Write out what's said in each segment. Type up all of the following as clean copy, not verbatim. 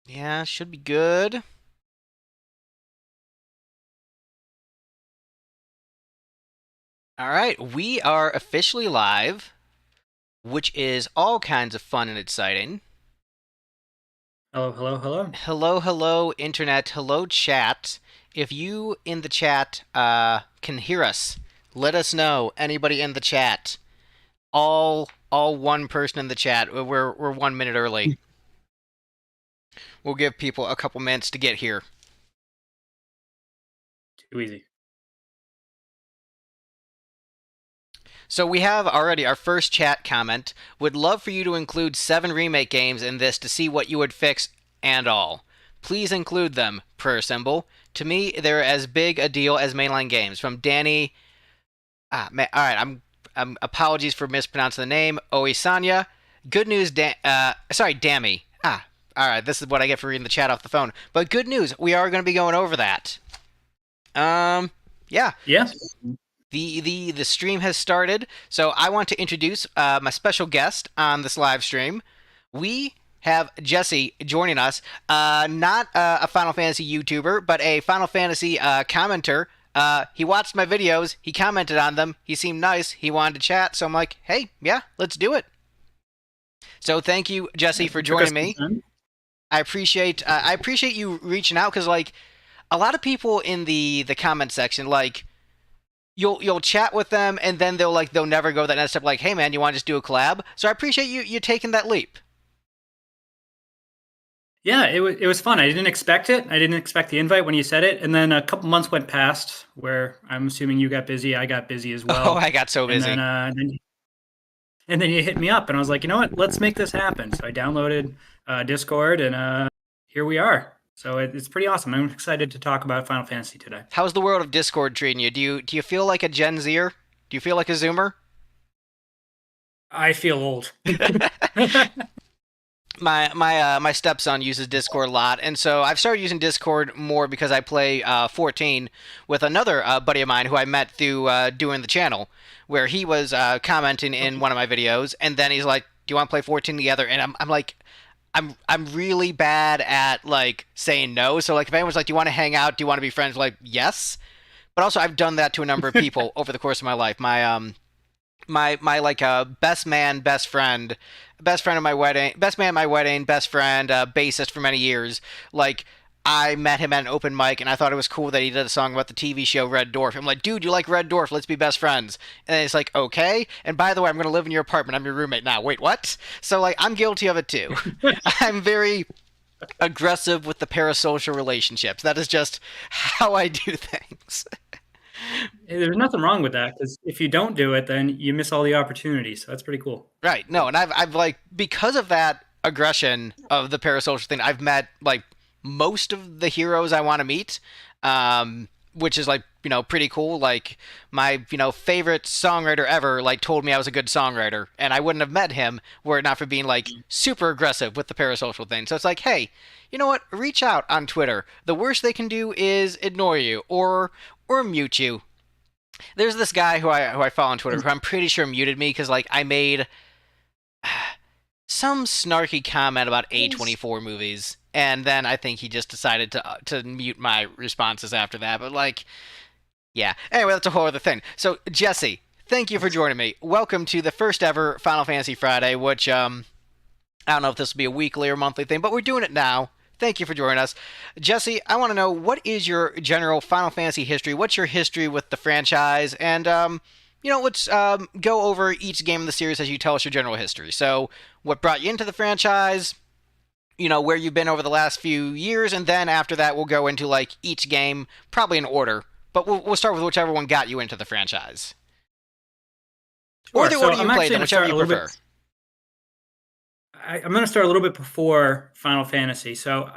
Yeah, should be good. All right, we are officially live, which is all kinds of fun and exciting. Hello, hello, hello. Hello, hello, internet. Hello, chat. If you in the chat can hear us, let us know. Anybody in the chat? All one person in the chat. We're 1 minute early. We'll give people a couple minutes to get here. Too easy. So we have already our first chat comment. Would love for you to include 7 remake games in this to see what you would fix and all. Please include them, prayer symbol. To me, they're as big a deal as mainline games. From Danny. All right. I'm apologies for mispronouncing the name. Oisanya. Good news. Sorry, Dammy. All right. This is what I get for reading the chat off the phone. But good news. We are going to be going over that. Yeah. Yeah. The stream has started, so I want to introduce my special guest on this live stream. We have Jesse joining us, not a Final Fantasy YouTuber, but a Final Fantasy commenter. He watched my videos, he commented on them, he seemed nice, he wanted to chat, so I'm like, hey, yeah, let's do it. So thank you, Jesse, for Took us joining some me. time. I appreciate you reaching out because like a lot of people in the comment section like you'll chat with them and then they'll never go that next step like, hey man, you want to just do a collab? So I appreciate you taking that leap. Yeah, it was fun. I didn't expect it. I didn't expect the invite when you said it, and then a couple months went past where I'm assuming you got busy. I got busy as Oh, well, I got so and then busy. you hit me up, and I was like, you know what? Let's make this happen. So I downloaded Discord, and here we are. So it's pretty awesome. I'm excited to talk about Final Fantasy today. How's the world of Discord treating you? Do you feel like a Gen Zer? Do you feel like a Zoomer? I feel old. My stepson uses Discord a lot, and so I've started using Discord more because I play 14 with another buddy of mine who I met through doing the channel, where he was commenting in one of my videos, and then he's like, "Do you want to play 14 together?" And I'm like, I'm really bad at like saying no. So like if anyone's like, "Do you want to hang out? Do you want to be friends?" Like, yes. But also I've done that to a number of people over the course of my life. My like best man, best friend of my wedding, best man at my wedding, best friend, bassist for many years. Like I met him at an open mic, and I thought it was cool that he did a song about the TV show Red Dwarf. I'm like, dude, you like Red Dwarf? Let's be best friends. And it's like, okay. And by the way, I'm gonna live in your apartment. I'm your roommate now. Wait, what? So like, I'm guilty of it too. I'm very aggressive with the parasocial relationships. That is just how I do things. There's nothing wrong with that because if you don't do it, then you miss all the opportunities. So that's pretty cool. Right. No, and I've like because of that aggression of the parasocial thing, I've met like most of the heroes I want to meet, which is like pretty cool. Like my favorite songwriter ever like told me I was a good songwriter, and I wouldn't have met him were it not for being like super aggressive with the parasocial thing. So it's like, hey, you know what? Reach out on Twitter. The worst they can do is ignore you or mute you. There's this guy who I follow on Twitter who I'm pretty sure muted me because like I made some snarky comment about A24 movies, and then I think he just decided to mute my responses after that. But like, yeah. Anyway, that's a whole other thing. So Jesse, thank you for joining me. Welcome to the first ever Final Fantasy Friday, which I don't know if this will be a weekly or monthly thing, but we're doing it now. Thank you for joining us. Jesse, I want to know what is your general Final Fantasy history? What's your history with the franchise? And, let's go over each game in the series as you tell us your general history. So, what brought you into the franchise? Where you've been over the last few years, and then after that, we'll go into like each game, probably in order. But we'll start with whichever one got you into the franchise, or Sure. the So order you I'm played actually them, going to whichever start you a little bit. prefer. I'm going to start a little bit before Final Fantasy. So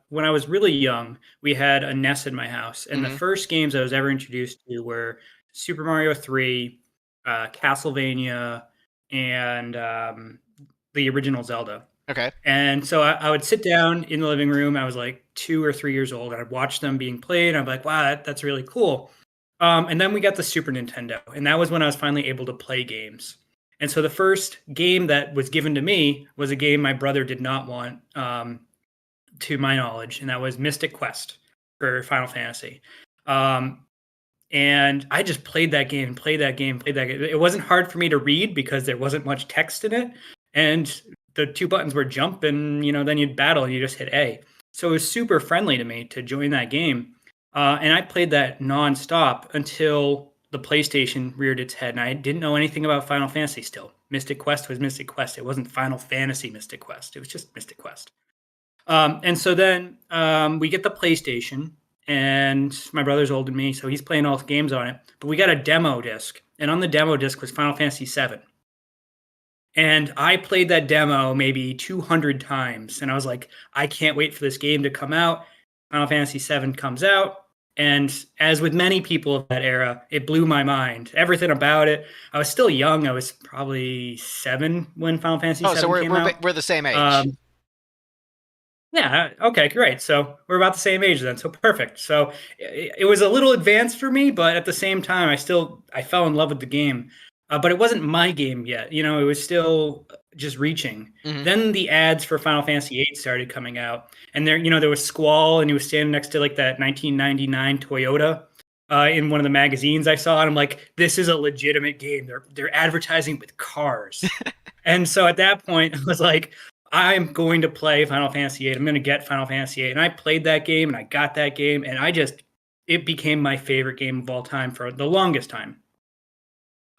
when I was really young, we had a NES in my house, and the Mm-hmm. first games I was ever introduced to were Super Mario 3, Castlevania, and the original Zelda. Okay. And so I would sit down in the living room. I was like 2 or 3 years old, and I'd watch them being played. I'm like, wow, that's really cool. And then we got the Super Nintendo, and that was when I was finally able to play games. And so the first game that was given to me was a game my brother did not want. to my knowledge, and that was Mystic Quest for Final Fantasy. And I just played that game, played that game, played that game. It wasn't hard for me to read because there wasn't much text in it, and the two buttons were jump and then you'd battle and you just hit A. So it was super friendly to me to join that game, and I played that nonstop until the PlayStation reared its head, and I didn't know anything about Final Fantasy still. Mystic Quest was Mystic Quest. It wasn't Final Fantasy Mystic Quest. It was just Mystic Quest. And so then we get the PlayStation, and my brother's older than me, so he's playing all the games on it. But we got a demo disc, and on the demo disc was Final Fantasy VII. And I played that demo maybe 200 times, and I was like, I can't wait for this game to come out. Final Fantasy VII comes out, and as with many people of that era, it blew my mind. Everything about it. I was still young. I was probably 7 when Final Fantasy VII came out. We're the same age. Yeah. Okay. Great. So we're about the same age then. So perfect. So it was a little advanced for me, but at the same time, I fell in love with the game. But it wasn't my game yet. It was still just reaching. Mhm. Then the ads for Final Fantasy VIII started coming out, and there was Squall, and he was standing next to like that 1999 Toyota in one of the magazines I saw, and I'm like, this is a legitimate game. They're advertising with cars, and so at that point, I was like, I'm going to play Final Fantasy VIII. I'm going to get Final Fantasy VIII. And I played that game, and I got that game, and it became my favorite game of all time for the longest time.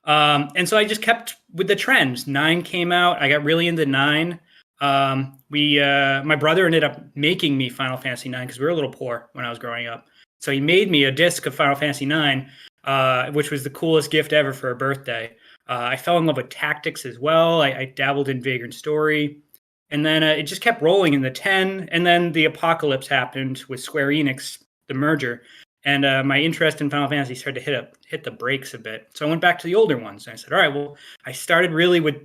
And so I just kept with the trends. 9 came out. I got really into 9. My brother ended up making me Final Fantasy 9 because we were a little poor when I was growing up. So he made me a disc of Final Fantasy 9, which was the coolest gift ever for a birthday. I fell in love with tactics as well. I dabbled in Vagrant Story. And then it just kept rolling in the 10. And then the apocalypse happened with Square Enix, the merger. And my interest in Final Fantasy started to hit the brakes a bit. So I went back to the older ones. And I said, all right, well, I started really with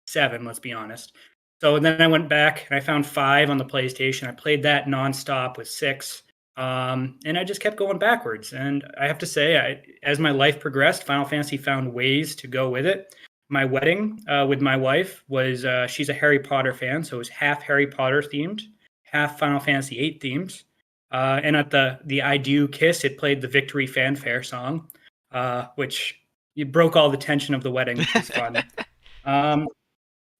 7, let's be honest. So then I went back and I found 5 on the PlayStation. I played that nonstop with 6. And I just kept going backwards. And I have to say, as my life progressed, Final Fantasy found ways to go with it. My wedding with my wife was, she's a Harry Potter fan, so it was half Harry Potter themed, half Final Fantasy VIII themed. And at the I Do Kiss, it played the Victory Fanfare song, which you broke all the tension of the wedding, which was fun. And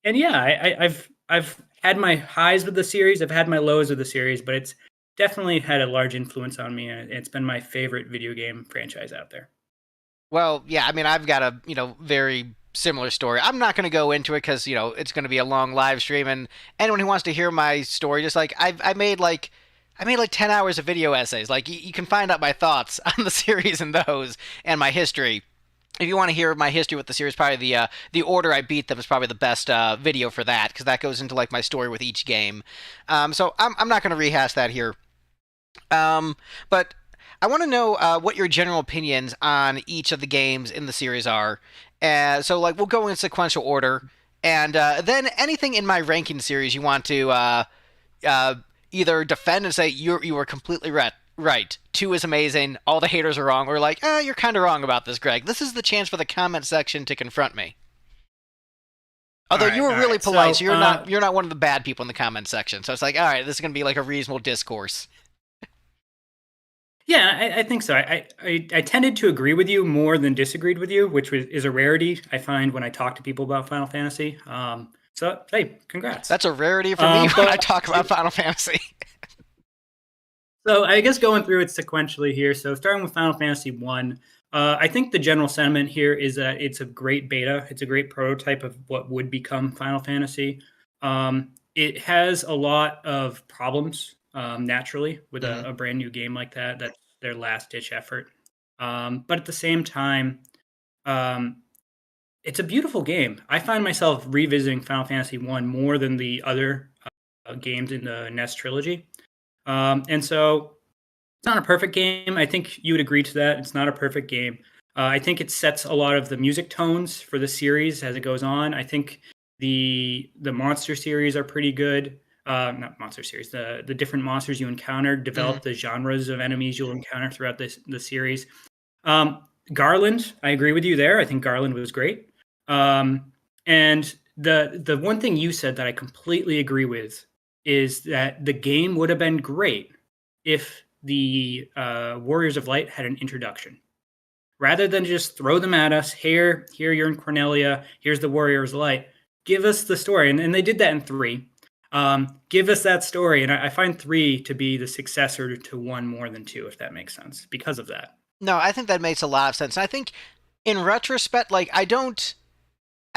yeah, I've had my highs with the series, I've had my lows with the series, but it's definitely had a large influence on me, and it's been my favorite video game franchise out there. Well, yeah, I mean, I've got a very similar story. I'm not going to go into it because it's going to be a long live stream, and anyone who wants to hear my story, just like I made like 10 hours of video essays. Like you can find out my thoughts on the series and those, and my history. If you want to hear my history with the series, probably the order I beat them is probably the best video for that, because that goes into like my story with each game. So I'm not going to rehash that here. But I want to know what your general opinions on each of the games in the series are. So, like, we'll go in sequential order, and then anything in my ranking series you want to either defend and say you were completely right. 2 is amazing. All the haters are wrong. Or like, you're kind of wrong about this, Greg. This is the chance for the comment section to confront me. Although you were really polite, so you're not one of the bad people in the comment section. So it's like, all right, this is going to be like a reasonable discourse. Yeah, I think so. I tended to agree with you more than disagreed with you, which is a rarity I find when I talk to people about Final Fantasy. So, hey, congrats. That's a rarity for me when I talk about Final Fantasy. So I guess going through it sequentially here. So starting with Final Fantasy 1, I think the general sentiment here is that it's a great beta. It's a great prototype of what would become Final Fantasy. It has a lot of problems. Naturally, with a brand new game like that. That's their last ditch effort. But at the same time, it's a beautiful game. I find myself revisiting Final Fantasy 1 more than the other games in the NES trilogy. And so it's not a perfect game. I think you would agree to that. It's not a perfect game. I think it sets a lot of the music tones for the series as it goes on. I think the monster series are pretty good. Not monster series, the different monsters you encounter develop the genres of enemies you'll encounter throughout the series. Garland, I agree with you there. I think Garland was great. And the one thing you said that I completely agree with is that the game would have been great if the Warriors of Light had an introduction. Rather than just throw them at us, here you're in Cornelia, here's the Warriors of Light. Give us the story. And they did that in 3. Give us that story. And I find 3 to be the successor to 1 more than 2, if that makes sense, because of that. No, I think that makes a lot of sense. I think in retrospect, like I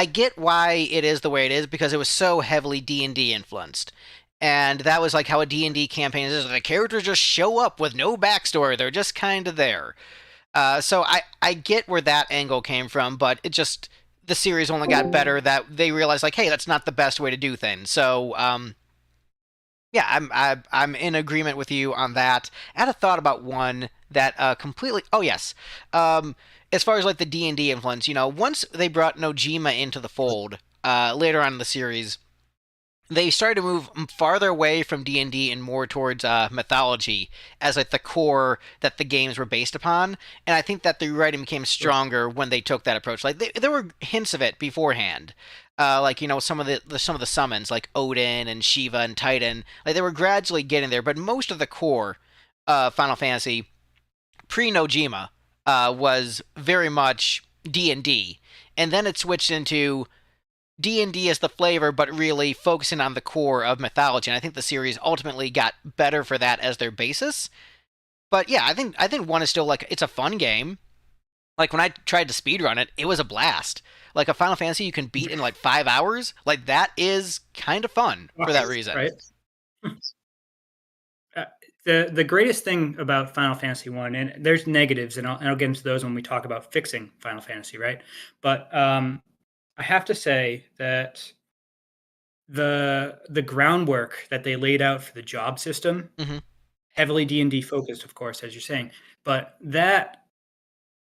get why it is the way it is because it was so heavily D&D influenced. And that was like how a D&D campaign is. The characters just show up with no backstory. They're just kind of there. So I get where that angle came from, but it just, the series only got better that they realized like, hey, that's not the best way to do things. So, yeah, I'm in agreement with you on that. I had a thought about one that completely. Oh yes, as far as like the D&D influence, once they brought Nojima into the fold later on in the series, they started to move farther away from D&D and more towards mythology as like the core that the games were based upon. And I think that the writing became stronger when they took that approach. Like there were hints of it beforehand. Like some of the summons like Odin and Shiva and Titan, like they were gradually getting there, but most of the core Final Fantasy pre Nojima was very much D&D, and then it switched into D&D as the flavor, but really focusing on the core of mythology. And I think the series ultimately got better for that as their basis. But yeah, I think 1 is still like, it's a fun game. Like when I tried to speedrun it, it was a blast. Like a Final Fantasy you can beat in like 5 hours, like that is kind of fun for that reason. Right. The greatest thing about Final Fantasy 1, and there's negatives, and I'll get into those when we talk about fixing Final Fantasy, right? But I have to say that the groundwork that they laid out for the job system, heavily D&D focused, of course, as you're saying, but that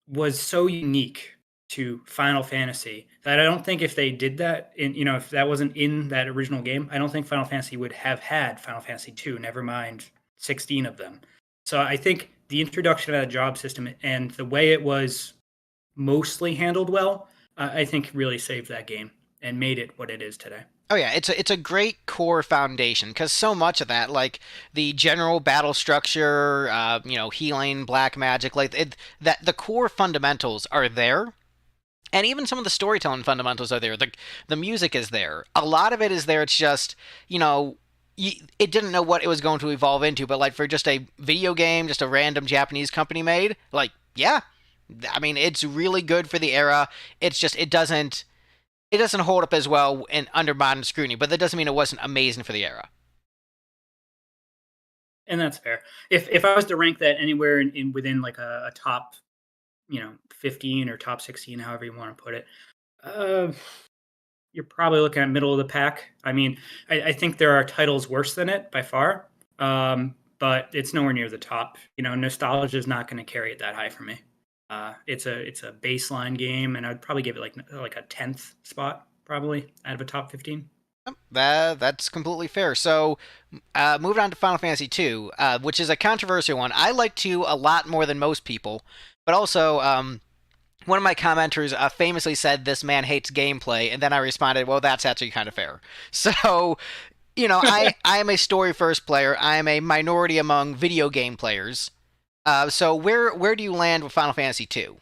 was so unique to Final Fantasy that I don't think if they did that if that wasn't in that original game, I don't think Final Fantasy would have had Final Fantasy 2, never mind 16 of them. So I think the introduction of that job system and the way it was mostly handled well, I think really saved that game and made it what it is today. Oh yeah, it's a great core foundation because so much of that, like the general battle structure, healing, black magic, that the core fundamentals are there, and even some of the storytelling fundamentals are there. The music is there. A lot of it is there. It's just it didn't know what it was going to evolve into, but like for just a video game, just a random Japanese company made, like yeah, I mean it's really good for the era. It's just it doesn't hold up as well under modern scrutiny, but that doesn't mean it wasn't amazing for the era. And that's fair. If I was to rank that anywhere in within like a top, 15 or top 16, however you want to put it, you're probably looking at middle of the pack. I mean, I think there are titles worse than it by far, but it's nowhere near the top. Nostalgia is not going to carry it that high for me. It's a baseline game, and I'd probably give it like a 10th spot, probably out of a top 15. That's completely fair. So, moving on to Final Fantasy II, which is a controversial one. I like 2 a lot more than most people, but also one of my commenters famously said, "This man hates gameplay," and then I responded, "Well, that's actually kind of fair." So, I am a story first player. I am a minority among video game players. So where do you land with Final Fantasy II?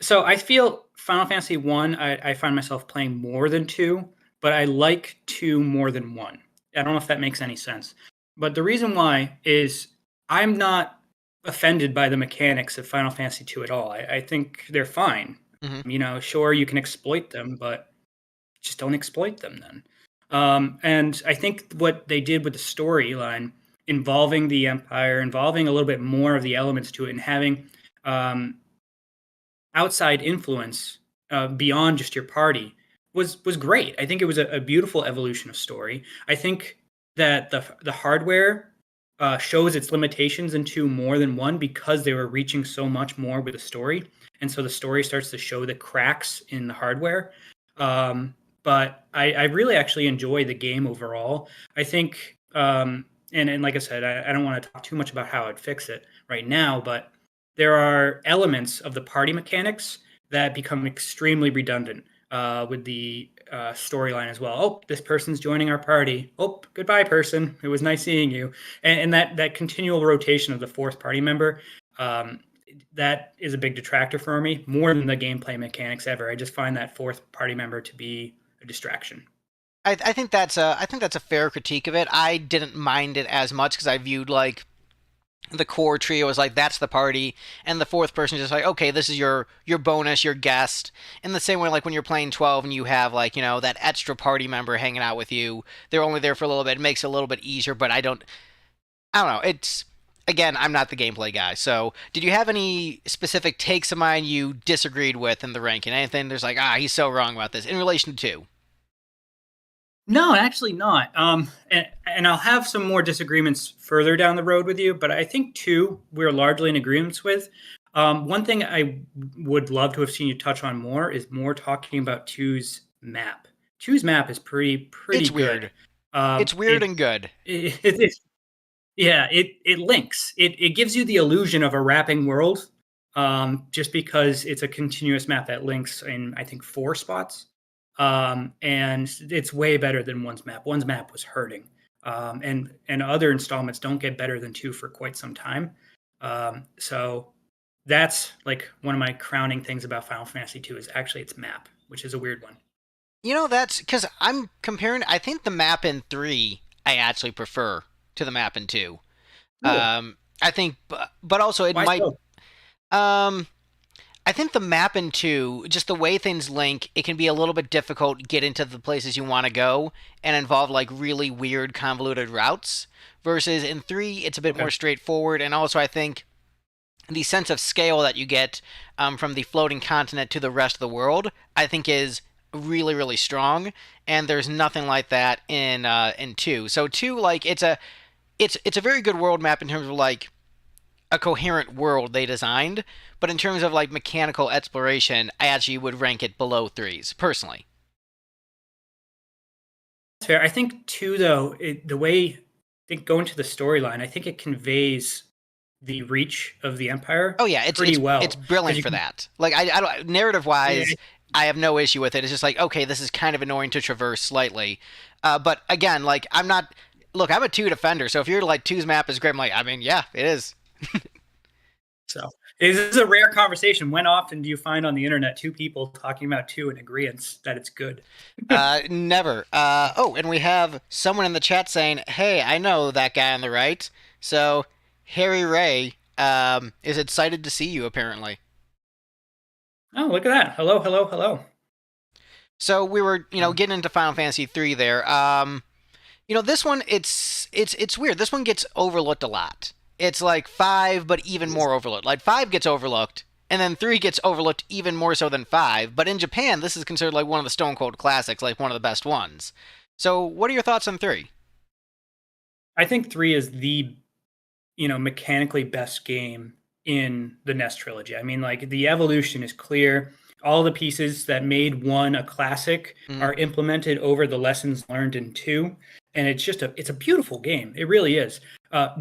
So I feel Final Fantasy 1, I find myself playing more than 2, but I like 2 more than 1. I don't know if that makes any sense. But the reason why is I'm not offended by the mechanics of Final Fantasy 2 at all. I think they're fine. Sure, you can exploit them, but just don't exploit them then. And I think what they did with the storyline involving the Empire, involving a little bit more of the elements to it, and having outside influence beyond just your party was great. I think it was a beautiful evolution of story. I think that the hardware shows its limitations in 2 more than 1 because they were reaching so much more with the story, and so the story starts to show the cracks in the hardware. But I really actually enjoy the game overall. I think, and like I said, I don't want to talk too much about how I'd fix it right now, but there are elements of the party mechanics that become extremely redundant. with the storyline as well. Oh, this person's joining our party. Oh, goodbye, person. It was nice seeing you. And that continual rotation of the fourth party member, um, that is a big detractor for me, more than the gameplay mechanics ever. I just find that fourth party member to be a distraction. I think that's a fair critique of it. I didn't mind it as much because I viewed like the core trio as like that's the party, and the fourth person is just like okay, this is your bonus, your guest. In the same way, like when you're playing 12 and you have like that extra party member hanging out with you, they're only there for a little bit. It makes it a little bit easier, but I don't know. It's again, I'm not the gameplay guy. So, did you have any specific takes of mine you disagreed with in the ranking? Anything there's like, he's so wrong about this in relation to two? No, actually not. And I'll have some more disagreements further down the road with you, but I think two we're largely in agreement with. One thing I would love to have seen you touch on more is more talking about two's map. Two's map is pretty It's good. weird. It's weird and good. It's yeah, it links. It gives you the illusion of a wrapping world, just because it's a continuous map that links in I think four spots, and it's way better than one's map. One's map was hurting, and other installments don't get better than two for quite some time. So that's like one of my crowning things about Final Fantasy II is actually its map, which is a weird one. That's because I'm comparing. I think the map in three I actually prefer to the map in two. Cool. I think, but also it Why might. so? Um, I think the map in two, just the way things link, it can be a little bit difficult to get into the places you want to go and involve like really weird, convoluted routes. Versus in three, it's a bit Okay. more straightforward, and also I think the sense of scale that you get from the floating continent to the rest of the world, I think is really really strong, and there's nothing like that in two. So two, like it's a very good world map in terms of like a coherent world they designed, but in terms of like mechanical exploration, I actually would rank it below threes personally. That's fair. I think too, though, the way I think going to the storyline, I think it conveys the reach of the Empire Oh yeah, it's pretty it's it's well because brilliant you for can. that. Like I don't narrative Yeah, wise, I have no issue with it. It's just like okay, this is kind of annoying to traverse slightly, but again, like I'm not. Look, I'm a two defender, so if you're like two's map is great, I'm like, I mean, yeah, it is. so this is a rare conversation. When often do you find on the internet two people talking about two in agreement that it's good? Never. Oh, and we have someone in the chat saying, "Hey, I know that guy on the right." So Harry Ray is excited to see you apparently. Oh, look at that! Hello, hello, hello. So we were, Um, getting into Final Fantasy 3 there. This one it's weird. This one gets overlooked a lot. It's like 5 but even more overlooked. Like 5 gets overlooked and then 3 gets overlooked even more so than 5, but in Japan this is considered like one of the Stone Cold classics, like one of the best ones. So, what are your thoughts on 3? I think three is the mechanically best game in the NES trilogy. I mean, like the evolution is clear. All the pieces that made one a classic Mhm. are implemented over the lessons learned in two, and it's a beautiful game. It really is.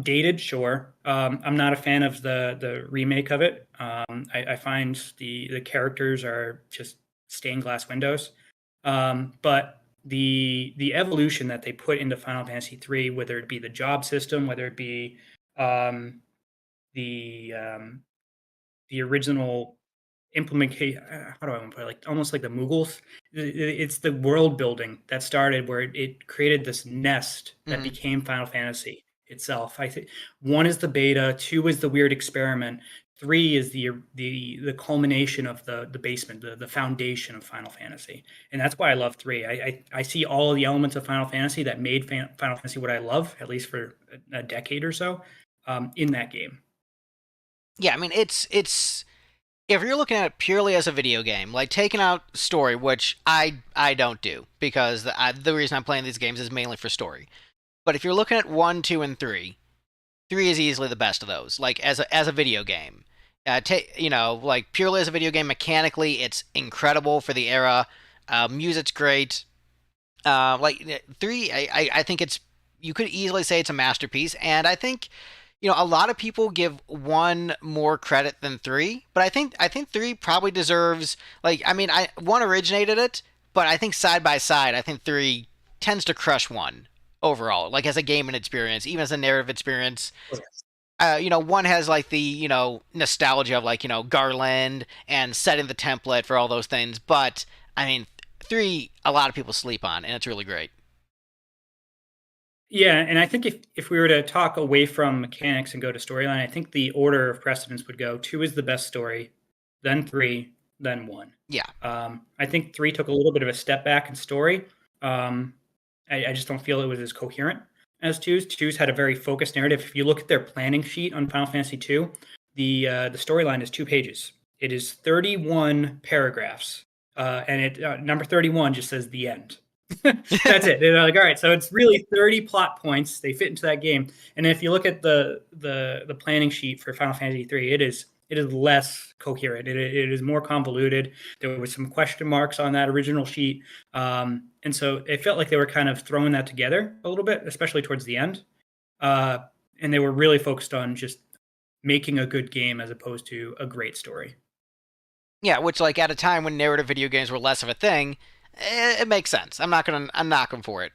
Dated, sure. I'm not a fan of the remake of it. I find the characters are just stained glass windows. But the evolution that they put into Final Fantasy III, whether it be the job system, whether it be um, the um, the original implementation. How do I want to put it? Like almost like the Mughals. It's the world building that started where it created this nest that Mhm. became Final Fantasy itself. I think one is the beta, two is the weird experiment, three is the culmination of the basement, the foundation of Final Fantasy, and that's why I love three. I see all of the elements of Final Fantasy that made Final Fantasy what I love, at least for a decade or so, in that game. Yeah, I mean it's if you're looking at it purely as a video game, like taking out story, which I don't do because the reason I'm playing these games is mainly for story. But if you're looking at 1, 2 and 3, 3 is easily the best of those. Like as a video game, like purely as a video game, mechanically it's incredible for the era. Music's great. Like 3, I think it's you could easily say it's a masterpiece, and I think a lot of people give 1 more credit than 3, but I think 3 probably deserves like I mean I 1 originated it, but I think side by side, I think 3 tends to crush 1 overall, like as a gaming experience, even as a narrative experience. You know, 1 has like the, you know, nostalgia of like, you know, Garland and setting the template for all those things. But I mean, 3, a lot of people sleep on, and it's really great. Yeah, and I think if we were to talk away from mechanics and go to storyline, I think the order of precedence would go 2 is the best story, then 3, then 1. Yeah. I think 3 took a little bit of a step back in story. I just don't feel it was as coherent as 2's. 2's had a very focused narrative. If you look at their planning sheet on Final Fantasy 2, the storyline is 2 pages. It is 31 paragraphs, and it number 31 just says the end. That's it. They're like, all right, so it's really 30 plot points. They fit into that game. And if you look at the planning sheet for Final Fantasy 3, it is less coherent. It is more convoluted. There was some question marks on that original sheet, and so it felt like they were kind of throwing that together a little bit, especially towards the end. And they were really focused on just making a good game as opposed to a great story. Yeah, which like at a time when narrative video games were less of a thing, it makes sense. I'm knocking for it.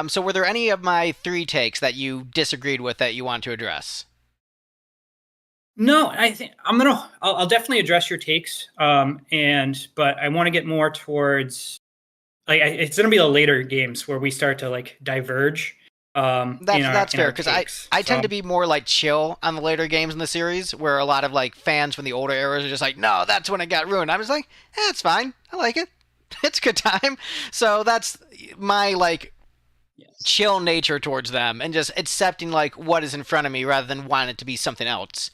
So were there any of my 3 takes that you disagreed with that you want to address? No, I think I'll definitely address your takes. But I want to get more towards like it's gonna be the later games where we start to like diverge. That's fair, because I tend So, to be more like chill on the later games in the series, where a lot of like fans from the older eras are just like, no, that's when it got ruined. I was like, it's fine, I like it, it's a good time. So that's my like yes. chill nature towards them, and just accepting like what is in front of me rather than wanting it to be something else.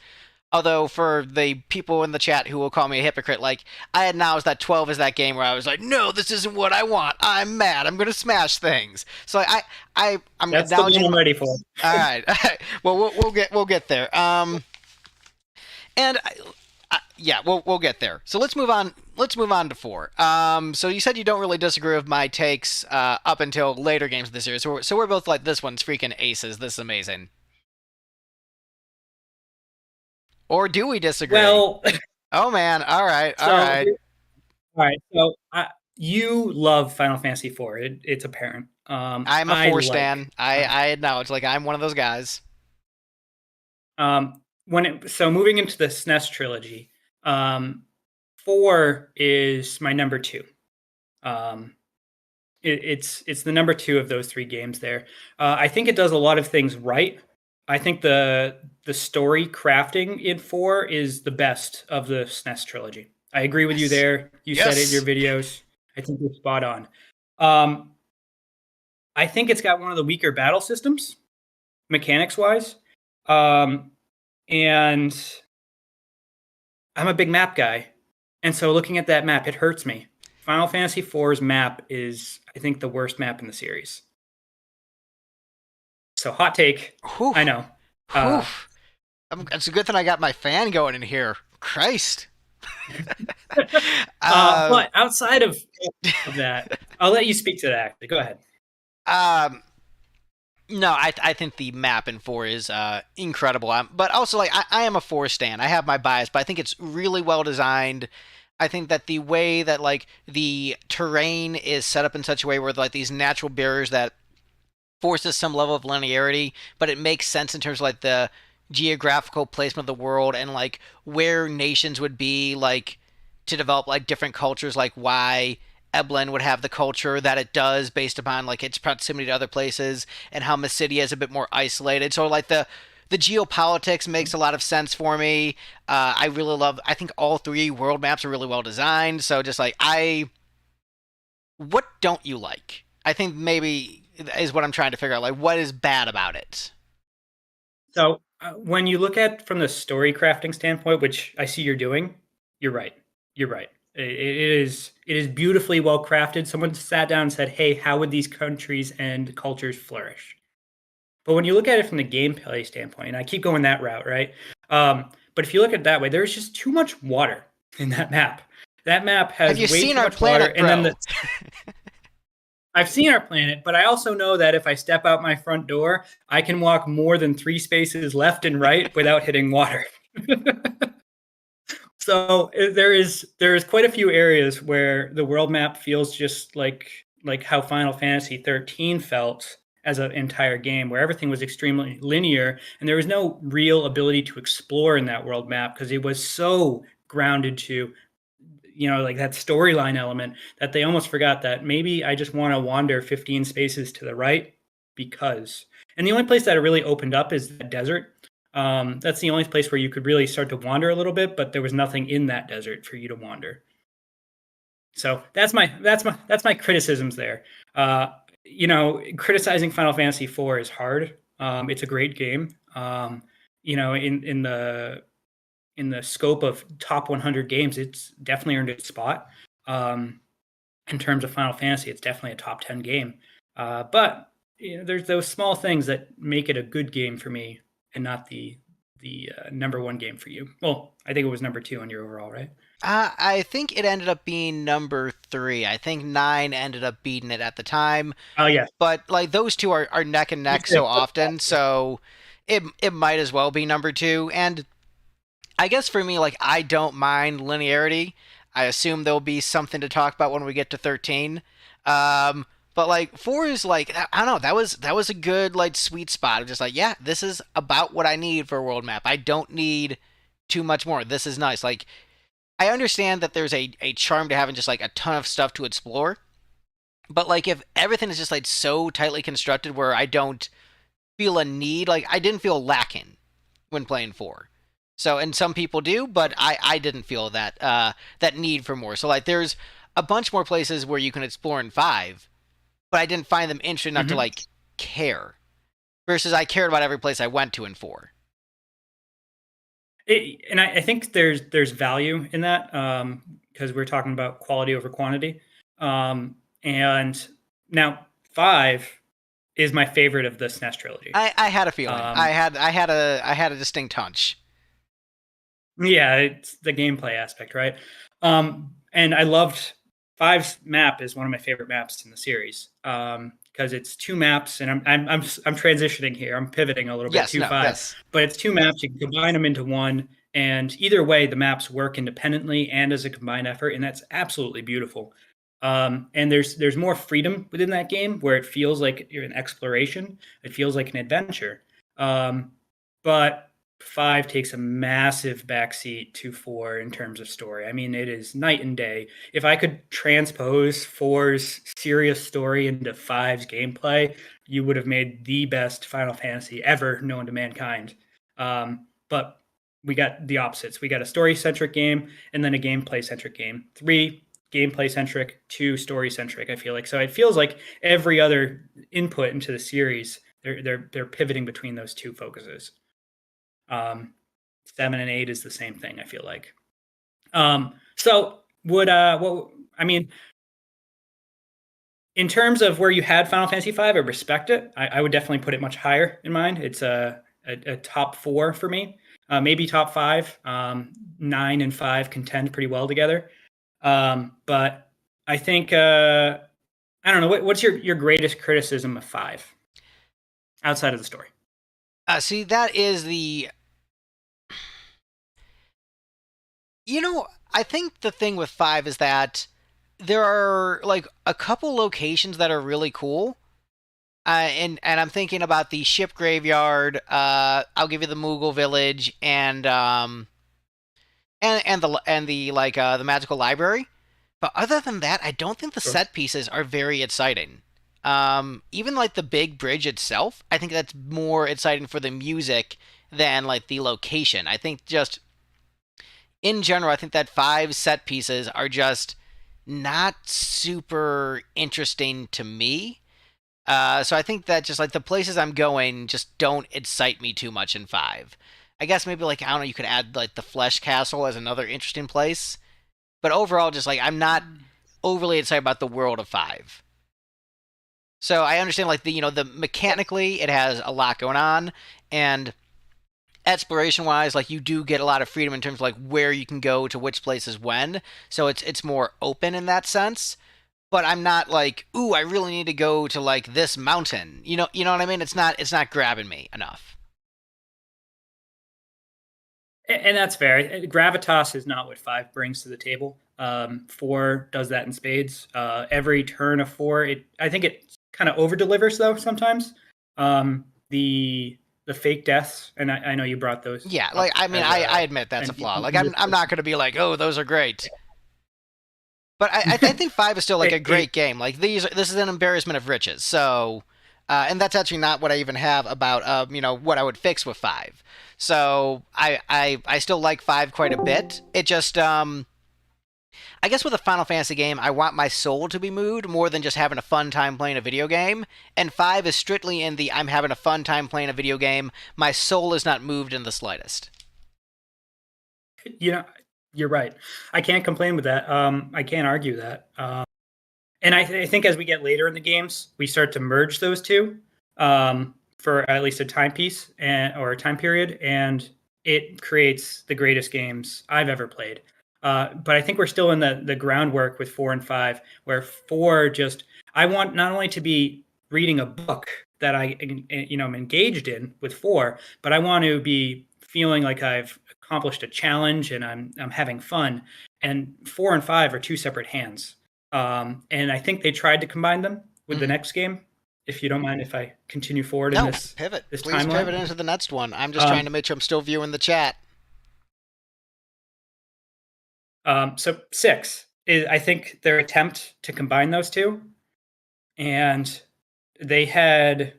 Although for the people in the chat who will call me a hypocrite, like I announced that 12 is that game where I was like, no, this isn't what I want. I'm mad. I'm gonna smash things. So I'm That's the one acknowledging. I'm ready for. All right, all right. Well, we'll get there. And yeah, we'll get there. So let's move on. Let's move on to 4. So you said you don't really disagree with my takes up until later games of the series. So we're both like, this one's freaking aces. This is amazing. Or do we disagree? Well, Oh man! All right, all so right. all right. So you love Final Fantasy IV. It's apparent. I'm a I 4 like stan. I acknowledge, like I'm one of those guys. so moving into the SNES trilogy. 4 is my number 2. Um, it's the number 2 of those 3 games there. I think it does a lot of things right. I think the story crafting in 4 is the best of the SNES trilogy. I agree with you Yes. there. You said it in Yes. your videos. I think you're spot on. Um, I think it's got one of the weaker battle systems, mechanics wise. And I'm a big map guy. And so looking at that map, it hurts me. Final Fantasy IV's map is, I think, the worst map in the series. So hot take. Whew. I know. Whew. It's a good thing I got my fan going in here. Christ. But outside of that, I'll let you speak to that. Go ahead. No, I think the map in 4 is incredible. But also, like, I am a 4 stan. I have my bias, but I think it's really well designed. I think that the way that, like, the terrain is set up in such a way where, like, these natural barriers that forces some level of linearity, but it makes sense in terms of, like, the geographical placement of the world and, like, where nations would be, like, to develop, like, different cultures, like, why Eblin would have the culture that it does based upon like its proximity to other places, and how Mysidia is a bit more isolated. So like the geopolitics makes a lot of sense for me. I really love. I think all 3 world maps are really well designed. So just like what don't you like? I think maybe is what I'm trying to figure out. Like what is bad about it? So when you look at from the story crafting standpoint, which I see you're doing, you're right. You're right. It is beautifully well crafted. Someone sat down and said, "Hey, how would these countries and cultures flourish?" But when you look at it from the gameplay standpoint, and I keep going that route, right? But if you look at it that way, there's just too much water in that map. That map has Have you way seen too our much water, planet, and then bro? I've seen our planet, but I also know that if I step out my front door, I can walk more than 3 spaces left and right without hitting water. So there is quite a few areas where the world map feels just like how Final Fantasy 13 felt as an entire game, where everything was extremely linear and there was no real ability to explore in that world map because it was so grounded to like that storyline element that they almost forgot that maybe I just want to wander 15 spaces to the right because. And the only place that it really opened up is the desert. That's the only place where you could really start to wander a little bit, but there was nothing in that desert for you to wander. So that's my criticisms there. Criticizing Final Fantasy IV is hard. It's a great game. In the scope of top 100 games, it's definitely earned its spot. In terms of Final Fantasy, it's definitely a top 10 game. But there's those small things that make it a good game for me, and not the number one game for you. Well, I think it was number two on your overall, right? I think it ended up being number 3. I think 9 ended up beating it at the time, Oh yeah, but like those two are neck and neck so often, so it might as well be number 2. And I guess for me, like, I don't mind linearity. I assume there'll be something to talk about when we get to 13. But like 4 is like, I don't know, that was a good like sweet spot of just like, yeah, this is about what I need for a world map. I don't need too much more. This is nice. Like, I understand that there's a charm to having just like a ton of stuff to explore, but like if everything is just like so tightly constructed where I don't feel a need, like I didn't feel lacking when playing 4. So, and some people do, but I didn't feel that need for more. So like there's a bunch more places where you can explore in 5, but I didn't find them interesting enough to like care. Versus I cared about every place I went to in 4. And I think there's value in that because we're talking about quality over quantity. And now 5 is my favorite of the SNES trilogy. I had a feeling. I had a distinct hunch. Yeah, it's the gameplay aspect, right? And I loved Five's map is one of my favorite maps in the series because it's two maps, and I'm transitioning here. I'm pivoting a little bit Yes, to no, five, yes. but it's two maps. You can combine them into one, and either way, the maps work independently and as a combined effort, and that's absolutely beautiful. And there's more freedom within that game where it feels like you're an exploration. It feels like an adventure. But five takes a massive backseat to four in terms of story. I mean, it is night and day. If I could transpose four's serious story into five's gameplay, you would have made the best Final Fantasy ever known to mankind. But we got the opposites. We got a story centric game and then a gameplay centric game. Three gameplay centric, two story centric. I feel like so. It feels like every other input into the series, they're pivoting between those two focuses. 7 and 8 is the same thing. I feel like. So would what I mean in terms of where you had Final Fantasy V, I respect it. I would definitely put it much higher in mind. It's a top 4 for me, maybe top 5. 9 and 5 contend pretty well together. But I think I don't know. What's your greatest criticism of 5 outside of the story? See, that is the. I think the thing with 5 is that there are like a couple locations that are really cool. And I'm thinking about the ship graveyard. I'll give you the Moogle village and the like the magical library. But other than that, I don't think the Sure. set pieces are very exciting. Even like the big bridge itself, I think that's more exciting for the music than like the location. I think just in general, I think that 5 set pieces are just not super interesting to me. So I think that just like the places I'm going just don't excite me too much in 5. I guess maybe like I don't know, you could add like the Flesh Castle as another interesting place, but overall, just like I'm not overly excited about the world of 5. So I understand like the mechanically it has a lot going on, and exploration wise, like you do get a lot of freedom in terms of like where you can go to which places when. So it's more open in that sense. But I'm not like, ooh, I really need to go to like this mountain. You know what I mean? It's not grabbing me enough. And that's fair. Gravitas is not what 5 brings to the table. 4 does that in spades. Every turn of 4, I think it kind of over delivers though sometimes. The fake deaths, and I know you brought those Yeah, like up I mean, as I a admit that's a and flaw. Like in I'm this. not going to be like, oh, those are great. But I think 5 is still like a great game. Like this is an embarrassment of riches. So, and that's actually not what I even have about what I would fix with 5. So I still like 5 quite a bit. It just I guess with a Final Fantasy game, I want my soul to be moved more than just having a fun time playing a video game. And 5 is strictly in the I'm having a fun time playing a video game. My soul is not moved in the slightest. You know, you're right. I can't complain with that. I can't argue that. And I think as we get later in the games, we start to merge those two for at least a timepiece or a time period, and it creates the greatest games I've ever played. But I think we're still in the groundwork with 4 and 5, where 4 just I want not only to be reading a book that I'm engaged in with 4, but I want to be feeling like I've accomplished a challenge and I'm having fun. And 4 and 5 are two separate hands. And I think they tried to combine them with the Mm-hmm. next game. If you don't mind, if I continue forward in No, this pivot. this Please pivot timeline. into the next one. I'm just trying to make sure I'm still viewing the chat. So 6 is, I think, their attempt to combine those two, and they had.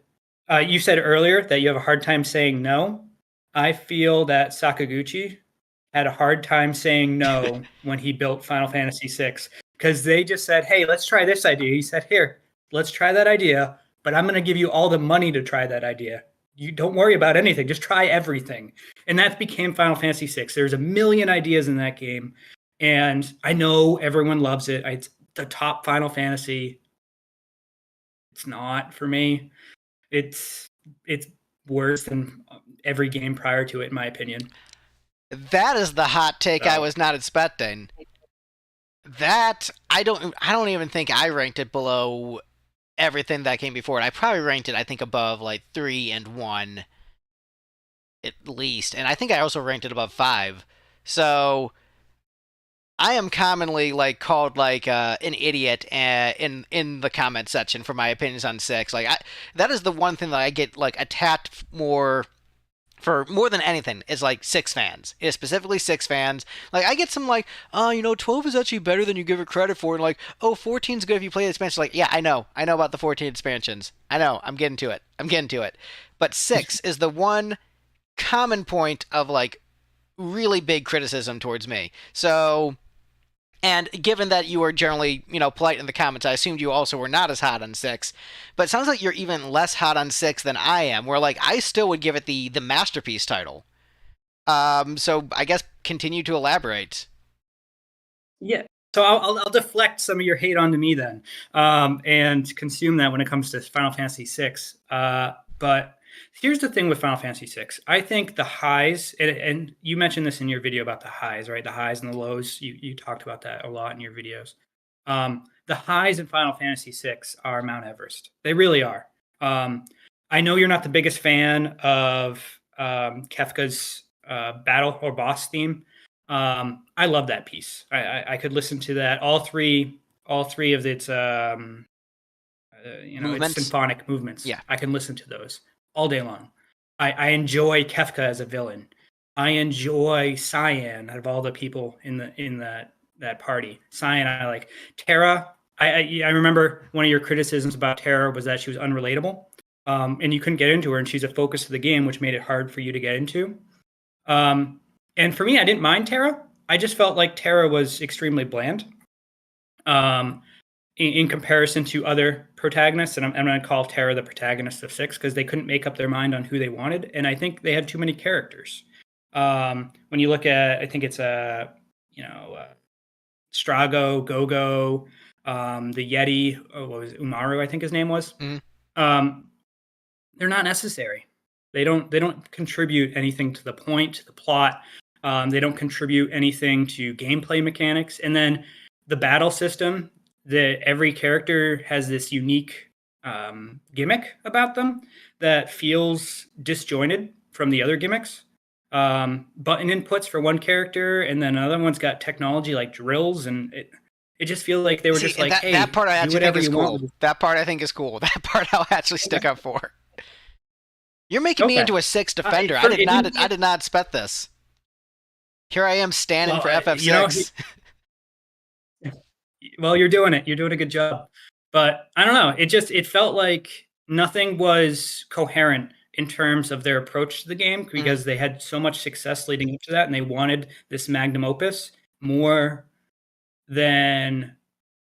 You said earlier that you have a hard time saying no. I feel that Sakaguchi had a hard time saying no when he built Final Fantasy VI because they just said, "Hey, let's try this idea." He said, "Here, let's try that idea, but I'm going to give you all the money to try that idea. You don't worry about anything; just try everything." And that became Final Fantasy VI. There's a million ideas in that game, and I know everyone loves it. It's the top Final Fantasy. It's not for me. It's worse than every game prior to it, in my opinion. That is the hot take I So was not expecting. That I don't even think I ranked it below everything that came before it. I probably ranked it I think above like 3 and 1 at least. And I think I also ranked it above 5. So I am commonly like called like an idiot in the comment section for my opinions on 6. That is the one thing that I get like attacked more for more than anything is like 6 fans. It's specifically 6 fans. Like I get some like, 12 is actually better than you give it credit for, and like, oh, 14 is good if you play the expansion. Like, yeah, I know about the 14 expansions. I know, I'm getting to it. But 6 is the one common point of like really big criticism towards me. So and given that you were generally, polite in the comments, I assumed you also were not as hot on 6. But it sounds like you're even less hot on 6 than I am, where, like, I still would give it the masterpiece title. So I guess continue to elaborate. yeah. So I'll deflect some of your hate onto me then, and consume that when it comes to Final Fantasy VI. But here's the thing with Final Fantasy VI. I think the highs, and you mentioned this in your video about the highs, right? The highs and the lows. You talked about that a lot in your videos. The highs in Final Fantasy VI are Mount Everest. They really are. I know you're not the biggest fan of Kefka's battle or boss theme. I love that piece. I could listen to that all three of its its Movements? symphonic movements. Yeah. I can listen to those all day long. I enjoy Kefka as a villain. I enjoy Cyan out of all the people in that party. Cyan, I like. Terra. I remember one of your criticisms about Terra was that she was unrelatable, and you couldn't get into her, and she's a focus of the game, which made it hard for you to get into. And for me, I didn't mind Terra. I just felt like Terra was extremely bland um, in comparison to other protagonists. And I'm going to call Terra the protagonist of 6 because they couldn't make up their mind on who they wanted. And I think they had too many characters. When you look at, I think it's Strago, Gogo, the Yeti, what was it, Umaru, I think his name was. Mm-hmm. They're not necessary. They don't contribute anything to the point, to the plot. They don't contribute anything to gameplay mechanics. And then the battle system, that every character has this unique gimmick about them that feels disjointed from the other gimmicks. button inputs for one character, and then another one's got technology like drills, and it just feels like they were See, just like, that hey, part I do actually think whatever is you want. cool. That part I think is cool. That part I'll actually stick up for. You're making me Okay. into a six defender. For, it didn't I did not expect this. Here I am standing well, for you know, FF6. well, you're doing it. You're doing a good job. But I don't know. It felt like nothing was coherent in terms of their approach to the game Mm, because they had so much success leading up to that, and they wanted this magnum opus more than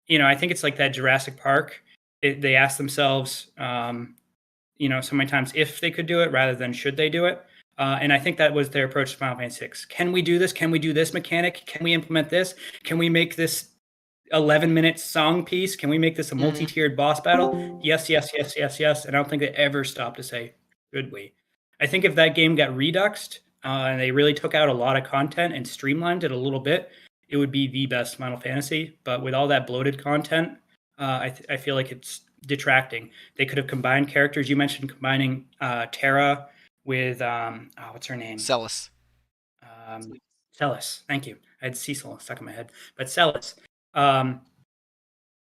I think it's like that Jurassic Park. They asked themselves, so many times if they could do it rather than should they do it. And I think that was their approach to Final Fantasy VI. Can we do this? Can we do this mechanic? Can we implement this? Can we make this 11-minute song piece? Can we make this a mm. multi-tiered boss battle? Yes, yes, yes, yes, yes. And I don't think they ever stopped to say, "Could we?" I think if that game got reduxed and they really took out a lot of content and streamlined it a little bit, it would be the best Final Fantasy. But with all that bloated content, I feel like it's detracting. They could have combined characters. You mentioned combining Terra with what's her name? Celis. Um, Celis. Thank you. I had Cecil stuck in my head, but Celis. Um,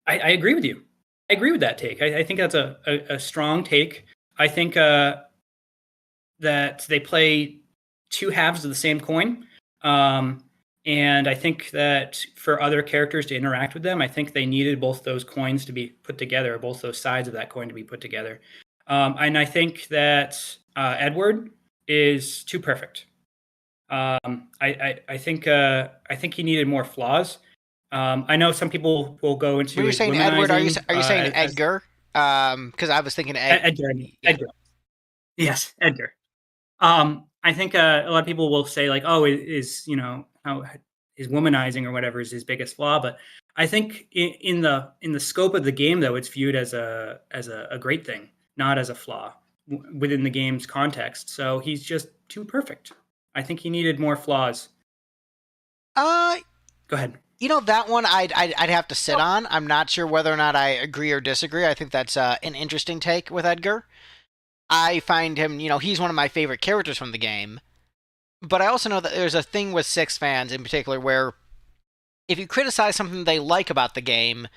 I agree with you. I agree with that take. I think that's a strong take. I think that they play two halves of the same coin. And I think that for other characters to interact with them, I think they needed both those coins to be put together, both those sides of that coin to be put together. And I think that Edward is too perfect. I think he needed more flaws. I know some people will go into When you're saying Edward, womanizing. are you saying Edgar? Because I was thinking Edgar? Yeah. Edgar. Yes, Edgar. I think a lot of people will say like, "Oh, how is womanizing or whatever is his biggest flaw." But I think in the scope of the game, though, it's viewed as a great thing, not as a flaw within the game's context. So he's just too perfect. I think he needed more flaws. Uh, Go ahead. that one I'd have to sit on. I'm not sure whether or not I agree or disagree. I think that's an interesting take with Edgar. I find him, he's one of my favorite characters from the game. But I also know that there's a thing with Six fans in particular where if you criticize something they like about the game,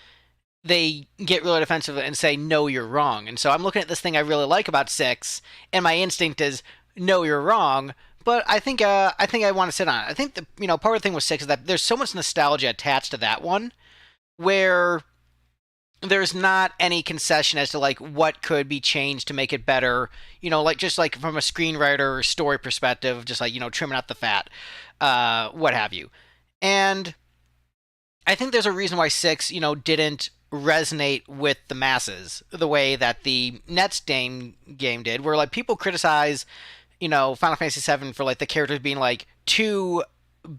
they get really defensive and say, no, you're wrong. And so I'm looking at this thing I really like about Six, and my instinct is, no, you're wrong. But I think I want to sit on it. I think part of the thing with Six is that there's so much nostalgia attached to that one, where there's not any concession as to like what could be changed to make it better. Just like from a screenwriter or story perspective, just like trimming out the fat, what have you. And I think there's a reason why Six, didn't resonate with the masses the way that the Nets game did, where like people criticize, Final Fantasy VII for like the characters being like too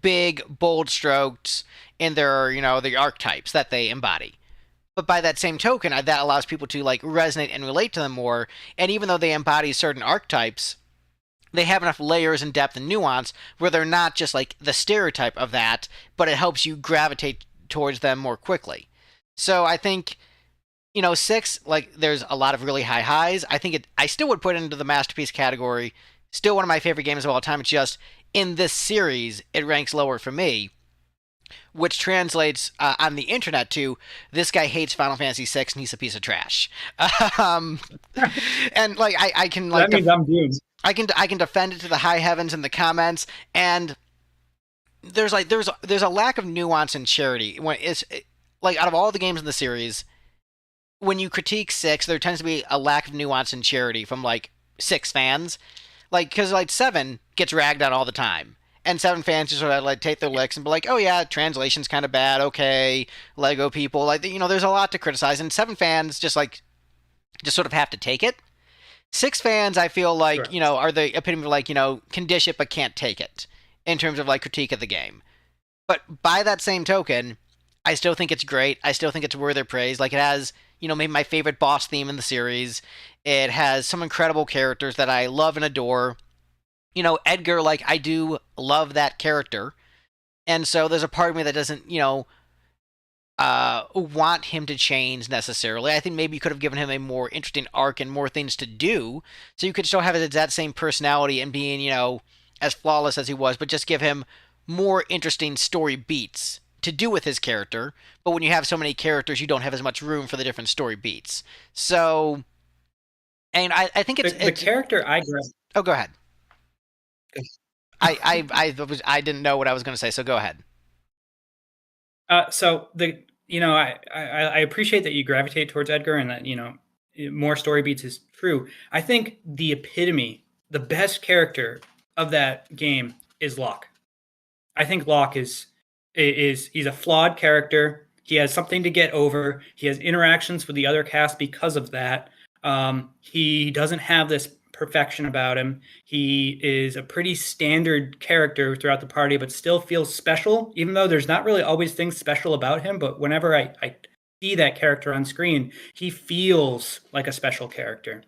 big, bold strokes in their, the archetypes that they embody. But by that same token, that allows people to like resonate and relate to them more. And even though they embody certain archetypes, they have enough layers and depth and nuance where they're not just like the stereotype of that, but it helps you gravitate towards them more quickly. So I think, Six, like there's a lot of really high highs. I still would put it into the masterpiece category. Still one of my favorite games of all time. It's just in this series, it ranks lower for me, which translates on the internet to this guy hates Final Fantasy VI and he's a piece of trash. Um, and like I can like That means I'm doomed. I can defend it to the high heavens in the comments, and there's a lack of nuance and charity when like out of all the games in the series. When you critique Six, there tends to be a lack of nuance and charity from like Six fans, like because like Seven gets ragged on all the time. And Seven fans just sort of like take their licks and be like, "Oh yeah, translation's kind of bad. Okay, Lego people, like there's a lot to criticize." And Seven fans just sort of have to take it. Six fans, I feel like Sure. are the epitome of like can dish it but can't take it in terms of like critique of the game. But by that same token, I still think it's great. I still think it's worth their praise. Like it has maybe my favorite boss theme in the series. It has some incredible characters that I love and adore. Edgar, like I do love that character, and so there's a part of me that doesn't, want him to change necessarily. I think maybe you could have given him a more interesting arc and more things to do, so you could still have that same personality and being, as flawless as he was, but just give him more interesting story beats to do with his character. But when you have so many characters, you don't have as much room for the different story beats. So, and I think The it's. character I grew Oh, go ahead. I didn't know what I was going to say, so go ahead. so the I appreciate that you gravitate towards Edgar and that more story beats is true. I think the epitome, the best character of that game is Locke. I think Locke is he's a flawed character. He has something to get over. He has interactions with the other cast because of that. He doesn't have this perfection about him. He is a pretty standard character throughout the party, but still feels special, even though there's not really always things special about him. But whenever I see that character on screen, he feels like a special character.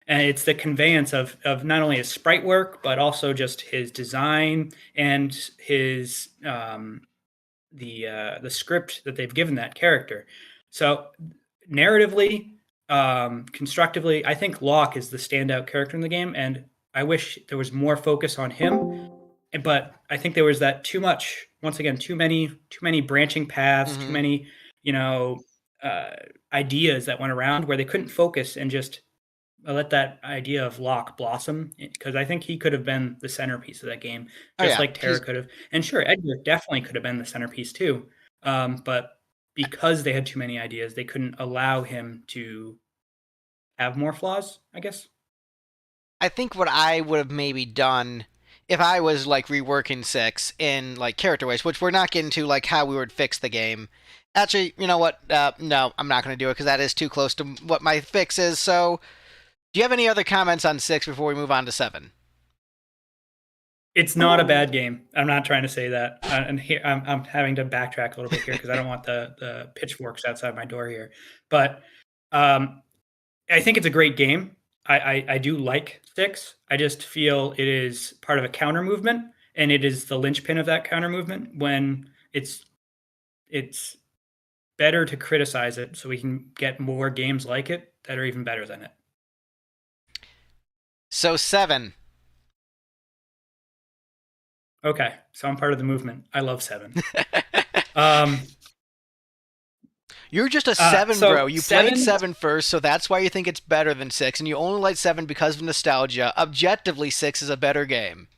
And it's the conveyance of not only his sprite work, but also just his design and his the script that they've given that character. So narratively, constructively, I think Locke is the standout character in the game, and I wish there was more focus on him. But I think there was that too much. Once again, too many branching paths, too Mm-hmm. many uh, ideas that went around where they couldn't focus and just let that idea of Locke blossom because I think he could have been the centerpiece of that game, Oh just yeah, like Tara he's. could have. And sure, Edgar definitely could have been the centerpiece too. But because they had too many ideas, they couldn't allow him to have more flaws, I guess. I think what I would have maybe done if I was like reworking six in like character ways, which we're not getting to like how we would fix the game. Actually, you know what? No, I'm not going to do it because that is too close to what my fix is. So, do you have any other comments on six before we move on to seven? It's not a bad game. I'm not trying to say that. And here I'm having to backtrack a little bit here because I don't want the pitchforks outside my door here. But um, I think it's a great game. I do like six. I just feel it is part of a counter movement, and it is the linchpin of that counter movement. When it's better to criticize it so we can get more games like it that are even better than it. So seven. Okay, so I'm part of the movement. I love seven. Um, You're just a seven, bro. so You played seven. seven first, so that's why you think it's better than six, and you only like seven because of nostalgia. Objectively, six is a better game.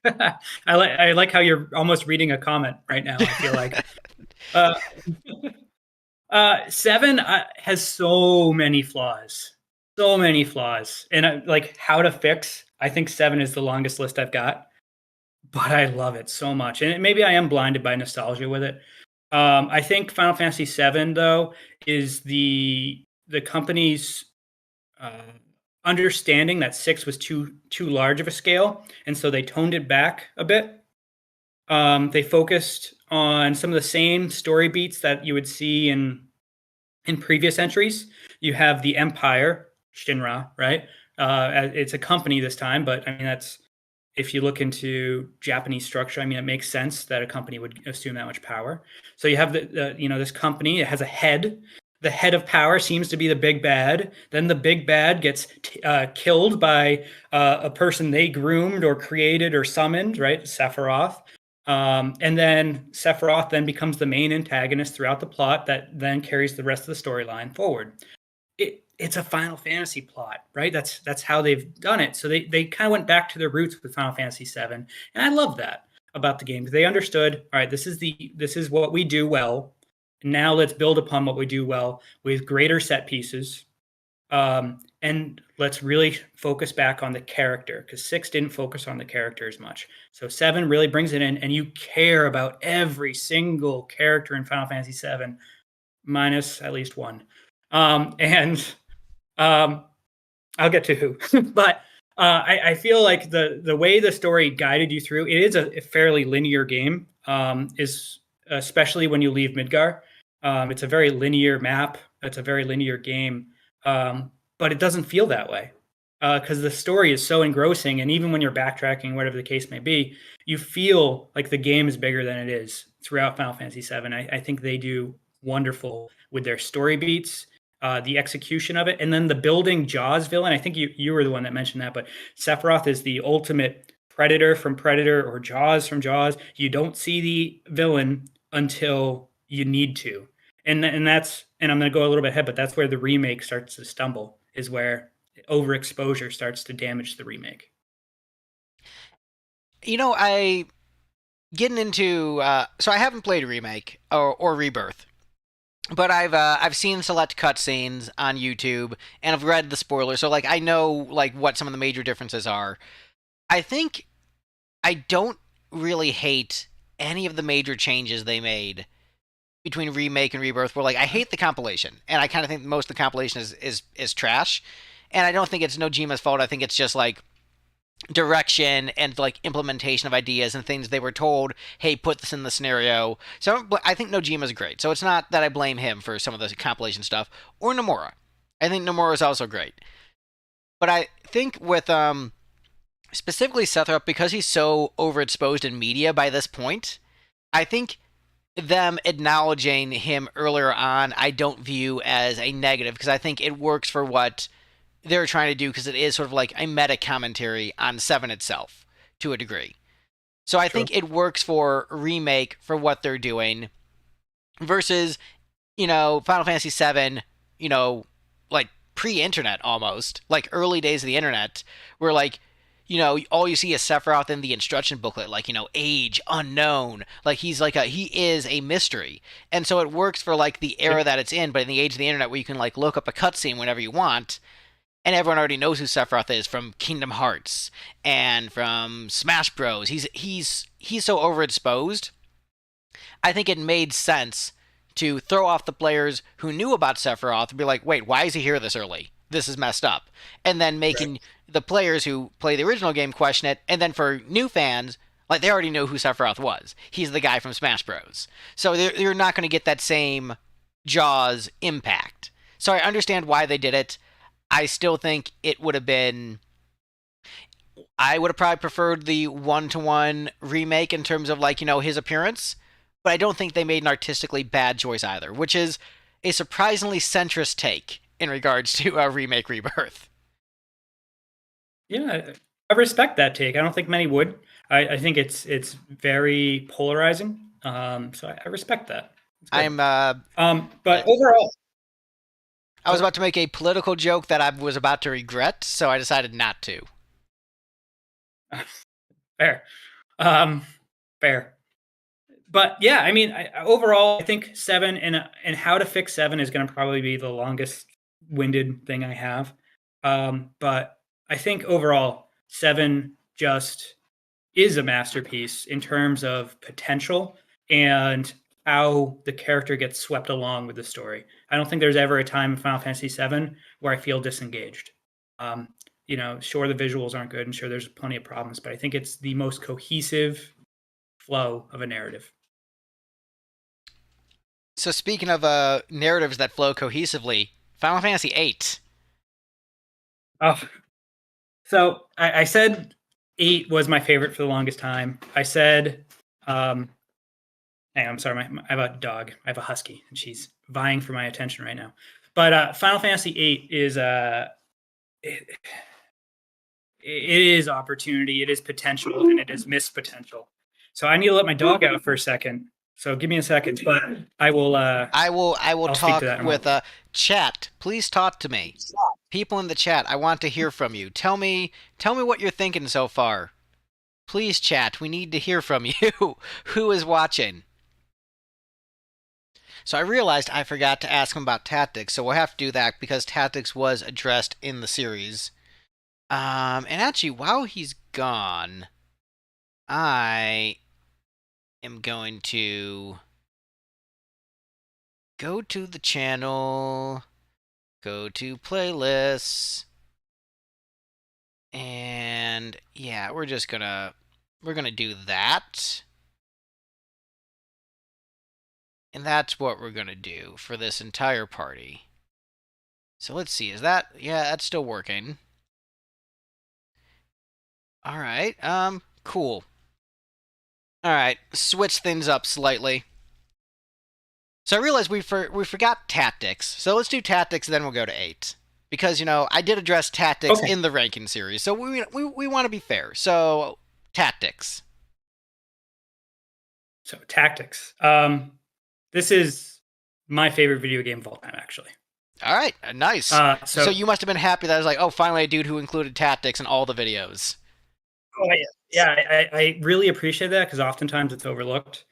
I like how you're almost reading a comment right now. I feel like uh, seven has so many flaws, and like how to fix. I think seven is the longest list I've got, but I love it so much, and maybe I am blinded by nostalgia with it. I think Final Fantasy VII though is the company's uh, understanding that six was too large of a scale, and so they toned it back a bit. They focused on some of the same story beats that you would see in previous entries. You have the Empire, Shinra, right? It's a company this time, but I mean that's if you look into Japanese structure, I mean it makes sense that a company would assume that much power. So you have this company. It has a head. The head of power seems to be the big bad. Then the big bad gets killed by a person they groomed or created or summoned, right? Sephiroth. And then Sephiroth then becomes the main antagonist throughout the plot that then carries the rest of the storyline forward. It's a Final Fantasy plot, right? That's how they've done it. So they kind of went back to their roots with Final Fantasy VII, and I love that about the game because they understood. All right, this is what we do well. Now let's build upon what we do well with greater set pieces, and let's really focus back on the character because six didn't focus on the character as much. So seven really brings it in, and you care about every single character in Final Fantasy VII, minus at least one. And I'll get to who, but I feel like the way the story guided you through it is a fairly linear game. Is especially when you leave Midgar. It's a very linear map. It's a very linear game, but it doesn't feel that way because the story is so engrossing. And even when you're backtracking, whatever the case may be, you feel like the game is bigger than it is throughout Final Fantasy VII. I think they do wonderful with their story beats the execution of it, and then the building Jaws villain. I think you were the one that mentioned that, but Sephiroth is the ultimate Predator from Predator or Jaws from Jaws. You don't see the villain until you need to, and that's and I'm going to go a little bit ahead, but that's where the remake starts to stumble. Is where overexposure starts to damage the remake. I getting into so I haven't played Remake or Rebirth, but I've seen select cutscenes on YouTube and I've read the spoilers, so like I know like what some of the major differences are. I think I don't really hate any of the major changes they made between Remake and Rebirth. Where like I hate the compilation, and I kind of think most of the compilation is trash, and I don't think it's Nojima's fault. I think it's just like direction and like implementation of ideas and things they were told, hey, put this in the scenario. So I think Nojima's great, so it's not that I blame him for some of the compilation stuff, or Nomura. I think Nomura is also great, but I think with specifically Sephiroth, because he's so overexposed in media by this point, I think them acknowledging him earlier on I don't view as a negative, because I think it works for what they're trying to do, because it is sort of like a meta commentary on Seven itself to a degree. So I True. think it works for Remake for what they're doing versus, Final Fantasy VII, like pre-internet almost, like early days of the internet, where like, all you see is Sephiroth in the instruction booklet, like, age unknown. Like he is a mystery. And so it works for like the era that it's in, but in the age of the internet where you can like look up a cutscene whenever you want, and everyone already knows who Sephiroth is from Kingdom Hearts and from Smash Bros. He's so overexposed. I think it made sense to throw off the players who knew about Sephiroth and be like, wait, why is he here this early? This is messed up. And then Right. making the players who play the original game question it. And then for new fans, like they already know who Sephiroth was. He's the guy from Smash Bros. So you're not going to get that same Jaws impact. So I understand why they did it. I still think it would have been. I would have probably preferred the one-to-one remake in terms of like his appearance, but I don't think they made an artistically bad choice either, which is a surprisingly centrist take in regards to Remake Rebirth. Yeah, I respect that take. I don't think many would. I think it's very polarizing. So I respect that. It's good. I'm But overall, I was about to make a political joke that I was about to regret, so I decided not to. fair, um, fair. But yeah, I mean, overall, I think seven and how to fix seven is going to probably be the longest winded thing I have. But I think overall, seven just is a masterpiece in terms of potential and how the character gets swept along with the story. I don't think there's ever a time in Final Fantasy VII where I feel disengaged. Um, sure, the visuals aren't good, and sure, there's plenty of problems, but I think it's the most cohesive flow of a narrative. So speaking of narratives that flow cohesively, Final Fantasy VIII. Oh, so I said eight was my favorite for the longest time. I said, hey, I'm sorry, I have a dog. I have a husky, and she's vying for my attention right now. But Final Fantasy VIII is it is opportunity, it is potential, and it is missed potential. So I need to let my dog out for a second. So give me a second, but I will. I will I'll speak to talk that in a with moment. chat. Please talk to me. People in the chat, I want to hear from you. Tell me what you're thinking so far. Please chat. We need to hear from you. Who is watching? So I realized I forgot to ask him about tactics, so we'll have to do that because tactics was addressed in the series. And actually, while he's gone, I am going to go to the channel, go to playlists, and yeah, we're gonna do that. And that's what we're gonna do for this entire party. So let's see, yeah, that's still working. Alright, cool. Alright, switch things up slightly. So I realized we forgot tactics. So let's do tactics, then we'll go to eight. Because I did address tactics Okay, in the ranking series, so we want to be fair. So tactics. so tactics. This is my favorite video game of all time, actually. All right, nice. So So you must have been happy that I was like, oh, finally a dude who included tactics in all the videos. oh, yeah, I really appreciate that because oftentimes it's overlooked.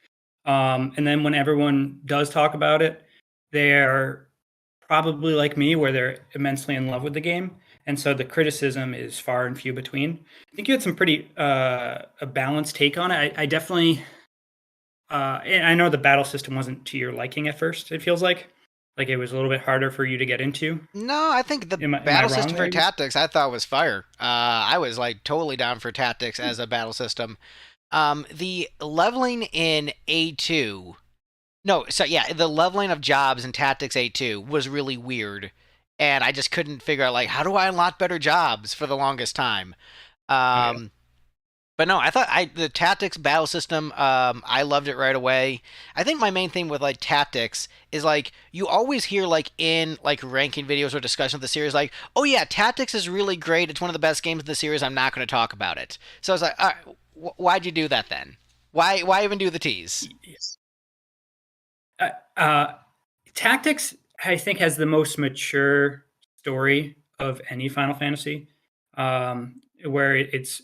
And then when everyone does talk about it, they're probably like me, where they're immensely in love with the game, and so the criticism is far and few between. I think you had some pretty a balanced take on it. I definitely, and I know the battle system wasn't to your liking at first. It feels like it was a little bit harder for you to get into. No, I think the Am I battle wrong system there? for I guess. tactics I thought was fire. I was like totally down for tactics as a battle system. The leveling in A2, no, so yeah, the leveling of jobs in Tactics A2 was really weird, and I just couldn't figure out like how do I unlock better jobs for the longest time. Okay. Um, but no, I thought the tactics battle system, I loved it right away. I think my main thing with like tactics is like you always hear like in like ranking videos or discussion of the series like, oh yeah, tactics is really great. It's one of the best games in the series. I'm not going to talk about it. So I was like, all right, why'd you do that then? Why even do the tease? Yes. Uh, uh, Tactics, I think, has the most mature story of any Final Fantasy, where it's.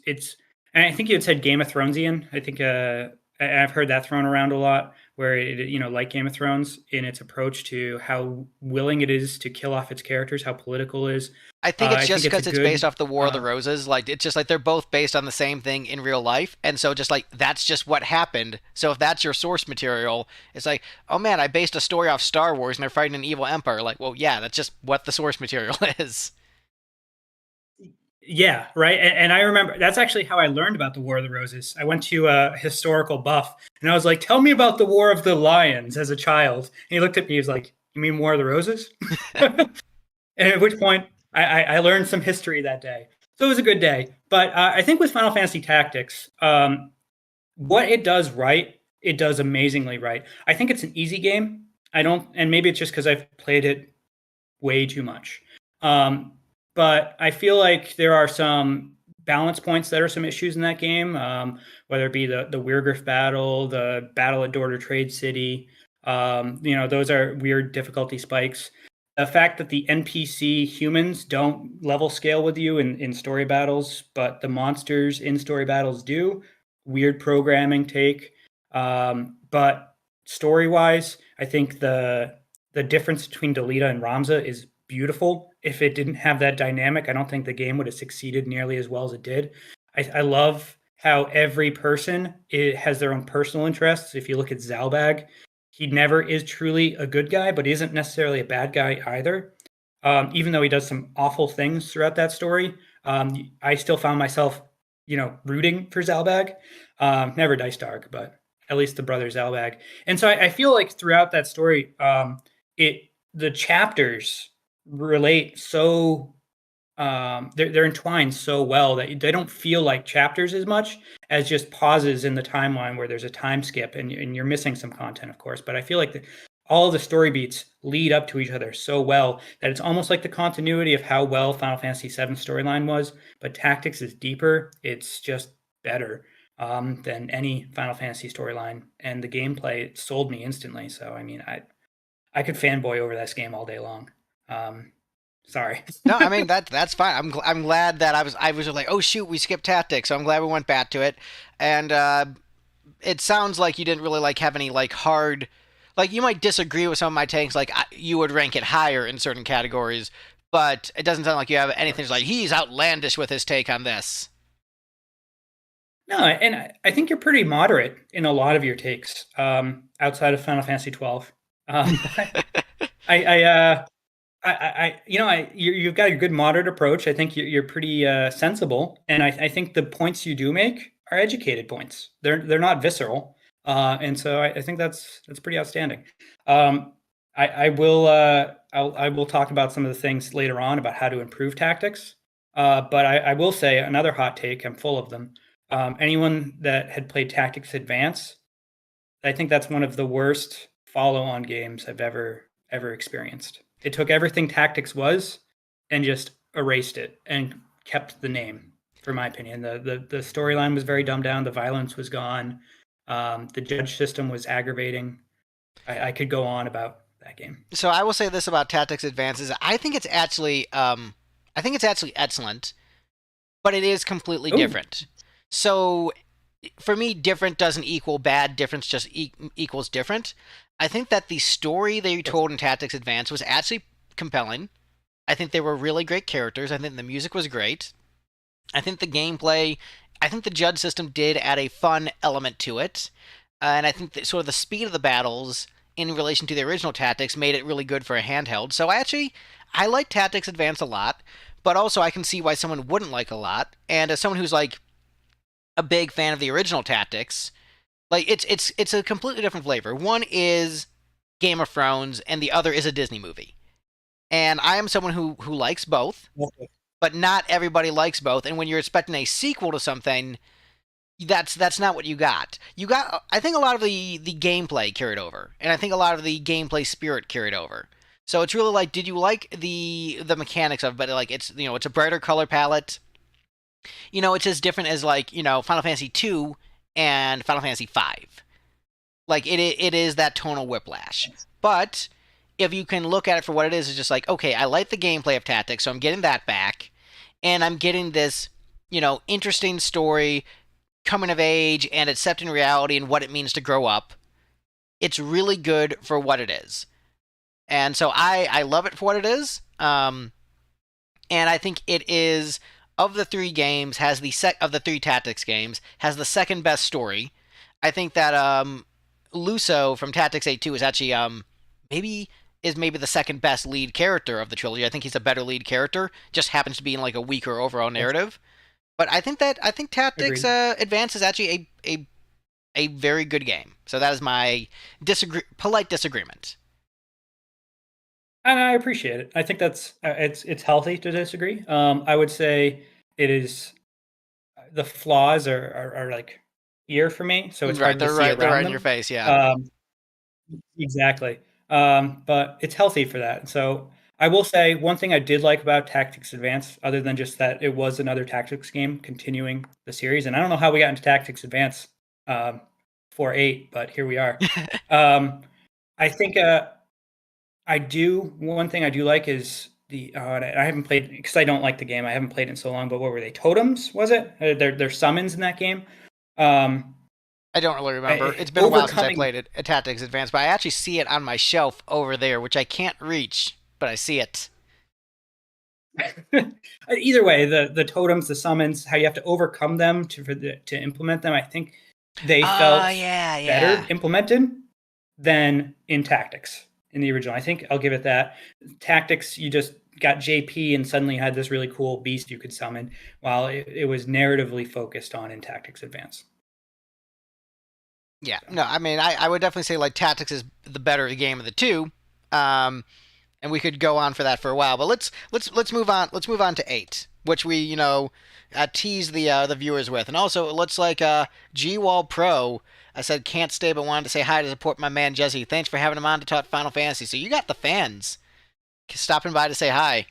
And I think you had said Game of Thronesian. I think I've heard that thrown around a lot, where like Game of Thrones in its approach to how willing it is to kill off its characters, how political it is. I think it's I just think it's a because it's based good. off the War of the Roses. Like it's just like they're both based on the same thing in real life, and so just like that's just what happened. So if that's your source material, it's like, oh man, I based a story off Star Wars and they're fighting an evil empire. Like, well, yeah, that's just what the source material is. Yeah, right. And I remember that's actually how I learned about the War of the Roses. I went to a historical buff and I was like, tell me about the War of the Lions as a child. And he looked at me, he was like, you mean War of the Roses? And at which point I learned some history that day. So it was a good day. But I think with Final Fantasy Tactics, what it does right, it does amazingly right. I think it's an easy game. I don't, and maybe it's just because I've played it way too much. Um, but I feel like there are some balance points that are some issues in that game, whether it be the Weirgriff battle, the battle at Dorter Trade City. Those are weird difficulty spikes. The fact that the NPC humans don't level scale with you in story battles, but the monsters in story battles do. Weird programming take. But story wise, I think the difference between Delita and Ramza is beautiful. If it didn't have that dynamic, I don't think the game would have succeeded nearly as well as it did. I love how every person has their own personal interests. If you look at Zalbag, he never is truly a good guy, but he isn't necessarily a bad guy either. Even though he does some awful things throughout that story, I still found myself, rooting for Zalbag. Never Dice Dark, but at least the brother Zalbag. And so I feel like throughout that story, it the chapters relate so they're entwined so well that they don't feel like chapters as much as just pauses in the timeline where there's a time skip and you're missing some content, of course. But I feel like all the story beats lead up to each other so well that it's almost like the continuity of how well Final Fantasy VII storyline was. But Tactics is deeper. It's just better than any Final Fantasy storyline, and the gameplay sold me instantly. So I mean, I could fanboy over this game all day long. Um, Sorry. No, I mean that's fine. I'm glad that I was like, oh shoot, we skipped tactics, so I'm glad we went back to it. And it sounds like you didn't really like have any like hard, like you might disagree with some of my takes, like you would rank it higher in certain categories, but it doesn't sound like you have anything that's like he's outlandish with his take on this. No, and I think you're pretty moderate in a lot of your takes, outside of Final Fantasy 12. But I, I, uh, you've got a good moderate approach. I think you're pretty sensible, and I think the points you do make are educated points. They're not visceral, and so I think that's pretty outstanding. Um, I will talk about some of the things later on about how to improve tactics. But I will say another hot take. I'm full of them. Anyone that had played Tactics Advance, I think that's one of the worst follow-on games I've ever experienced. It took everything Tactics was and just erased it and kept the name. For my opinion, the storyline was very dumbed down. The violence was gone. The judge system was aggravating. I could go on about that game. So I will say this about Tactics Advances. I think it's actually excellent, but it is completely Ooh. different. So for me, different doesn't equal bad. Difference just equals different. I think that the story they told in Tactics Advance was actually compelling. I think they were really great characters. I think the music was great. I think the gameplay, I think the judge system did add a fun element to it. And I think that sort of the speed of the battles in relation to the original Tactics made it really good for a handheld. So I like Tactics Advance a lot, but also I can see why someone wouldn't like a lot. And as someone who's like a big fan of the original Tactics, like it's a completely different flavor. One is Game of Thrones, and the other is a Disney movie. And I am someone who likes both, but not everybody likes both. And when you're expecting a sequel to something, that's not what you got. You got, I think, a lot of the gameplay carried over, and I think a lot of the gameplay spirit carried over. So it's really like, did you like the mechanics of it? But like, it's, you know, it's a brighter color palette. You know, it's as different as, like, you know, Final Fantasy 2 and Final Fantasy 5. Like, it is that tonal whiplash. But if you can look at it for what it is, it's just like, okay, I like the gameplay of Tactics, so I'm getting that back, and I'm getting this, you know, interesting story, coming of age, and accepting reality and what it means to grow up. It's really good for what it is. And so I love it for what it is. And I think it is, of the three games, has of the three Tactics games, has the second best story. I think that Luso from Tactics 8-2 is actually maybe the second best lead character of the trilogy. I think he's a better lead character. Just happens to be in like a weaker overall narrative. But I think Tactics Advance is actually a very good game. So that is my polite disagreement. And I appreciate it. I think that's it's healthy to disagree. I would say it is, the flaws are like here for me, so it's hard to see around they're right them. in your face, yeah. Exactly. But it's healthy for that. So I will say one thing I did like about Tactics Advance, other than just that it was another Tactics game continuing the series, and I don't know how we got into Tactics Advance 4-8, but here we are. I think one thing I do like is I haven't played, because I don't like the game. I haven't played it in so long, but what were they? Totems, was it? They're summons in that game. I don't really remember. It's been a while since I played it at Tactics Advance, but I actually see it on my shelf over there, which I can't reach, but I see it. Either way, the totems, the summons, how you have to overcome them to implement them, I think they felt better implemented than in Tactics, in the original. I think I'll give it that. Tactics, you just got JP and suddenly had this really cool beast you could summon, while it was narratively focused on in Tactics Advance. Yeah, no, I mean, I would definitely say like Tactics is the better game of the two, and we could go on for that for a while. But let's move on. Let's move on to 8, which we, you know, tease the viewers with, and also it looks like G-Wall Pro. I said can't stay, but wanted to say hi to support my man Jesse. Thanks for having him on to talk Final Fantasy. So you got the fans stopping by to say hi.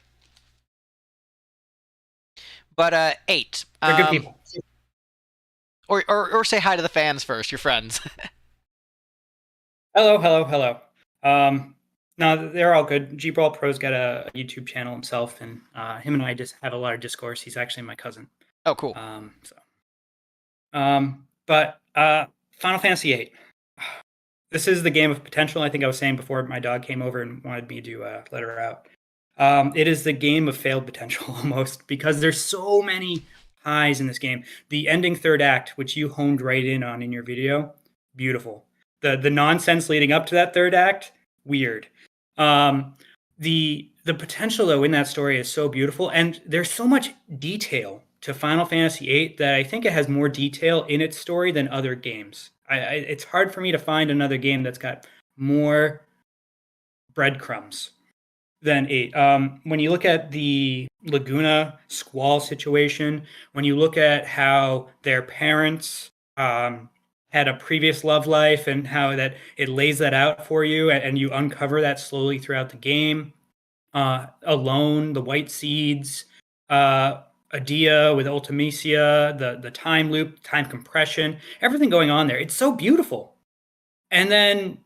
But 8, they're good people. Or say hi to the fans first, your friends. Hello. No, they're all good. G-Brawl Pro's got a YouTube channel himself, and him and I just have a lot of discourse. He's actually my cousin. Oh, cool. But Final Fantasy VIII. This is the game of potential. I think I was saying before my dog came over and wanted me to let her out. It is the game of failed potential almost, because there's so many highs in this game. The ending third act, which you honed right in on in your video, beautiful. The nonsense leading up to that third act, weird. The potential though in that story is so beautiful, and there's so much detail to Final Fantasy VIII that I think it has more detail in its story than other games. It's hard for me to find another game that's got more breadcrumbs than 8. When you look at the Laguna Squall situation, when you look at how their parents had a previous love life and how that it lays that out for you, and you uncover that slowly throughout the game. Alone, the White Seeds, Adia with Ultimecia, the time loop, time compression, everything going on there. It's so beautiful. And then,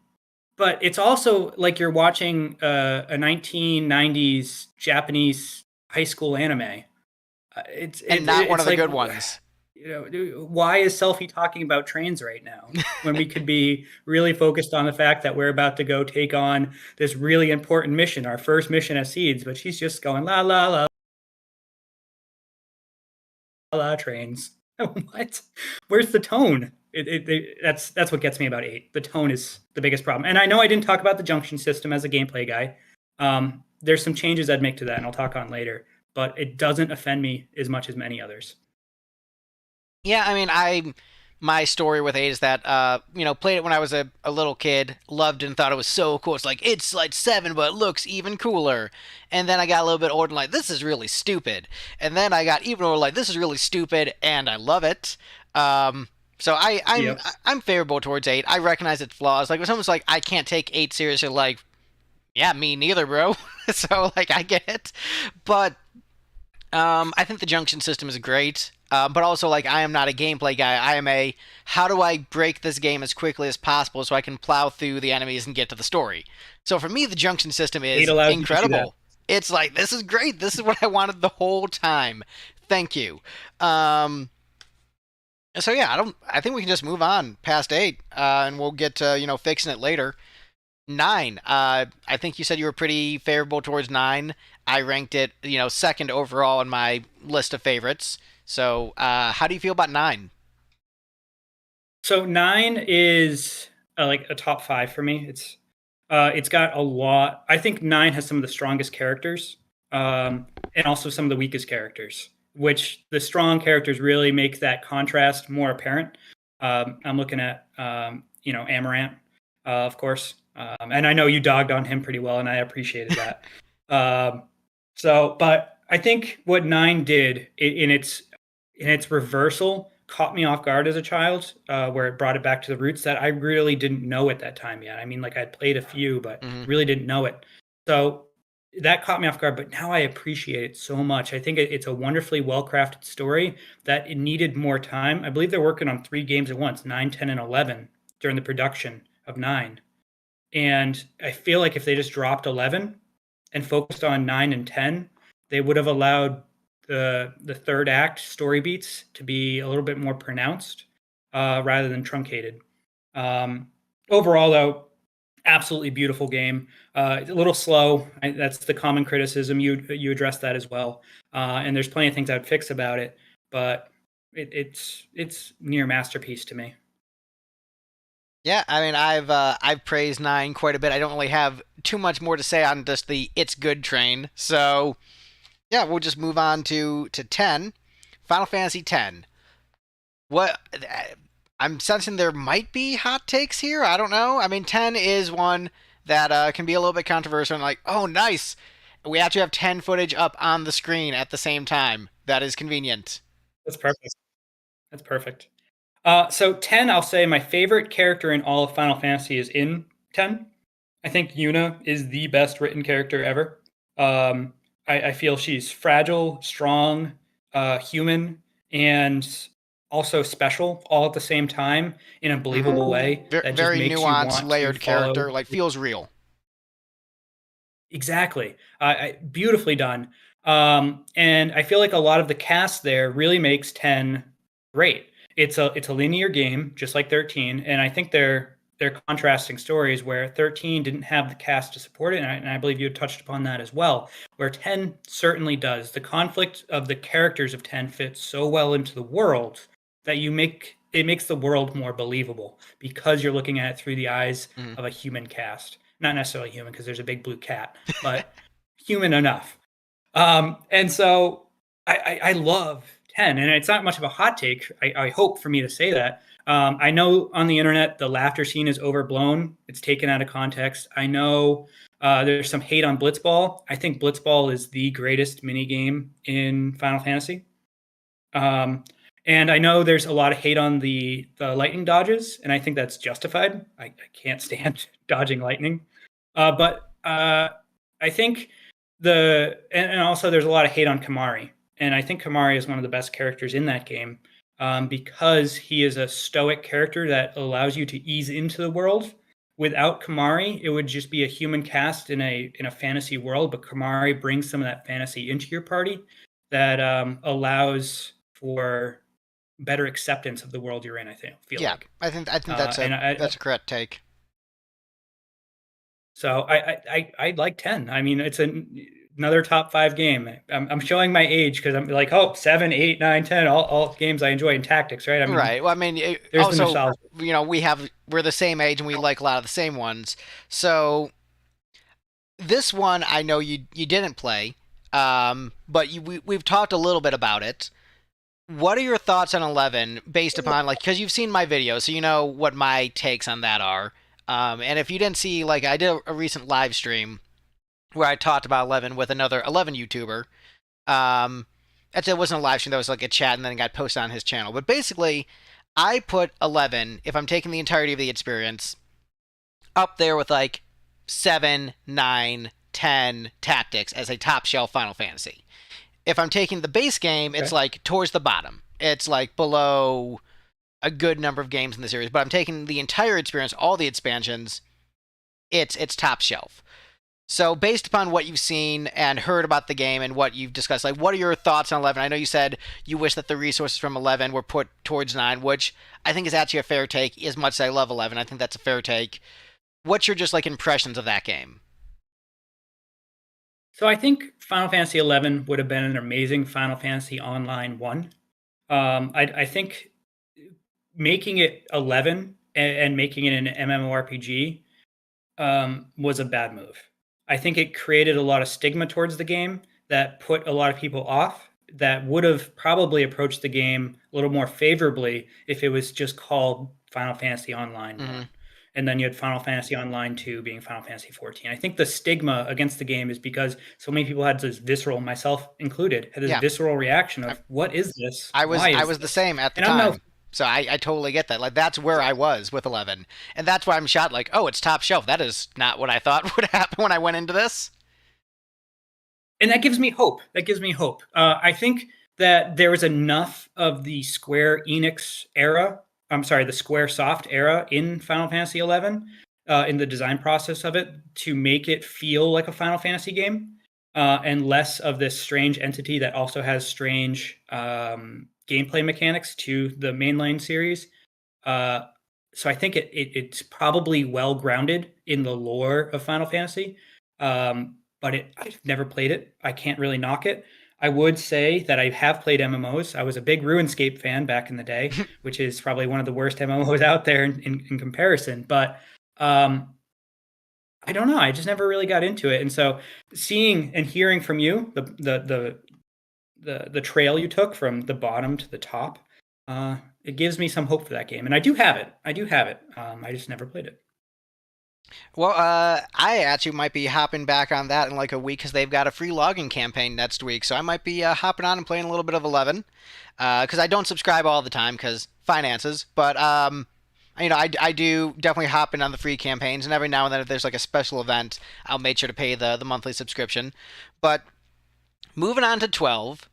but it's also like you're watching a 1990s Japanese high school anime. And not one It's of the like, good ones. why is Selfie talking about trains right now when we could be really focused on the fact that we're about to go take on this really important mission, our first mission as Seeds, but she's just going la la la la trains. What? Where's the tone? That's what gets me about 8. The tone is the biggest problem. And I know I didn't talk about the junction system as a gameplay guy. There's some changes I'd make to that, and I'll talk on later. But it doesn't offend me as much as many others. Yeah, I mean, my story with 8 is that played it when I was a little kid, loved it and thought it was so cool. It's like 7, but it looks even cooler. And then I got a little bit older and like, this is really stupid. And then I got even older like, this is really stupid, and I love it. So Yep. I'm favorable towards 8. I recognize its flaws. Like, it's almost like I can't take 8 seriously. Like, yeah, me neither, bro. So like, I get it, but I think the junction system is great, but also like I am not a gameplay guy. I am a how do I break this game as quickly as possible so I can plow through the enemies and get to the story. So for me, the junction system 8 is allows you to do that. incredible. It's like this is great. This is what I wanted the whole time. Thank you. Um, so yeah, I think we can just move on past 8, and we'll get to fixing it later. 9. I think you said you were pretty favorable towards 9. I ranked it, second overall in my list of favorites. So, how do you feel about 9? So 9 is like a top 5 for me. It's got a lot. I think 9 has some of the strongest characters, and also some of the weakest characters. Which the strong characters really make that contrast more apparent. I'm looking at Amaranth, of course, and I know you dogged on him pretty well, and I appreciated that. Um, but I think what 9 did in its reversal caught me off guard as a child, where it brought it back to the roots that I really didn't know at that time yet. I mean, like I'd played a few, but Hmm. really didn't know it. So that caught me off guard, but now I appreciate it so much. I think it's a wonderfully well-crafted story that it needed more time. I believe they're working on 3 games at once, 9, 10, and 11 during the production of 9. And I feel like if they just dropped 11 and focused on 9 and 10, they would have allowed the third act story beats to be a little bit more pronounced, rather than truncated. Um, Overall, though, absolutely beautiful game. It's a little slow. That's the common criticism. You addressed that as well. And there's plenty of things I'd fix about it, but it's near masterpiece to me. Yeah, I mean, I've praised 9 quite a bit. I don't really have too much more to say on just the it's good train. So yeah, we'll just move on to 10. Final Fantasy 10. What I'm sensing there might be hot takes here. I don't know. I mean, 10 is one that can be a little bit controversial. And like, oh, nice. We actually have 10 footage up on the screen at the same time. That is convenient. That's perfect. That's perfect. So 10, I'll say my favorite character in all of Final Fantasy is in 10. I think Yuna is the best written character ever. I feel she's fragile, strong, human, and also special all at the same time in a Hmm. believable way that just Very makes you nuanced, want to layered character. follow. Like, feels real. Exactly. Beautifully done. And I feel like a lot of the cast there really makes 10 great. It's a linear game, just like 13, and I think they're contrasting stories where 13 didn't have the cast to support it, and I believe you had touched upon that as well, where 10 certainly does. The conflict of the characters of 10 fits so well into the world that it makes the world more believable because you're looking at it through the eyes Hmm. of a human cast. Not necessarily human because there's a big blue cat, but human enough. And so I love 10, and it's not much of a hot take. I hope for me to say that. I know on the internet the laughter scene is overblown. It's taken out of context. I know there's some hate on Blitzball. I think Blitzball is the greatest mini game in Final Fantasy. Um, And I know there's a lot of hate on the lightning dodges, and I think that's justified. I can't stand dodging lightning. But I think and also there's a lot of hate on Kamari. And I think Kamari is one of the best characters in that game, because he is a stoic character that allows you to ease into the world. Without Kamari, it would just be a human cast in a fantasy world, but Kamari brings some of that fantasy into your party that allows for better acceptance of the world you're in. I feel Yeah, like, I think that's and that's a correct take. so I like 10. I mean, it's another top 5 game. I'm showing my age because I'm like, oh, 7, 8, 9, 10, all games I enjoy in tactics, right? I mean, Right. Well, I mean, there's the also, nostalgia. we're the same age and we like a lot of the same ones. So this one I know you didn't play, but we've talked a little bit about it. What are your thoughts on 11 based upon, like, because you've seen my video, so you know what my takes on that are. And if you didn't see, like, I did a recent live stream where I talked about 11 with another 11 YouTuber. Actually, it wasn't a live stream, that was like a chat, and then it got posted on his channel. But basically, I put 11, if I'm taking the entirety of the experience, up there with like 7, 9, 10 Tactics as a top shelf Final Fantasy. If I'm taking the base game, it's Okay. like towards the bottom. It's like below a good number of games in the series. But I'm taking the entire experience, all the expansions, it's top shelf. So based upon what you've seen and heard about the game and what you've discussed, like, what are your thoughts on 11? I know you said you wish that the resources from 11 were put towards 9, which I think is actually a fair take. As much as I love 11, I think that's a fair take. What's your just like impressions of that game? So I think Final Fantasy 11 would have been an amazing Final Fantasy Online 1. I think making it 11 and making it an MMORPG was a bad move. I think it created a lot of stigma towards the game that put a lot of people off that would have probably approached the game a little more favorably if it was just called Final Fantasy Online Mm-hmm. 1. And then you had Final Fantasy Online 2 being Final Fantasy 14. I think the stigma against the game is because so many people had this visceral, myself included, had this Yeah, visceral reaction I, of, what is this? I was Why I is was the this? same at the And I'm no time, so I totally get that. Like, that's where I was with 11, and that's why I'm shot. Like, oh, it's top shelf. That is not what I thought would happen when I went into this. and that gives me hope. That gives me hope. I think that there was enough of the Square Enix era. I'm sorry, the Square Soft era in Final Fantasy 11, in the design process of it, to make it feel like a Final Fantasy game, and less of this strange entity that also has strange gameplay mechanics to the mainline series. Uh, so I think it's probably well grounded in the lore of Final Fantasy. But I've never played it. I can't really knock it. I would say that I have played MMOs. I was a big RuneScape fan back in the day, which is probably one of the worst MMOs out there in comparison. But um, I don't know. I just never really got into it. And so seeing and hearing from you the trail you took from the bottom to the top, it gives me some hope for that game. And I do have it. I do have it. I just never played it. Well, I actually might be hopping back on that in like a week because they've got a free login campaign next week. So I might be hopping on and playing a little bit of 11 because I don't subscribe all the time because finances. But I do definitely hop in on the free campaigns, and every now and then if there's like a special event, I'll make sure to pay the monthly subscription. But moving on to 12,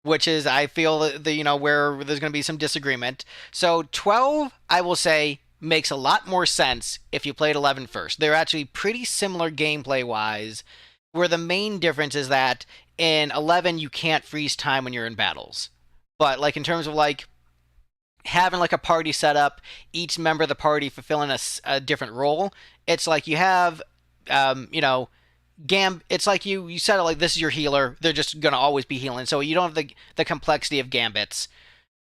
which is I feel where there's going to be some disagreement. So 12, I will say, makes a lot more sense if you played 11 first. They're actually pretty similar gameplay wise, where the main difference is that in 11 you can't freeze time when you're in battles. But like in terms of like having like a party set up, each member of the party fulfilling a different role, it's like you have it's like you set it like this is your healer. They're just gonna always be healing, so you don't have the complexity of gambits.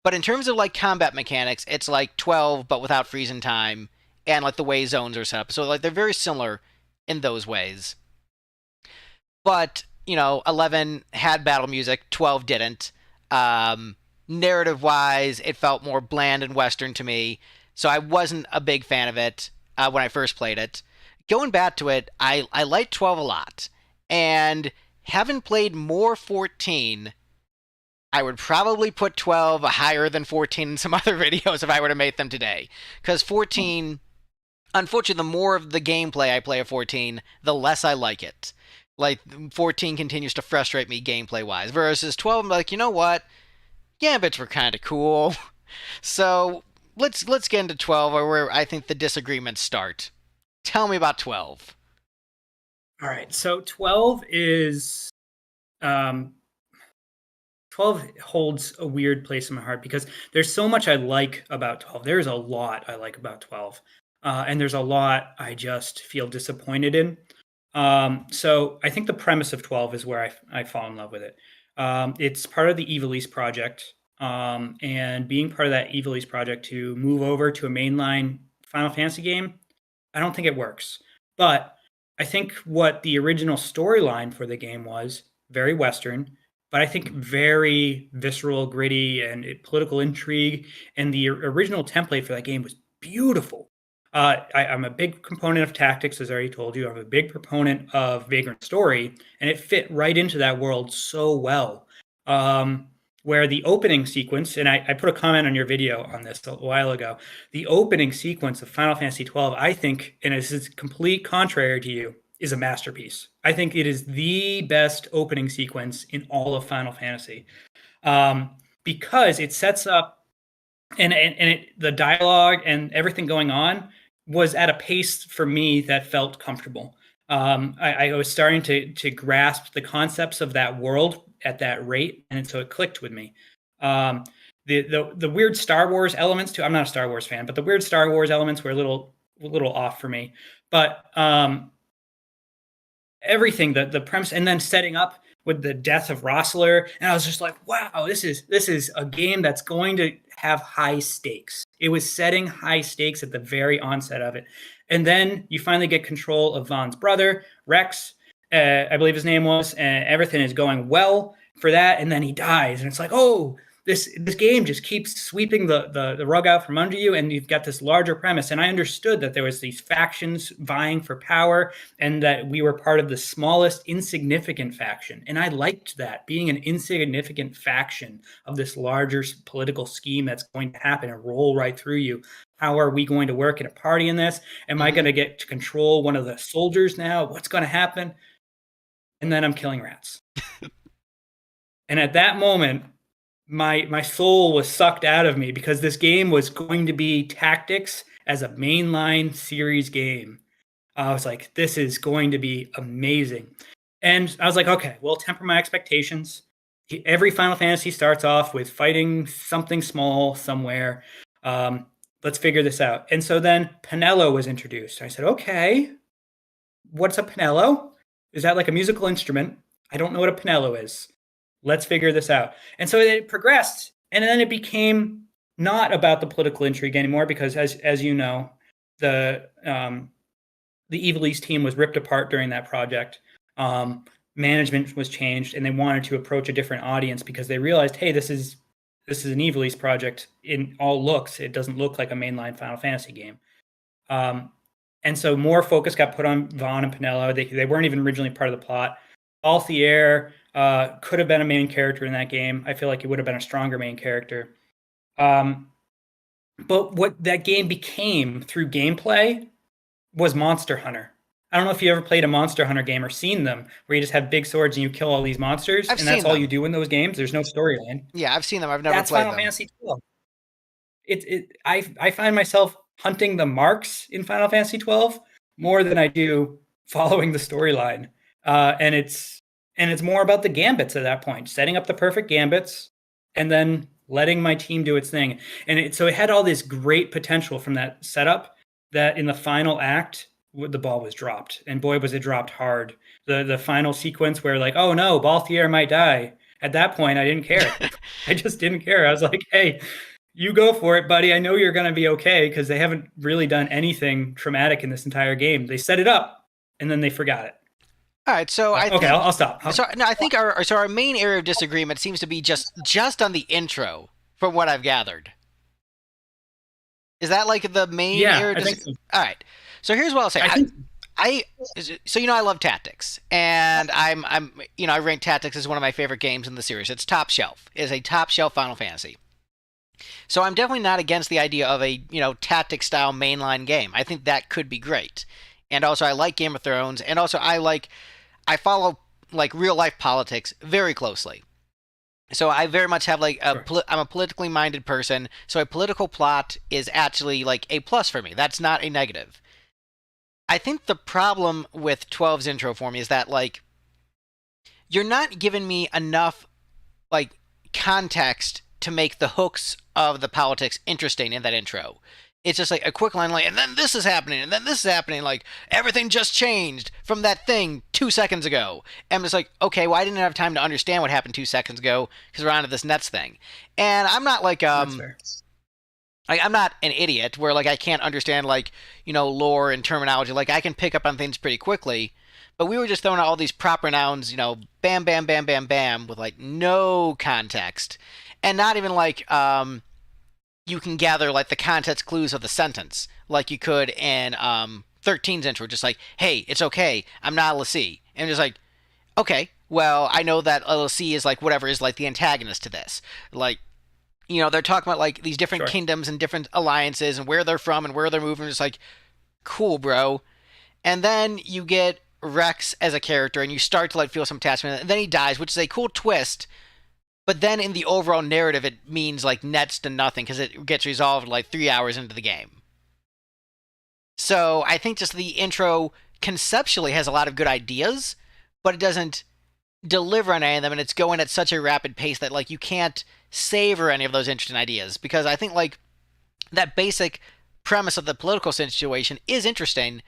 But in terms of like combat mechanics, it's like 12 but without freezing time and like the way zones are set up. So like they're very similar in those ways. But 11 had battle music, 12 didn't. Narrative wise, it felt more bland and western to me, so I wasn't a big fan of it when I first played it. Going back to it, I liked 12 a lot, and having played more 14, I would probably put 12 higher than 14 in some other videos if I were to make them today. Because 14, unfortunately, the more of the gameplay I play of 14, the less I like it. Like, 14 continues to frustrate me gameplay wise. Versus 12, I'm like, you know what? Gambits were kind of cool. So let's get into 12, or where I think the disagreements start. Tell me about 12. All right, so 12 is um, 12 holds a weird place in my heart because there's so much I like about 12. There's a lot I like about 12. And there's a lot I just feel disappointed in. So I think the premise of 12 is where I fall in love with it. It's part of the VIII project. And being part of that VIII project to move over to a mainline Final Fantasy game, I don't think it works. But I think what the original storyline for the game was very Western, but I think very visceral, gritty, and political intrigue. And the original template for that game was beautiful. I'm a big proponent of tactics, as I already told you. I'm a big proponent of vagrant story, and it fit right into that world so well. Where the opening sequence, and I put a comment on your video on this a while ago, the opening sequence of Final Fantasy XII, I think, and this is complete contrary to you, is a masterpiece. I think it is the best opening sequence in all of Final Fantasy, because it sets up the dialogue and everything going on was at a pace for me that felt comfortable. I was starting to grasp the concepts of that world at that rate, and so it clicked with me. The weird Star Wars elements too. I'm not a Star Wars fan, but the weird Star Wars elements were a little off for me. But everything, the premise, and then setting up with the death of Rossler, and I was just like, wow, this is a game that's going to have high stakes. It was setting high stakes at the very onset of it. And then you finally get control of Vaughn's brother, Rex, I believe his name was, and everything is going well for that. And then he dies, and it's like, oh, this game just keeps sweeping the rug out from under you, and you've got this larger premise. And I understood that there was these factions vying for power, and that we were part of the smallest insignificant faction. And I liked that, being an insignificant faction of this larger political scheme that's going to happen and roll right through you. How are we going to work in a party in this? Am I going to get to control one of the soldiers now? What's going to happen? And then I'm killing rats. And at that moment, my soul was sucked out of me, because this game was going to be tactics as a mainline series game. I was like, this is going to be amazing. And I was like, okay, well, temper my expectations. Every Final Fantasy starts off with fighting something small somewhere. Let's figure this out. And so then Pinello was introduced. I said, okay, what's a Pinello? Is that like a musical instrument? I don't know what a Pinello is. Let's figure this out. And so it progressed, and then it became not about the political intrigue anymore, because as you know, the VIII team was ripped apart during that project. Management was changed, and they wanted to approach a different audience, because they realized, hey, this is an VIII project in all looks. It doesn't look like a mainline Final Fantasy game. And so more focus got put on Vaughn and Pinello. They weren't even originally part of the plot. Althea could have been a main character in that game. I feel like he would have been a stronger main character. But what that game became through gameplay was Monster Hunter. I don't know if you ever played a Monster Hunter game or seen them, where you just have big swords and you kill all these monsters, and that's all you do in those games. There's no storyline. Yeah, I've seen them. I've never played them. That's Final Fantasy XII. I find myself hunting the marks in Final Fantasy XII more than I do following the storyline. And it's more about the gambits at that point, setting up the perfect gambits and then letting my team do its thing. And so it had all this great potential from that setup, that in the final act, the ball was dropped. And boy, was it dropped hard. The final sequence where, like, oh no, Balthier might die. At that point, I didn't care. I just didn't care. I was like, hey, you go for it, buddy. I know you're going to be okay, because they haven't really done anything traumatic in this entire game. They set it up, and then they forgot it. All right, so I'll stop. I think our main area of disagreement seems to be just on the intro, from what I've gathered. Is that like the main area? I think so. All right. So here's what I'll say. I so I love tactics, and I rank tactics as one of my favorite games in the series. It's top shelf. It's a top shelf Final Fantasy. So I'm definitely not against the idea of a tactic style mainline game. I think that could be great. And also I like Game of Thrones, and also I follow like real life politics very closely. So I very much have like Sure. I'm a politically minded person, so a political plot is actually like a plus for me. That's not a negative. I think the problem with 12's intro for me is that like you're not giving me enough like context to make the hooks of the politics interesting in that intro. It's just like a quick line, like, and then this is happening, and then this is happening. Like everything just changed from that thing 2 seconds ago. And I'm just like, okay, well, I didn't have time to understand what happened 2 seconds ago because we're on to this Nets thing. And I'm not like That's fair. I'm not an idiot where like I can't understand like lore and terminology. Like I can pick up on things pretty quickly. But we were just throwing out all these proper nouns, bam, bam, bam, bam, bam, with like no context, and not even like you can gather like the context clues of the sentence like you could in 13's intro, just like, hey, it's okay, I'm not a Lassie, and just like, okay, well, I know that a Lassie is like whatever is like the antagonist to this, like. They're talking about like these different Sure. kingdoms and different alliances and where they're from and where they're moving. Just like, cool, bro. And then you get Rex as a character, and you start to like feel some attachment. And then he dies, which is a cool twist. But then in the overall narrative, it means like next to nothing because it gets resolved like 3 hours into the game. So I think just the intro conceptually has a lot of good ideas, but it doesn't deliver on any of them, and it's going at such a rapid pace that like you can't savor any of those interesting ideas because I think like that basic premise of the political situation is interesting,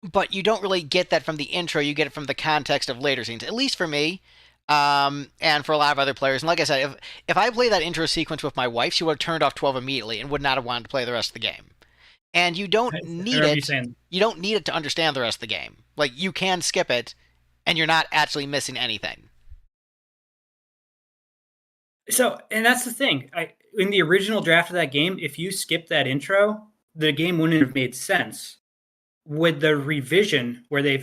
but you don't really get that from the intro. You get it from the context of later scenes, at least for me, and for a lot of other players. And like I said, if I played that intro sequence with my wife, she would have turned off 12 immediately and would not have wanted to play the rest of the game. And you don't I need remember you it. saying. You don't need it to understand the rest of the game. Like you can skip it, and you're not actually missing anything. So, and that's the thing. In the original draft of that game, if you skipped that intro, the game wouldn't have made sense. With the revision, where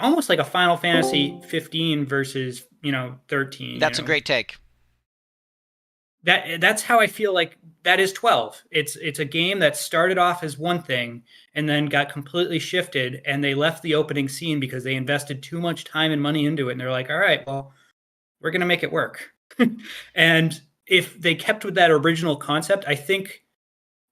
almost like a Final Fantasy 15 versus 13. That's a great take. That's how I feel like that is 12. It's a game that started off as one thing and then got completely shifted, and they left the opening scene because they invested too much time and money into it, and they're like, all right, well, we're gonna make it work. And if they kept with that original concept, I think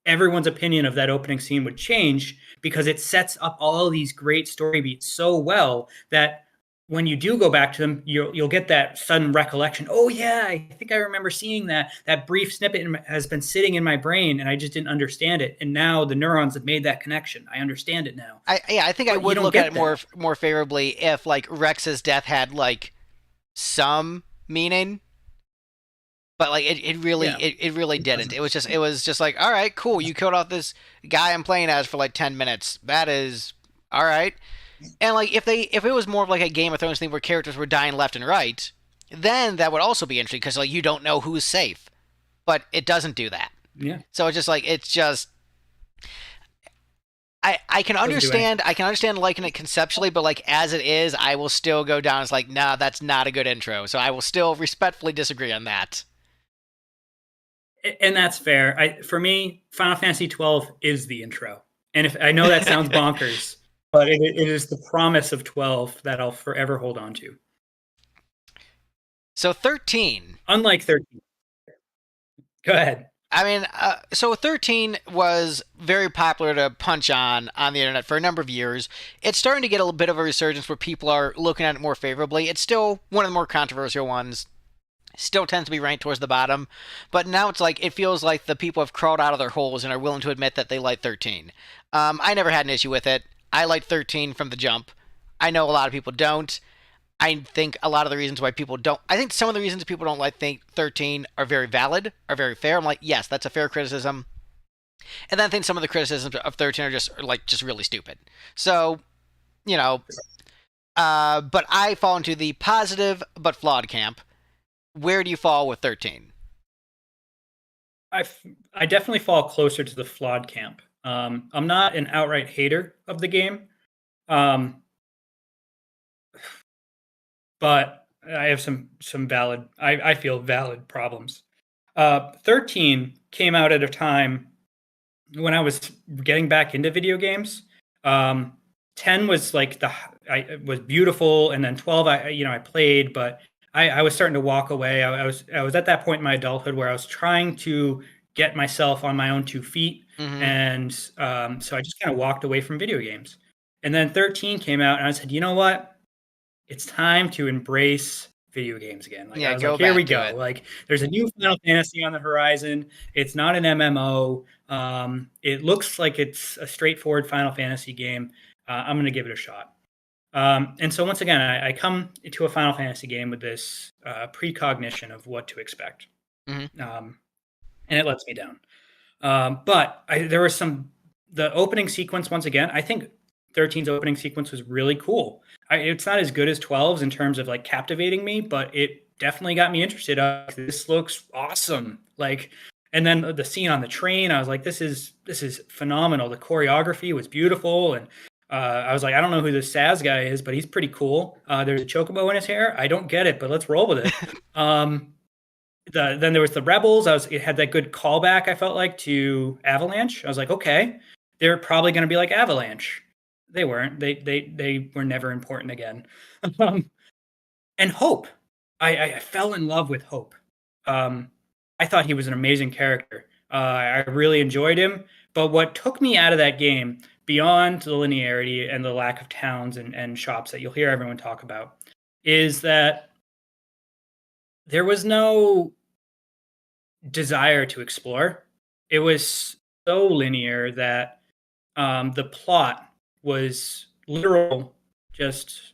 everyone's opinion of that opening scene would change because it sets up all these great story beats so well that when you do go back to them, you'll get that sudden recollection. Oh yeah, I think I remember seeing that. That brief snippet has been sitting in my brain, and I just didn't understand it. And now the neurons have made that connection. I understand it now. I think I But you would don't look at get it that. more favorably if like Rex's death had like some meaning, but like Yeah, it really it didn't. doesn't. It was just like, all right, cool, you killed off this guy I'm playing as for like 10 minutes. That is all right. And like if it was more of like a Game of Thrones thing where characters were dying left and right, then that would also be interesting because like you don't know who's safe, but it doesn't do that. Yeah, So it's just I can doesn't do anything. understand liking it conceptually, but like as it is, I will still go down as like, nah, that's not a good intro. So I will still respectfully disagree on that. And that's fair. For me, Final Fantasy 12 is the intro. And if I know that sounds bonkers, but it is the promise of 12 that I'll forever hold on to. So 13. Unlike 13. Go ahead. I mean, so 13 was very popular to punch on the internet for a number of years. It's starting to get a little bit of a resurgence where people are looking at it more favorably. It's still one of the more controversial ones. Still tends to be ranked towards the bottom, but now it's like it feels like the people have crawled out of their holes and are willing to admit that they like 13. I never had an issue with it. I liked 13 from the jump. I know a lot of people don't. I think a lot of the reasons why people don't. I think some of the reasons people don't like think 13 are very valid, are very fair. I'm like, yes, that's a fair criticism. And then I think some of the criticisms of 13 are just really stupid. So, you know, but I fall into the positive but flawed camp. Where do you fall with 13? I definitely fall closer to the flawed camp. I'm not an outright hater of the game. but I have some valid, I feel valid problems. 13 came out at a time when I was getting back into video games. Um, 10 was like it was beautiful, and then 12 I played, but I was starting to walk away. I was at that point in my adulthood where I was trying to get myself on my own 2 feet, Hmm. and so I just kind of walked away from video games. And then 13 came out, and I said, you know what? It's time to embrace video games again. Like I Yeah, was like, go here we back to go. it. Like there's a new Final Fantasy on the horizon. It's not an MMO. It looks like it's a straightforward Final Fantasy game. I'm going to give it a shot. And so once again, I come into a Final Fantasy game with this precognition of what to expect, Hmm. um, and it lets me down. But there was the opening sequence once again. I think 13's opening sequence was really cool. It's not as good as 12's in terms of like captivating me, but it definitely got me interested. This looks awesome. Like, and then the scene on the train, I was like, this is phenomenal. The choreography was beautiful, and I was like, I don't know who this Saz guy is, but he's pretty cool. There's a chocobo in his hair. I don't get it, but let's roll with it. Then there was the Rebels. It had that good callback, I felt like, to Avalanche. I was like, okay, they're probably going to be like Avalanche. They weren't. They were never important again. Um, and Hope, I fell in love with Hope. I thought he was an amazing character. I really enjoyed him. But what took me out of that game, beyond the linearity and the lack of towns and shops that you'll hear everyone talk about, is that there was no desire to explore. It was so linear that the plot was literal, just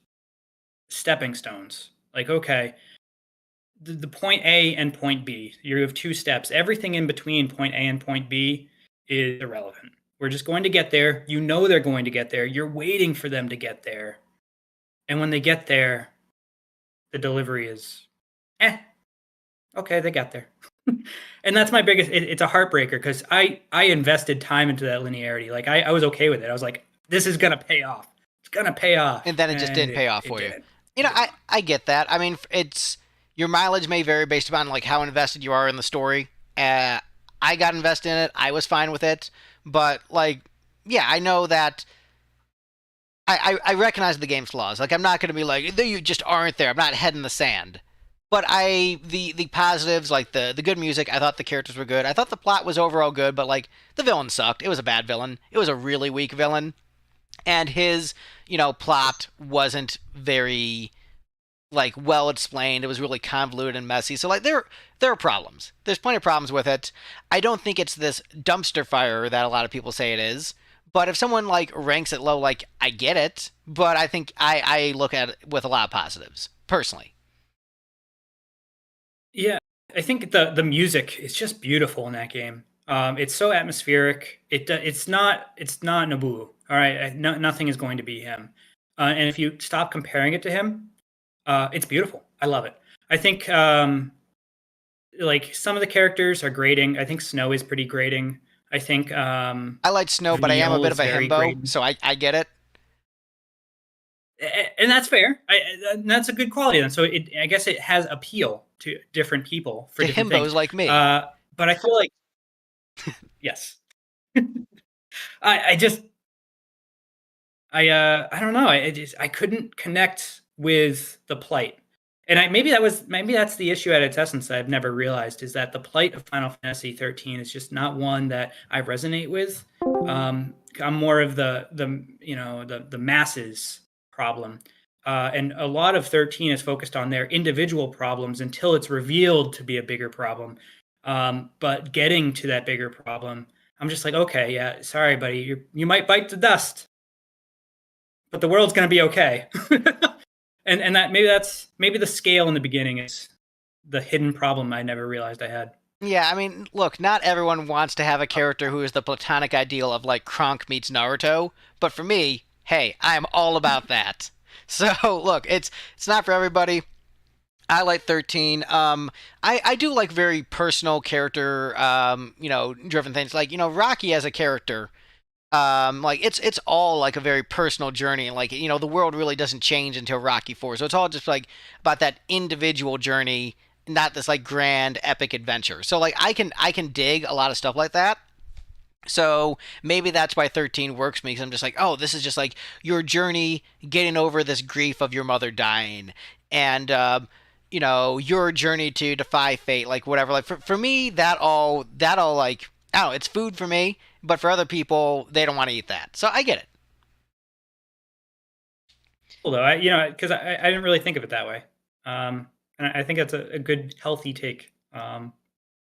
stepping stones. Like, okay, the point A and point B, you have 2 steps. Everything in between point A and point B is irrelevant. We're just going to get there. You know they're going to get there. You're waiting for them to get there. And when they get there, the delivery is, okay, they got there. And that's my biggest, it's a heartbreaker because I invested time into that linearity. Like I was okay with it. I was like, this is going to pay off. It's going to pay off. And then it just And didn't pay off it for you. didn't. You know, I get that. I mean, it's your mileage may vary based upon like how invested you are in the story. I got invested in it. I was fine with it, but like, yeah, I know that I recognize the game's flaws. Like, I'm not going to be like, you just aren't there. I'm not head in the sand. But the positives, like the good music, I thought the characters were good. I thought the plot was overall good, but like the villain sucked. It was a bad villain. It was a really weak villain, and his plot wasn't very like well explained. It was really convoluted and messy. So like there are problems. There's plenty of problems with it. I don't think it's this dumpster fire that a lot of people say it is. But if someone like ranks it low, like I get it, but I think I look at it with a lot of positives personally. Yeah, I think the music is just beautiful in that game. It's so atmospheric. It's not Naboo. All right, no, nothing is going to be him. And if you stop comparing it to him, it's beautiful. I love it. I think like some of the characters are grating. I think Snow is pretty grating. I think I like Snow, but I am a Neil bit of is a very himbo, grating, so I get it. and that's fair. And that's a good quality. And so I guess it has appeal to different people for To different things. himbos like me. But I feel like yes, I just I don't know. I couldn't connect with the plight, and maybe that's the issue at its essence that I've never realized is that the plight of Final Fantasy 13 is just not one that I resonate with. I'm more of the masses problem, and a lot of 13 is focused on their individual problems until it's revealed to be a bigger problem. But getting to that bigger problem, I'm just like, okay, yeah, sorry, buddy, you might bite the dust, but the world's going to be okay. And that maybe the scale in the beginning is the hidden problem I never realized I had. Yeah, I mean, look, not everyone wants to have a character who is the platonic ideal of like Kronk meets Naruto, but for me, hey, I'm all about that. So, look, it's not for everybody. I like 13. I do like very personal character, driven things. Like, Rocky as a character. Like it's all like a very personal journey, and like the world really doesn't change until Rocky Four, so it's all just like about that individual journey, not this like grand epic adventure. So like I can dig a lot of stuff like that. So maybe that's why 13 works for me, because I'm just like, oh, this is just like your journey getting over this grief of your mother dying, and your journey to defy fate, like whatever. Like for me, that all like, I don't know, it's food for me, but for other people, they don't want to eat that. So I get it. Cool though, because I didn't really think of it that way, and I think that's a good healthy take.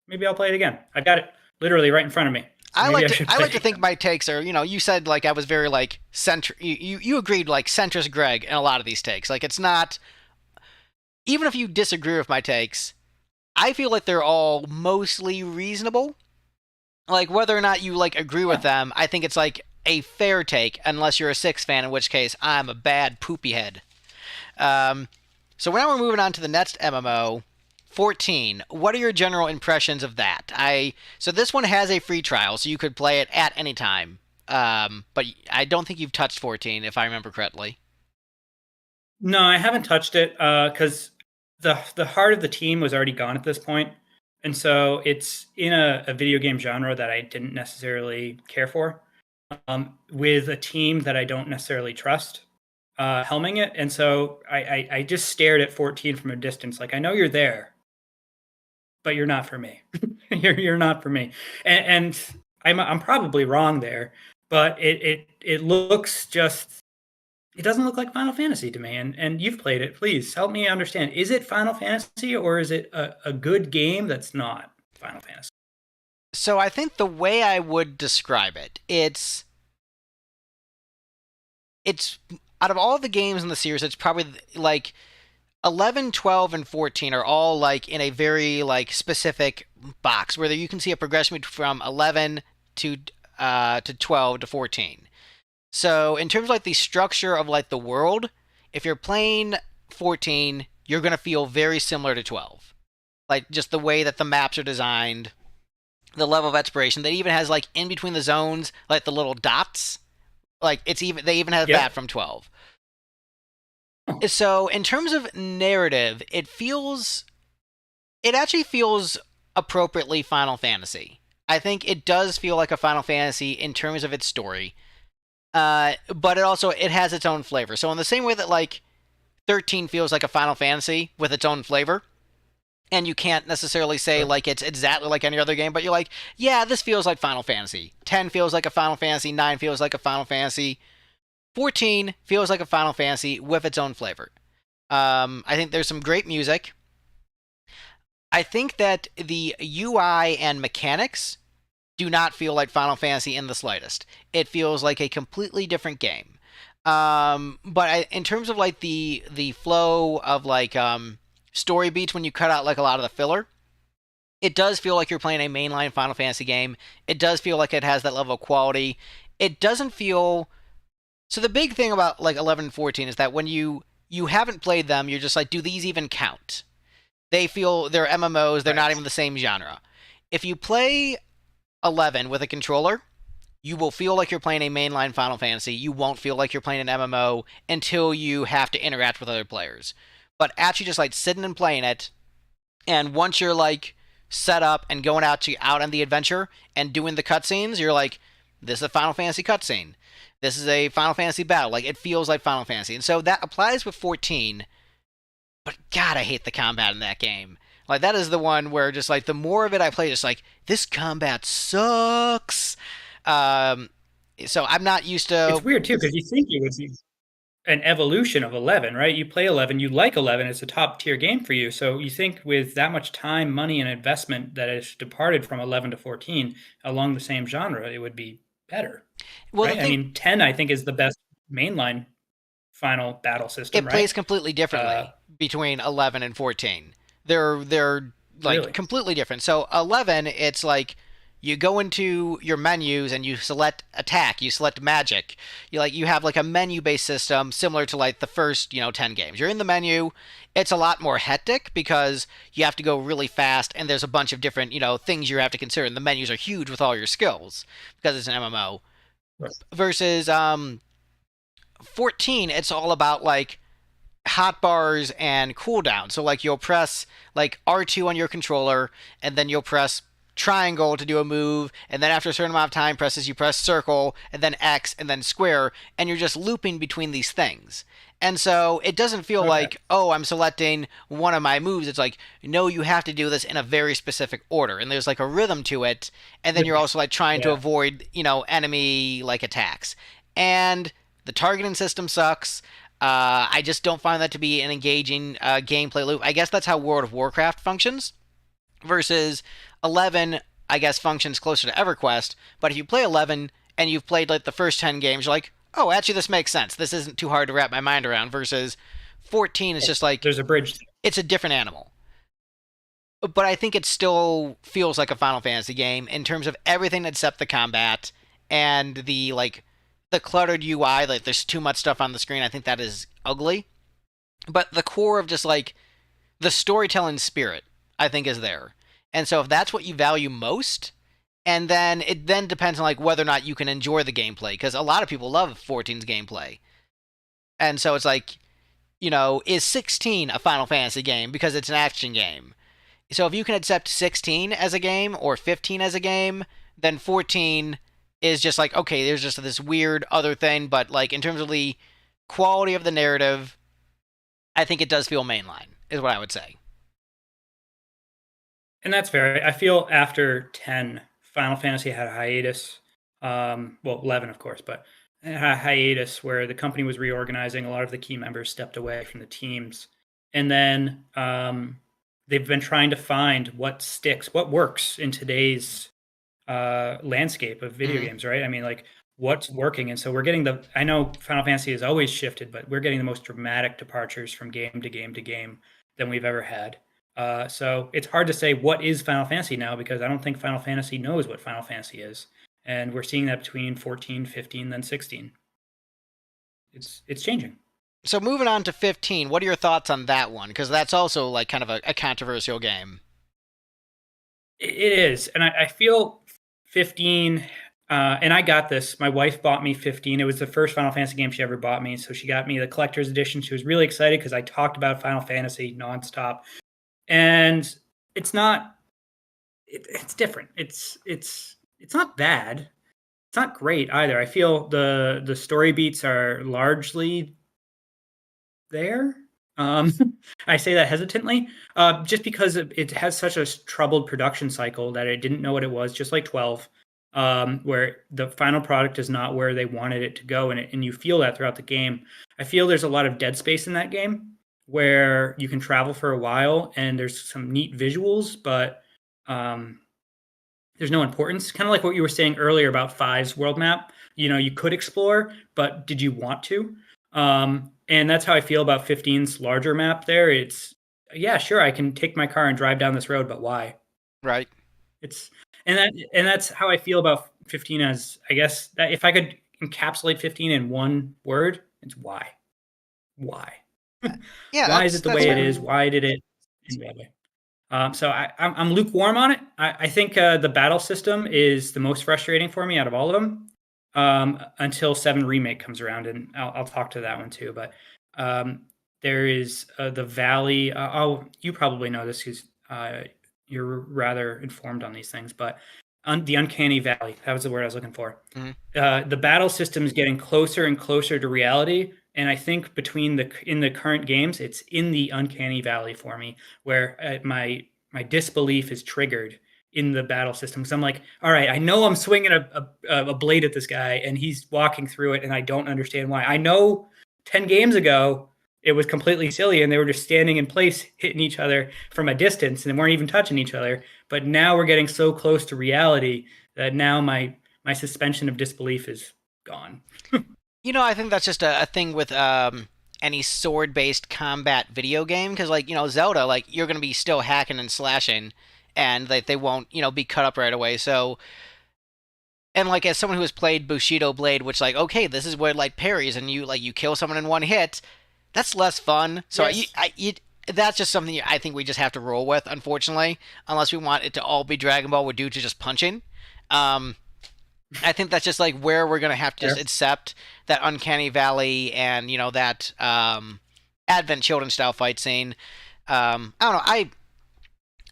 Maybe I'll play it again. I got it literally right in front of me, so I maybe like I to should I play like to it think again. my takes are, you said like I was very like you agreed like centrist Greg in a lot of these takes. Like it's not, even if you disagree with my takes, I feel like they're all mostly reasonable. Like whether or not you like agree with Yeah. them, I think it's like a fair take, unless you're a six fan, in which case I'm a bad poopy head. Um, so now we're moving on to the next MMO, 14. What are your general impressions of that? So this one has a free trial, so you could play it at any time. But I don't think you've touched 14, if I remember correctly. No, I haven't touched it because the heart of the team was already gone at this point, and so it's in a video game genre that I didn't necessarily care for, with a team that I don't necessarily trust, helming it, and so I just stared at 14 from a distance, like I know you're there, but you're not for me. You're not for me, and I'm probably wrong there, but it looks just it doesn't look like Final Fantasy to me, and you've played it. Please help me understand. Is it Final Fantasy or is it a good game that's not Final Fantasy? So I think the way I would describe it, it's out of all the games in the series, it's probably like 11, 12, and 14 are all like in a very like specific box where you can see a progression from 11 to 12 to 14. So in terms of like the structure of like the world, if you're playing 14, you're going to feel very similar to 12. Like just the way that the maps are designed, the level of exploration that even has like in between the zones, like the little dots, like they even have that Yep. from 12. Oh, So in terms of narrative, it actually feels appropriately Final Fantasy. I think it does feel like a Final Fantasy in terms of its story. But it has its own flavor. So in the same way that like 13 feels like a Final Fantasy with its own flavor, and you can't necessarily say sure. like it's exactly like any other game, but you're like, yeah, this feels like Final Fantasy. 10 feels like a Final Fantasy, 9 feels like a Final Fantasy, 14 feels like a Final Fantasy with its own flavor. I think there's some great music. I think that the UI and mechanics do not feel like Final Fantasy in the slightest. It feels like a completely different game. In terms of like the flow of like story beats when you cut out like a lot of the filler, it does feel like you're playing a mainline Final Fantasy game. It does feel like it has that level of quality. It doesn't feel, so the big thing about like 11 and 14 is that when you haven't played them, you're just like, do these even count? They feel they're MMOs, they're not Right. even the same genre. If you play 11 with a controller, you will feel like you're playing a mainline Final Fantasy. You won't feel like you're playing an MMO until you have to interact with other players. But actually just like sitting and playing it, and once you're like set up and going out on the adventure and doing the cutscenes, you're like, this is a Final Fantasy cutscene. This is a Final Fantasy battle. Like it feels like Final Fantasy. And so that applies with 14, but God, I hate the combat in that game. Like that is the one where just like the more of it I play, just like this combat sucks. Um, so I'm not used It's to. weird too because you think it would be an evolution of 11, right? You play 11, you like 11, it's a top tier game for you. So you think with that much time, money, and investment that has departed from 11 to 14 along the same genre, it would be better, Well, the right? I thing, mean, 10, I think, is the best mainline final battle system, it plays right? completely Uh, differently between 11 and 14. They're like really? completely different. So 11, it's like you go into your menus and you select attack, you select magic. You have like a menu based system similar to like the first, 10 games. You're in the menu. It's a lot more hectic because you have to go really fast and there's a bunch of different, things you have to consider. And the menus are huge with all your skills because it's an MMO. versus 14, it's all about like hotbars and cooldown. So like you'll press like R2 on your controller, and then you'll press triangle to do a move, and then after a certain amount of time presses, you press circle, and then X, and then square, and you're just looping between these things. And so it doesn't feel Okay. like, oh, I'm selecting one of my moves. It's like, no, you have to do this in a very specific order. And there's like a rhythm to it. And then you're also like trying to Yeah. avoid, enemy like attacks. And the targeting system sucks. I just don't find that to be an engaging gameplay loop. I guess that's how World of Warcraft functions versus 11. I guess functions closer to EverQuest. But if you play 11 and you've played like the first 10 games, you're like, oh, actually, this makes sense. This isn't too hard to wrap my mind around. Versus 14 is just like There's a bridge. it's a different animal. But I think it still feels like a Final Fantasy game in terms of everything except the combat and the cluttered UI. Like there's too much stuff on the screen. I think that is ugly. But the core of just like the storytelling spirit, I think, is there. And so if that's what you value most, and then it then depends on like whether or not you can enjoy the gameplay, because a lot of people love 14's gameplay. And so it's like, is 16 a Final Fantasy game because it's an action game? So if you can accept 16 as a game or 15 as a game, then 14 is just like, okay, there's just this weird other thing, but like in terms of the quality of the narrative, I think it does feel mainline, is what I would say. And that's fair. I feel after 10, Final Fantasy had a hiatus. Well, 11, of course, but it had a hiatus where the company was reorganizing. A lot of the key members stepped away from the teams. And then they've been trying to find what sticks, what works in today's landscape of video Mm-hmm. games, right? I mean, like what's working. And so we're getting I know Final Fantasy has always shifted, but we're getting the most dramatic departures from game to game to game than we've ever had. So it's hard to say what is Final Fantasy now because I don't think Final Fantasy knows what Final Fantasy is. And we're seeing that between 14, 15, then 16. It's changing. So moving on to 15, what are your thoughts on that one? Because that's also like kind of a controversial game. It is. And I feel 15, and I got this. My wife bought me 15. It was the first Final Fantasy game she ever bought me. So she got me the collector's edition. She was really excited because I talked about Final Fantasy nonstop. And it's not, it's different. It's not bad. It's not great either. I feel the story beats are largely there. Um, I say that hesitantly, just because it has such a troubled production cycle that it didn't know what it was, just like 12, where the final product is not where they wanted it to go, and you feel that throughout the game. I feel there's a lot of dead space in that game where you can travel for a while, and there's some neat visuals, but there's no importance. Kind of like what you were saying earlier about Five's world map. You could explore, but did you want to? And that's how I feel about 15's larger map there. It's yeah, sure, I can take my car and drive down this road, but why? Right. It's and that's how I feel about 15 as I guess that if I could encapsulate 15 in one word, it's why. Why? Yeah, Why is that's it the that's way it fair. is? Why did it end that way? So I'm lukewarm on it. I think the battle system is the most frustrating for me out of all of them until 7 Remake comes around, and I'll talk to that one too. But there is the Valley. You probably know this because you're rather informed on these things, but the Uncanny Valley, that was the word I was looking for. Mm-hmm. The battle system is getting closer and closer to reality. And I think in the current games, it's in the Uncanny Valley for me, where my disbelief is triggered in the battle system. Because I'm like, all right, I know I'm swinging a blade at this guy, and he's walking through it, and I don't understand why. I know 10 games ago it was completely silly, and they were just standing in place, hitting each other from a distance, and they weren't even touching each other. But now we're getting so close to reality that now my suspension of disbelief is gone. I think that's just a thing with any sword-based combat video game because, like, Zelda, like you're gonna be still hacking and slashing, and like they won't, be cut up right away. So, and like as someone who has played Bushido Blade, which like, okay, this is where like parries and you kill someone in one hit, that's less fun. So Yes. that's just something I think we just have to roll with, unfortunately, unless we want it to all be Dragon Ball with dudes just punching. Um, I think that's just like where we're gonna have to just Fair. accept that uncanny valley and that Advent Children style fight scene. I don't know.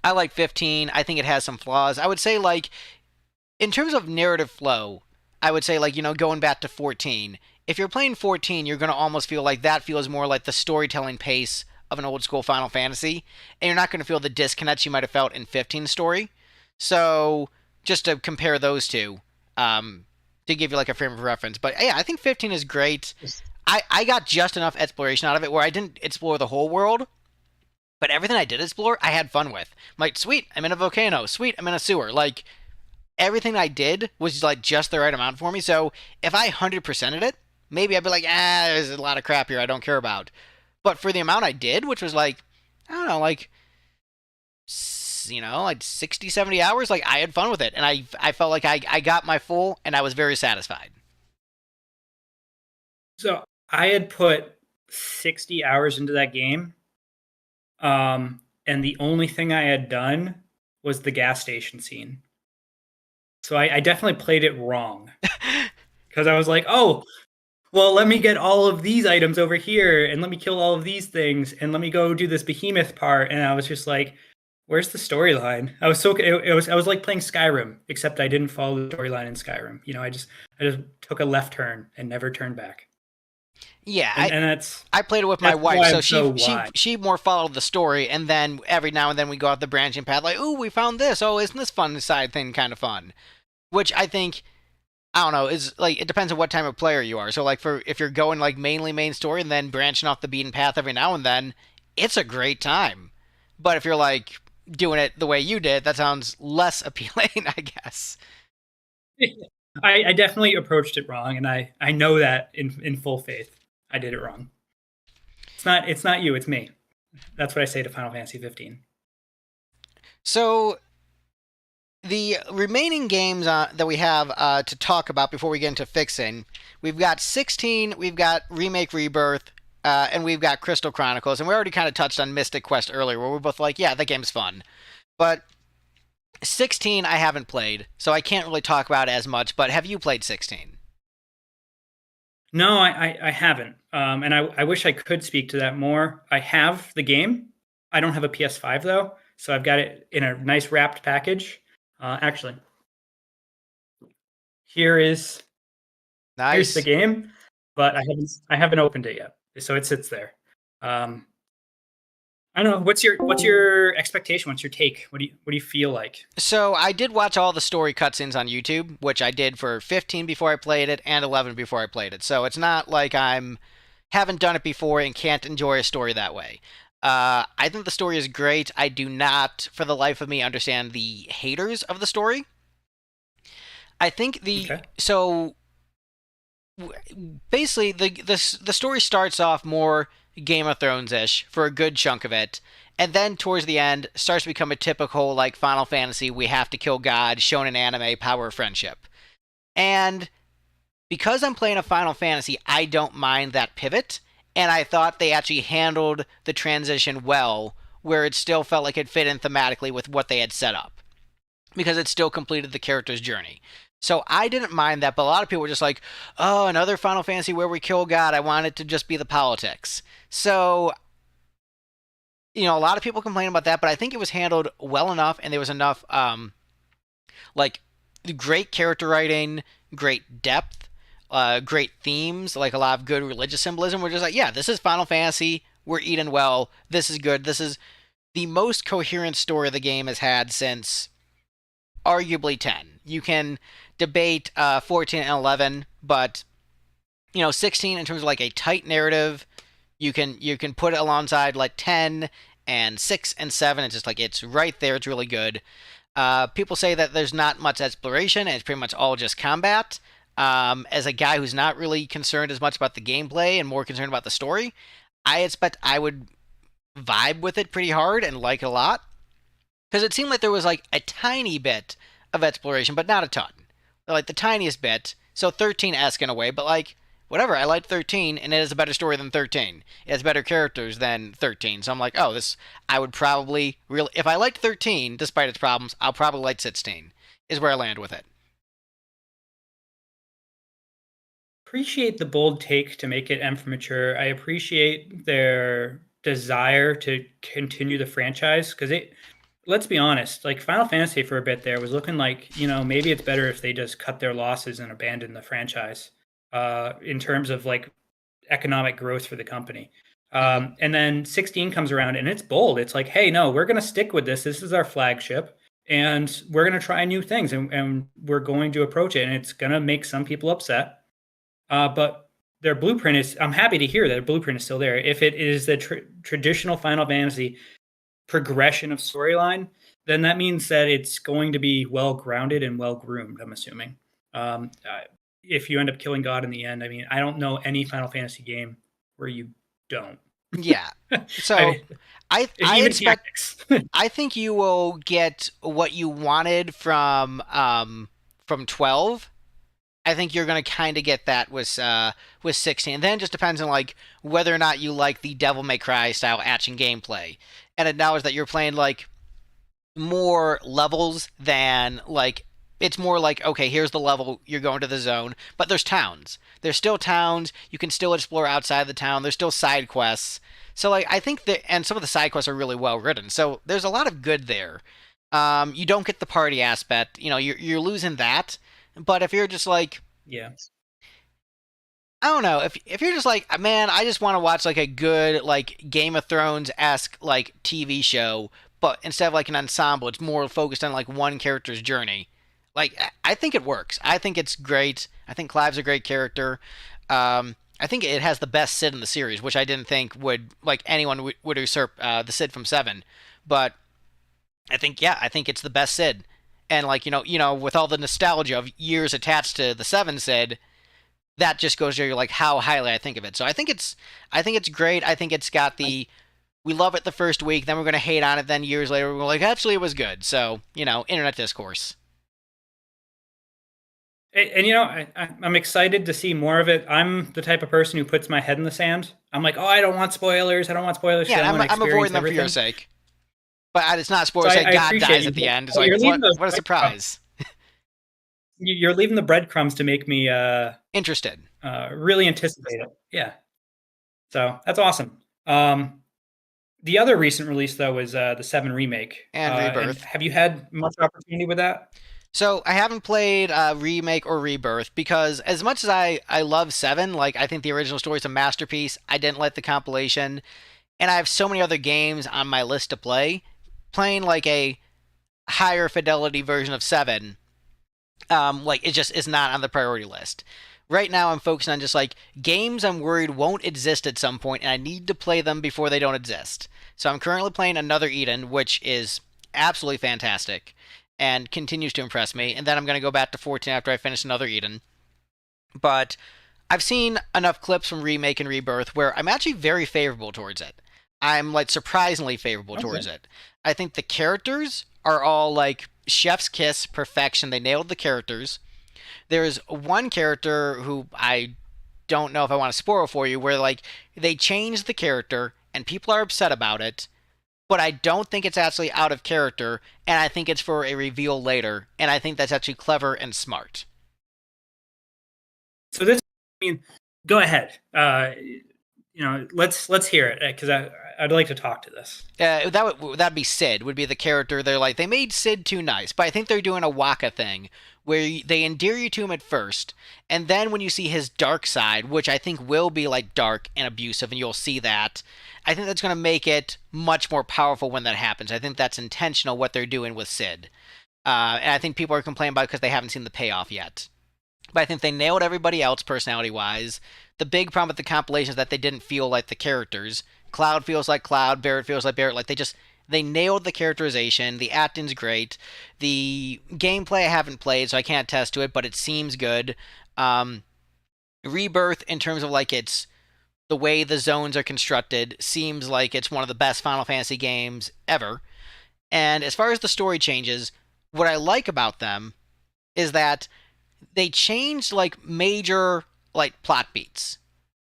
I like 15. I think it has some flaws. I would say like in terms of narrative flow, I would say like going back to 14. If you're playing 14, you're gonna almost feel like that feels more like the storytelling pace of an old school Final Fantasy, and you're not gonna feel the disconnects you might have felt in 15 story. So just to compare those two, um, to give you like a frame of reference. But yeah, I think 15 is great. I got just enough exploration out of it where I didn't explore the whole world, but everything I did explore, I had fun with. I'm like, sweet, I'm in a volcano. Sweet, I'm in a sewer. Like, everything I did was like just the right amount for me. So if I 100%ed it, maybe I'd be like, there's a lot of crap here I don't care about. But for the amount I did, which was like, I don't know, like, like 60, 70 hours, like, I had fun with it. And I felt like I got my full and I was very satisfied. So I had put 60 hours into that game, and the only thing I had done was the gas station scene. So I definitely played it wrong because I was like, oh, well, let me get all of these items over here, and let me kill all of these things, and let me go do this behemoth part. And I was just like, where's the storyline? I was like playing Skyrim, except I didn't follow the storyline in Skyrim. I just took a left turn and never turned back. Yeah, And I played it with my that's wife, why so I'm so wide. she more followed the story, and then every now and then we go out the branching path, like, ooh, we found this. Oh, isn't this fun side thing kind of fun? Which I think I don't know is like it depends on what type of player you are. So like for if you're going like mainly main story and then branching off the beaten path every now and then, it's a great time. But if you're like doing it the way you did, that sounds less appealing, I guess. I definitely approached it wrong, and I know that in full faith. I did it wrong. It's not you, it's me. That's what I say to Final Fantasy 15. So the remaining games that we have to talk about before we get into fixing, we've got 16, we've got Remake Rebirth, and we've got Crystal Chronicles, and we already kind of touched on Mystic Quest earlier, where we're both like, yeah, that game's fun. But 16 I haven't played, so I can't really talk about it as much, but have you played 16? No, I haven't. And I wish I could speak to that more. I have the game. I don't have a PS5 though, so I've got it in a nice wrapped package. Actually, here is here's the Nice. game, but I haven't opened it yet, so it sits there. Um, I don't know. What's your expectation? What's your take? What do you feel like? So I did watch all the story cutscenes on YouTube, which I did for 15 before I played it and 11 before I played it. So it's not like I'm haven't done it before and can't enjoy a story that way. I think the story is great. I do not, for the life of me, understand the haters of the story. I think Okay. basically the story starts off more Game of Thrones ish for a good chunk of it, and then towards the end starts to become a typical like Final Fantasy we have to kill God shonen anime power of friendship. And because I'm playing a Final Fantasy, I don't mind that pivot, and I thought they actually handled the transition well, where it still felt like it fit in thematically with what they had set up because it still completed the character's journey. So I didn't mind that, but a lot of people were just like, "Oh, another Final Fantasy where we kill God. I want it to just be the politics." So a lot of people complain about that, but I think it was handled well enough, and there was enough, like, great character writing, great depth, great themes, like a lot of good religious symbolism. We're just like, yeah, this is Final Fantasy. We're eating well. This is good. This is the most coherent story the game has had since arguably 10. You can debate 14 and 11, but 16 in terms of like a tight narrative, you can put it alongside like 10 and 6 and 7. It's just like it's right there. It's really good. People say that there's not much exploration and it's pretty much all just combat. As a guy who's not really concerned as much about the gameplay and more concerned about the story, I expect I would vibe with it pretty hard and like it a lot because it seemed like there was like a tiny bit of exploration, but not a ton. Like the tiniest bit. So 13-esque in a way, but like whatever. I liked 13, and it has a better story than 13. It has better characters than 13. So I'm like, oh, this I would probably really if I liked 13, despite its problems, I'll probably like 16. Is where I land with it. appreciate the bold take to make it M for mature. I appreciate their desire to continue the franchise because it. Let's be honest, like Final Fantasy for a bit there was looking like, maybe it's better if they just cut their losses and abandon the franchise in terms of like economic growth for the company. Hmm. And then 16 comes around and it's bold. It's like, hey, no, we're going to stick with this. This is our flagship. And we're going to try new things and we're going to approach it. And it's going to make some people upset. But their blueprint is, I'm happy to hear that their blueprint is still there. If it is the traditional Final Fantasy progression of storyline, then that means that it's going to be well grounded and well groomed, I'm assuming. If you end up killing God in the end, I mean, I don't know any Final Fantasy game where you don't. Yeah. I So mean, I even expect tactics. I think you will get what you wanted from 12. I think you're going to kind of get that with 16. And then it just depends on like whether or not you like the Devil May Cry style action gameplay. And acknowledge that you're playing like more levels than like it's more like okay, here's the level, you're going to the zone, but there's towns. There's still towns. You can still explore outside the town. There's still side quests. So like I think that and some of the side quests are really well written. So there's a lot of good there. You don't get the party aspect. You're losing that. But if you're just like Yeah. I don't know if you're just like man, I just want to watch like a good like Game of Thrones esque like TV show, but instead of like an ensemble, it's more focused on like one character's journey. Like I think it works. I think it's great. I think Clive's a great character. I think it has the best Sid in the series, which I didn't think would like anyone would usurp the Sid from Seven, but I think it's the best Sid, and like with all the nostalgia of years attached to the Seven Sid, that just goes to show you like how highly I think of it. So I think it's great. I think it's got the we love it the first week, then we're gonna hate on it, then years later we're like actually it was good. So internet discourse. And I'm excited to see more of it. I'm the type of person who puts my head in the sand. I'm like, oh, I don't want spoilers. I don't want spoilers. Yeah, I and want to I'm avoiding experience them for your everything. sake. But it's not So spoilers. Say I God appreciate dies you. at the end. It's But like you're leaving those what a breadcrumbs. surprise. You're leaving the breadcrumbs to make me Interested. really anticipate it. Yeah. So that's awesome. The other recent release though was the 7 remake. And And Rebirth. have you had much opportunity with that? So I haven't played Remake or Rebirth because as much as I love Seven, like I think the original story is a masterpiece. I didn't like the compilation, and I have so many other games on my list to play. Playing like a higher fidelity version of Seven, like it just is not on the priority list. Right now, I'm focusing on just like games I'm worried won't exist at some point, and I need to play them before they don't exist. So I'm currently playing Another Eden, which is absolutely fantastic and continues to impress me. And then I'm going to go back to 14 after I finish Another Eden. But I've seen enough clips from Remake and Rebirth where I'm actually very favorable towards it. I'm like surprisingly favorable Okay. towards it. I think the characters are all like chef's kiss perfection. They nailed the characters. There's one character who I don't know if I want to spoil for you where like they changed the character and people are upset about it, but I don't think it's actually out of character and I think it's for a reveal later and I think that's actually clever and smart. So this, I mean, go ahead. Let's hear it because I'd like to talk to this. That'd be Sid. Would be the character. They're like they made Sid too nice, but I think they're doing a Waka thing where they endear you to him at first, and then when you see his dark side, which I think will be like dark and abusive, and you'll see that. I think that's going to make it much more powerful when that happens. I think that's intentional what they're doing with Sid, and I think people are complaining about it because they haven't seen the payoff yet. But I think they nailed everybody else personality wise. The big problem with the compilation is that they didn't feel like the characters. Cloud feels like Cloud, Barrett feels like Barrett. Like they nailed the characterization. The acting's great. The gameplay I haven't played, so I can't attest to it, but it seems good. Um, Rebirth, in terms of like it's the way the zones are constructed, seems like it's one of the best Final Fantasy games ever. And as far as the story changes, what I like about them is that they changed like major like plot beats,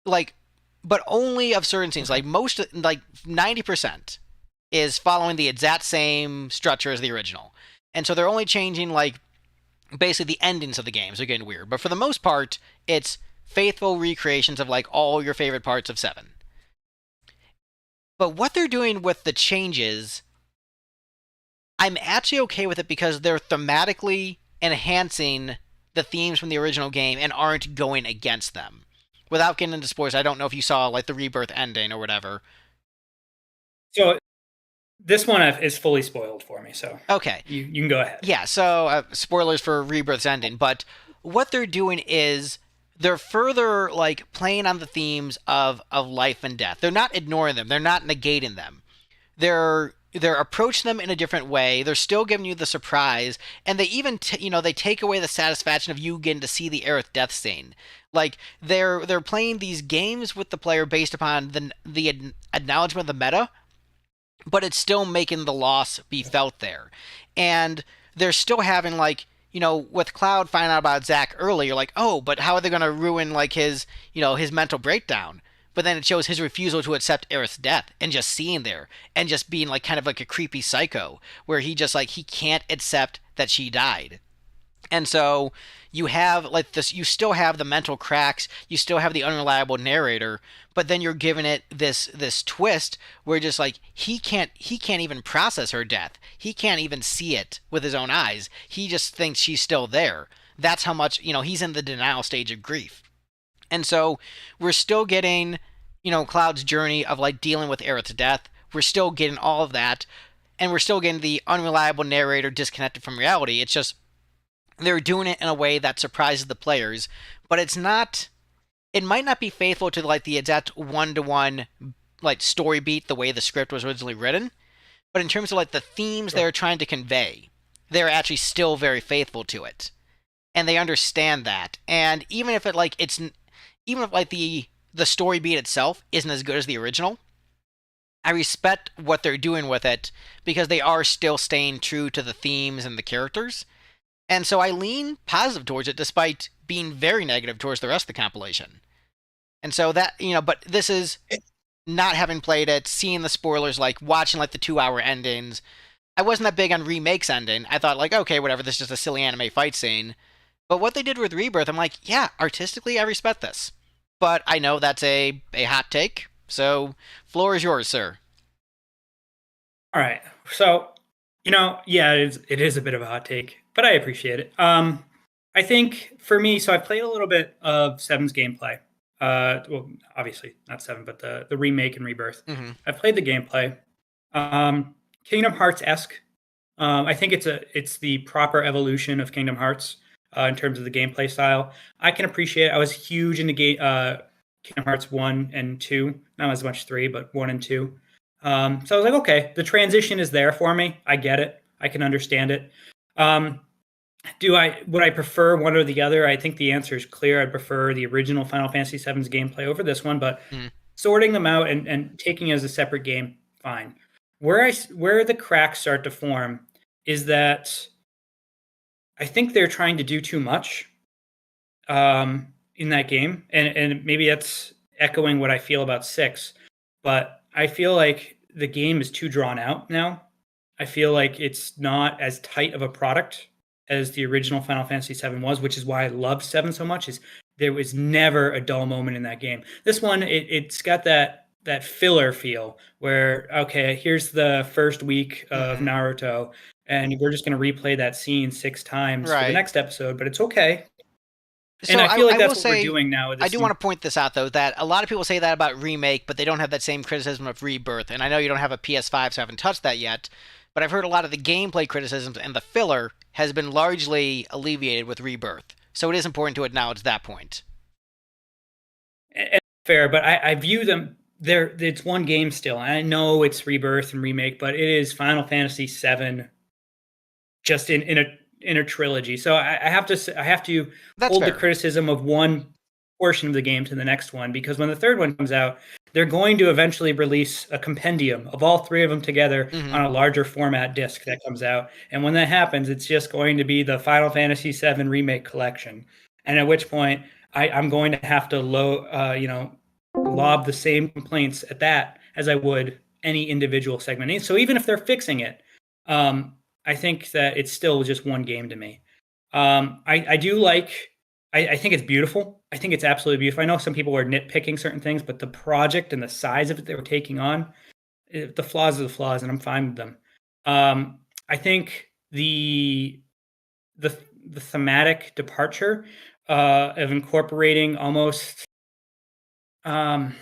like but only of certain scenes. Okay. Like most, like 90% is following the exact same structure as the original, and so they're only changing like basically the endings of the games are getting weird. But for the most part, it's faithful recreations of like all your favorite parts of 7. But what they're doing with the changes, I'm actually okay with it because they're thematically enhancing the themes from the original game and aren't going against them. Without getting into spoilers, I don't know if you saw like the Rebirth ending or whatever. So this one is fully spoiled for me, so Okay. you can go ahead. Yeah, so spoilers for Rebirth's ending, but what they're doing is they're further like playing on the themes of life and death. They're not ignoring them. They're not negating them. They're approaching them in a different way. They're still giving you the surprise, and they even they take away the satisfaction of you getting to see the Aerith death scene. Like they're playing these games with the player based upon the acknowledgement of the meta, but it's still making the loss be felt there. And they're still having like, with Cloud finding out about Zack early, you're like, oh, but how are they going to ruin like his mental breakdown? But then it shows his refusal to accept Aerith's death and just seeing there and just being like kind of like a creepy psycho where he just like he can't accept that she died. And so you have like this, you still have the mental cracks, you still have the unreliable narrator, but then you're giving it this twist where just like he can't even process her death. He can't even see it with his own eyes. He just thinks she's still there. That's how much, he's in the denial stage of grief. And so we're still getting, Cloud's journey of like dealing with Aerith's death. We're still getting all of that, and we're still getting the unreliable narrator disconnected from reality. It's just they're doing it in a way that surprises the players, but it's not. It might not be faithful to like the exact one-to-one like story beat the way the script was originally written, but in terms of like the themes they're trying to convey, they're actually still very faithful to it, and they understand that. And even if even if like the story beat itself isn't as good as the original, I respect what they're doing with it because they are still staying true to the themes and the characters. And so I lean positive towards it despite being very negative towards the rest of the compilation. And so that, but this is not having played it, seeing the spoilers, like watching like the 2-hour endings. I wasn't that big on Remake's ending. I thought like, okay, whatever, this is just a silly anime fight scene. But what they did with Rebirth, I'm like, yeah, artistically I respect this. But I know that's a hot take. So floor is yours, sir. All right. So, yeah, it is a bit of a hot take, but I appreciate it. I think for me, so I've played a little bit of Seven's gameplay. Well, obviously not Seven, but the remake and Rebirth. Mm-hmm. I've played the gameplay. Kingdom Hearts-esque. I think it's the proper evolution of Kingdom Hearts in terms of the gameplay style. I can appreciate it. I was huge into Kingdom Hearts 1 and 2, not as much 3, but 1 and 2. So I was like, okay, the transition is there for me. I get it. I can understand it. Would I prefer one or the other? I think the answer is clear. I'd prefer the original Final Fantasy VII's gameplay over this one, but sorting them out and taking it as a separate game, fine. Where the cracks start to form is that I think they're trying to do too much in that game, and maybe that's echoing what I feel about 6, but I feel like the game is too drawn out now. I feel like it's not as tight of a product as the original Final Fantasy VII was, which is why I love 7 so much. Is there was never a dull moment in that game. This one, it's got that filler feel where, okay, here's the first week of Naruto, and we're just going to replay that scene 6 times for the next episode, but it's okay. So and I feel like that's what we're doing now. I do want to point this out, though, that a lot of people say that about Remake, but they don't have that same criticism of Rebirth. And I know you don't have a PS5, so I haven't touched that yet. But I've heard a lot of the gameplay criticisms, and the filler has been largely alleviated with Rebirth. So it is important to acknowledge that point. Fair, but I view them, it's one game still. I know it's Rebirth and Remake, but it is Final Fantasy VII just in a trilogy. So I have to hold the criticism of one portion of the game to the next one, because when the third one comes out, they're going to eventually release a compendium of all 3 of them together on a larger format disc that comes out. And when that happens, it's just going to be the Final Fantasy VII Remake collection. And at which point I'm going to have to lob the same complaints at that as I would any individual segment. And so even if they're fixing it, I think that it's still just one game to me. I do like I think it's beautiful. I think it's absolutely beautiful. I know some people were nitpicking certain things, but the project and the size of it they were taking on, the flaws are the flaws, and I'm fine with them. I think the the thematic departure of incorporating almost um,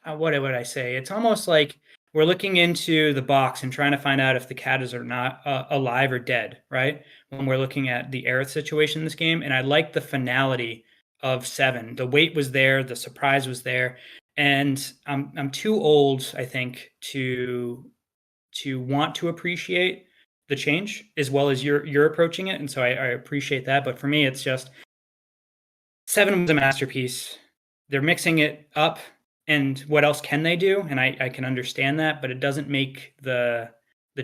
what would I say? It's almost like we're looking into the box and trying to find out if the cat is or not alive or dead, right? When we're looking at the Aerith situation in this game, and I like the finality of Seven. The weight was there, the surprise was there, and I'm too old, I think, to want to appreciate the change as well as you're approaching it, and so I appreciate that. But for me, it's just Seven was a masterpiece. They're mixing it up, and what else can they do? And I can understand that, but it doesn't make the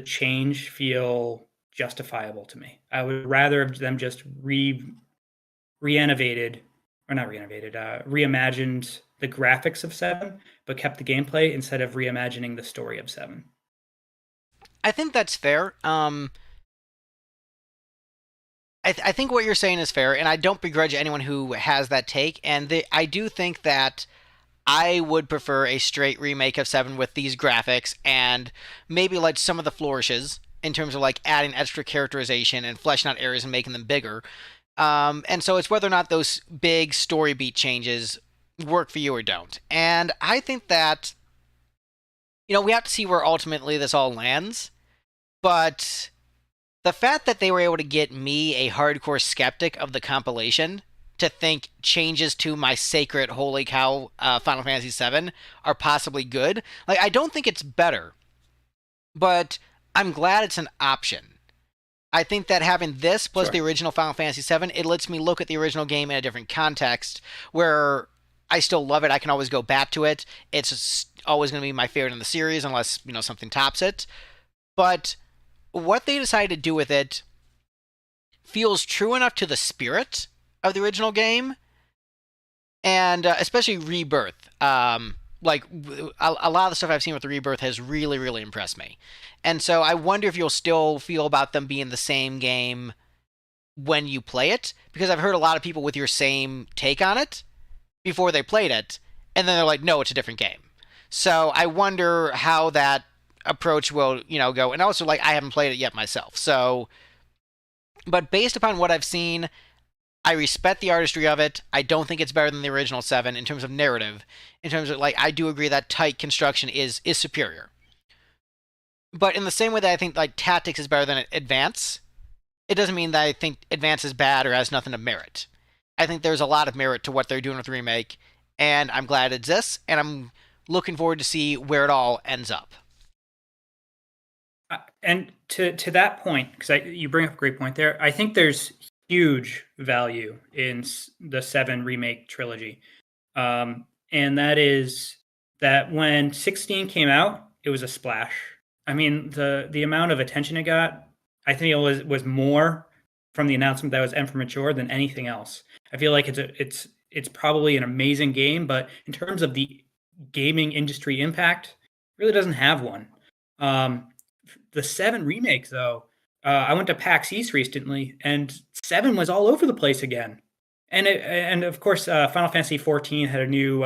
change feel justifiable to me. I would rather have them just re-innovated, or not re-innovated, reimagined the graphics of Seven, but kept the gameplay instead of reimagining the story of Seven. I think that's fair. I think what you're saying is fair, and I don't begrudge anyone who has that take. And I do think that I would prefer a straight remake of Seven with these graphics and maybe like some of the flourishes in terms of like adding extra characterization and fleshing out areas and making them bigger. And so it's whether or not those big story beat changes work for you or don't. And I think that we have to see where ultimately this all lands. But the fact that they were able to get me, a hardcore skeptic of the compilation, to think changes to my sacred holy cow Final Fantasy VII are possibly good. Like, I don't think it's better, but I'm glad it's an option. I think that having this plus Sure. the original Final Fantasy VII, it lets me look at the original game in a different context where I still love it. I can always go back to it. It's always going to be my favorite in the series unless, something tops it. But what they decided to do with it feels true enough to the spirit of the original game, and especially Rebirth. Like a lot of the stuff I've seen with the Rebirth has really, really impressed me, and so I wonder if you'll still feel about them being the same game when you play it, because I've heard a lot of people with your same take on it before they played it, and then they're like, no, it's a different game. So I wonder how that approach will, go. And also, like, I haven't played it yet myself. So, but based upon what I've seen, I respect the artistry of it. I don't think it's better than the original Seven in terms of narrative. In terms of, like, I do agree that tight construction is superior. But in the same way that I think, like, Tactics is better than Advance, it doesn't mean that I think Advance is bad or has nothing of merit. I think there's a lot of merit to what they're doing with the remake, and I'm glad it exists, and I'm looking forward to see where it all ends up. And to that point, because you bring up a great point there, I think there's huge value in the Seven remake trilogy, and that is that when 16 came out, it was a splash. I mean, the amount of attention it got, I think it was more from the announcement that was M for Mature than anything else. I feel like it's probably an amazing game, but in terms of the gaming industry impact, really doesn't have one. Um, the Seven remake, though, I went to PAX East recently, and Seven was all over the place again. And of course, Final Fantasy 14 had a new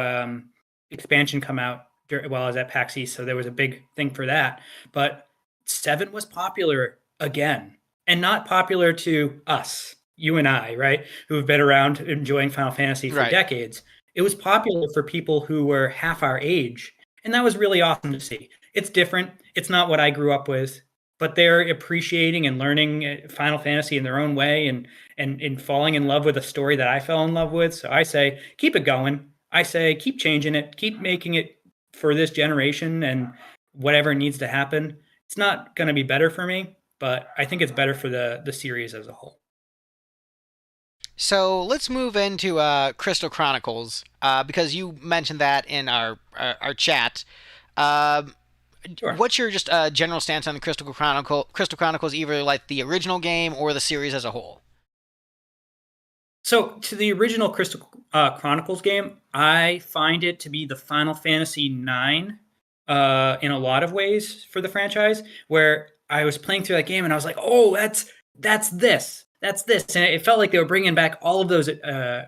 expansion come out while I was at PAX East, so there was a big thing for that. But Seven was popular again, and not popular to us, you and I, right, who have been around enjoying Final Fantasy for Right. decades. It was popular for people who were half our age, and that was really awesome to see. It's different. It's not what I grew up with, but they're appreciating and learning Final Fantasy in their own way, and falling in love with a story that I fell in love with. So I say keep it going. I say keep changing it, keep making it for this generation, and whatever needs to happen. It's not going to be better for me, but I think it's better for the series as a whole. So let's move into Crystal Chronicles, because you mentioned that in our chat. Um Sure. what's your just general stance on the Crystal Chronicles, either like the original game or the series as a whole? So, to the original Crystal Chronicles game, I find it to be the Final Fantasy IX in a lot of ways for the franchise. Where I was playing through that game and I was like, "Oh, that's this." that's this. And it felt like they were bringing back all of those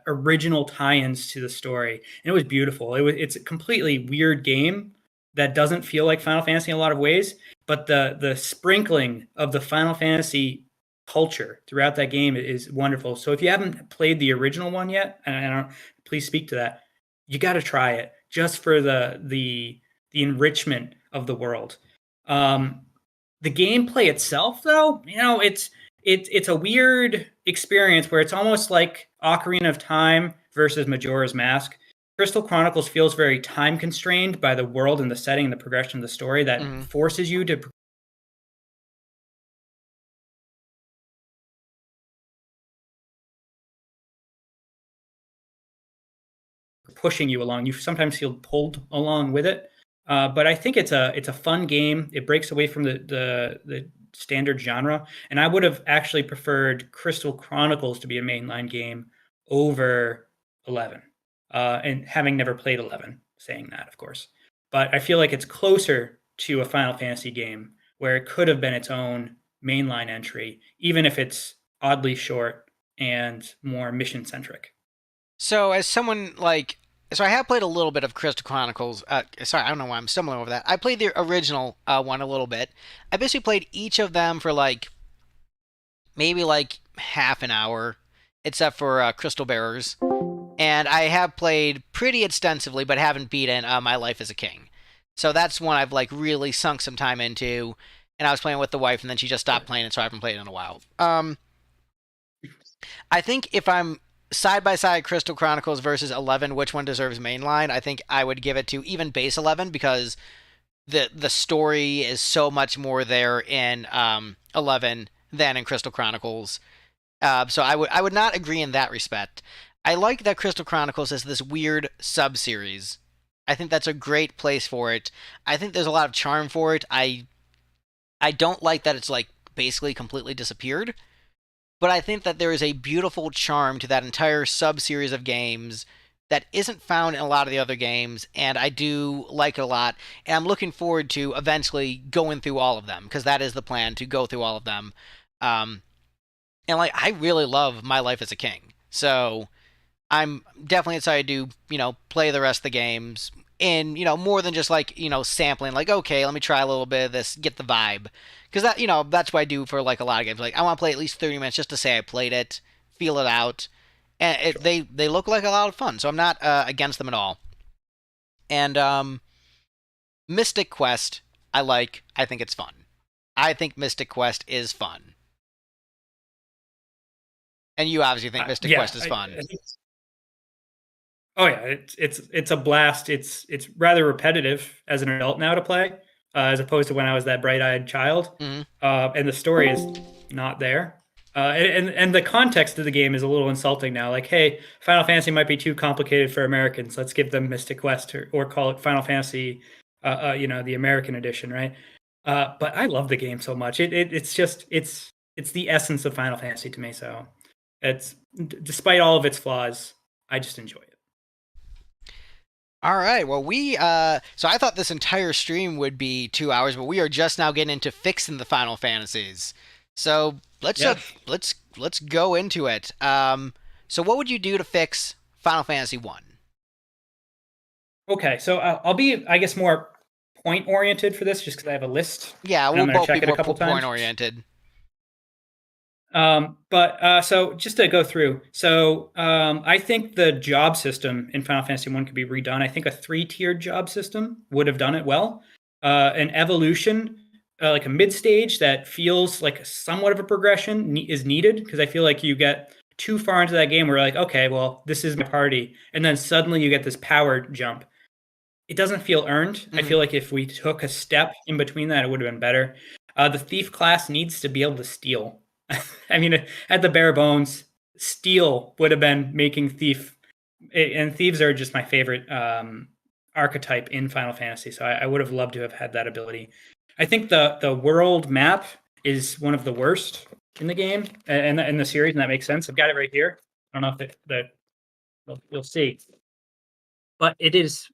original tie-ins to the story, and it was beautiful. It's a completely weird game that doesn't feel like Final Fantasy in a lot of ways, but the sprinkling of the Final Fantasy culture throughout that game is wonderful. So if you haven't played the original one yet, and I don't, please speak to that, you got to try it just for the enrichment of the world. The gameplay itself, though, it's a weird experience where it's almost like Ocarina of Time versus Majora's Mask. Crystal Chronicles feels very time constrained by the world and the setting and the progression of the story that forces you to pushing you along. You sometimes feel pulled along with it. But I think it's a fun game. It breaks away from the standard genre, and I would have actually preferred Crystal Chronicles to be a mainline game over 11. And having never played 11, saying that, of course, but I feel like it's closer to a Final Fantasy game where it could have been its own mainline entry, even if it's oddly short and more mission centric. So, as someone like, so I have played a little bit of Crystal Chronicles. Sorry, I don't know why I'm stumbling over that. I played the original one a little bit. I basically played each of them for like maybe like half an hour, except for Crystal Bearers. And I have played pretty extensively, but haven't beaten My Life as a King. So that's one I've like really sunk some time into. And I was playing with the wife, and then she just stopped playing it, so I haven't played it in a while. I think if I'm side by side Crystal Chronicles versus 11, which one deserves mainline? I think I would give it to even base 11 because the story is so much more there in 11 than in Crystal Chronicles. So I would not agree in that respect. I like that Crystal Chronicles is this weird sub series. I think that's a great place for it. I think there's a lot of charm for it. I don't like that it's like basically completely disappeared, but I think that there is a beautiful charm to that entire sub series of games that isn't found in a lot of the other games, and I do like it a lot. And I'm looking forward to eventually going through all of them because that is the plan, to go through all of them. Um, and like I really love My Life as a King, so I'm definitely excited to play the rest of the games in more than just like sampling. Like, okay, let me try a little bit of this, get the vibe, because that's what I do for like a lot of games. Like I want to play at least 30 minutes just to say I played it, feel it out, and Sure. they look like a lot of fun. So I'm not against them at all. And Mystic Quest, I like. I think it's fun. I think Mystic Quest is fun, and you obviously think Mystic Yeah, Quest is fun. I think oh yeah, it's a blast. It's rather repetitive as an adult now to play, as opposed to when I was that bright-eyed child. Hmm. And the story is not there. And the context of the game is a little insulting now. Like, hey, Final Fantasy might be too complicated for Americans. Let's give them Mystic Quest or call it Final Fantasy, the American edition, right? But I love the game so much. It's just it's the essence of Final Fantasy to me. So it's despite all of its flaws, I just enjoy it. All right. Well, so I thought this entire stream would be 2 hours, but we are just now getting into fixing the Final Fantasies. So Yeah. let's go into it. So what would you do to fix Final Fantasy One? Okay, so I'll be, I guess, more point oriented for this, just because I have a list Yeah, and I'm we'll going to both be check it a more couple point times. oriented. But so just to go through, so I think the job system in Final Fantasy One could be redone. I think a three-tiered job system would have done it well. An evolution, like a mid stage that feels like somewhat of a progression is needed, because I feel like you get too far into that game where you're like, okay, well, this is my party, and then suddenly you get this power jump. It doesn't feel earned. I Hmm. feel like if we took a step in between that, it would have been better. The thief class needs to be able to steal. I mean, at the bare bones, steal would have been making thief, and thieves are just my favorite archetype in Final Fantasy. So I would have loved to have had that ability. I think the world map is one of the worst in the game and in the series, and that makes sense. I've got it right here. I don't know if you'll see, but it is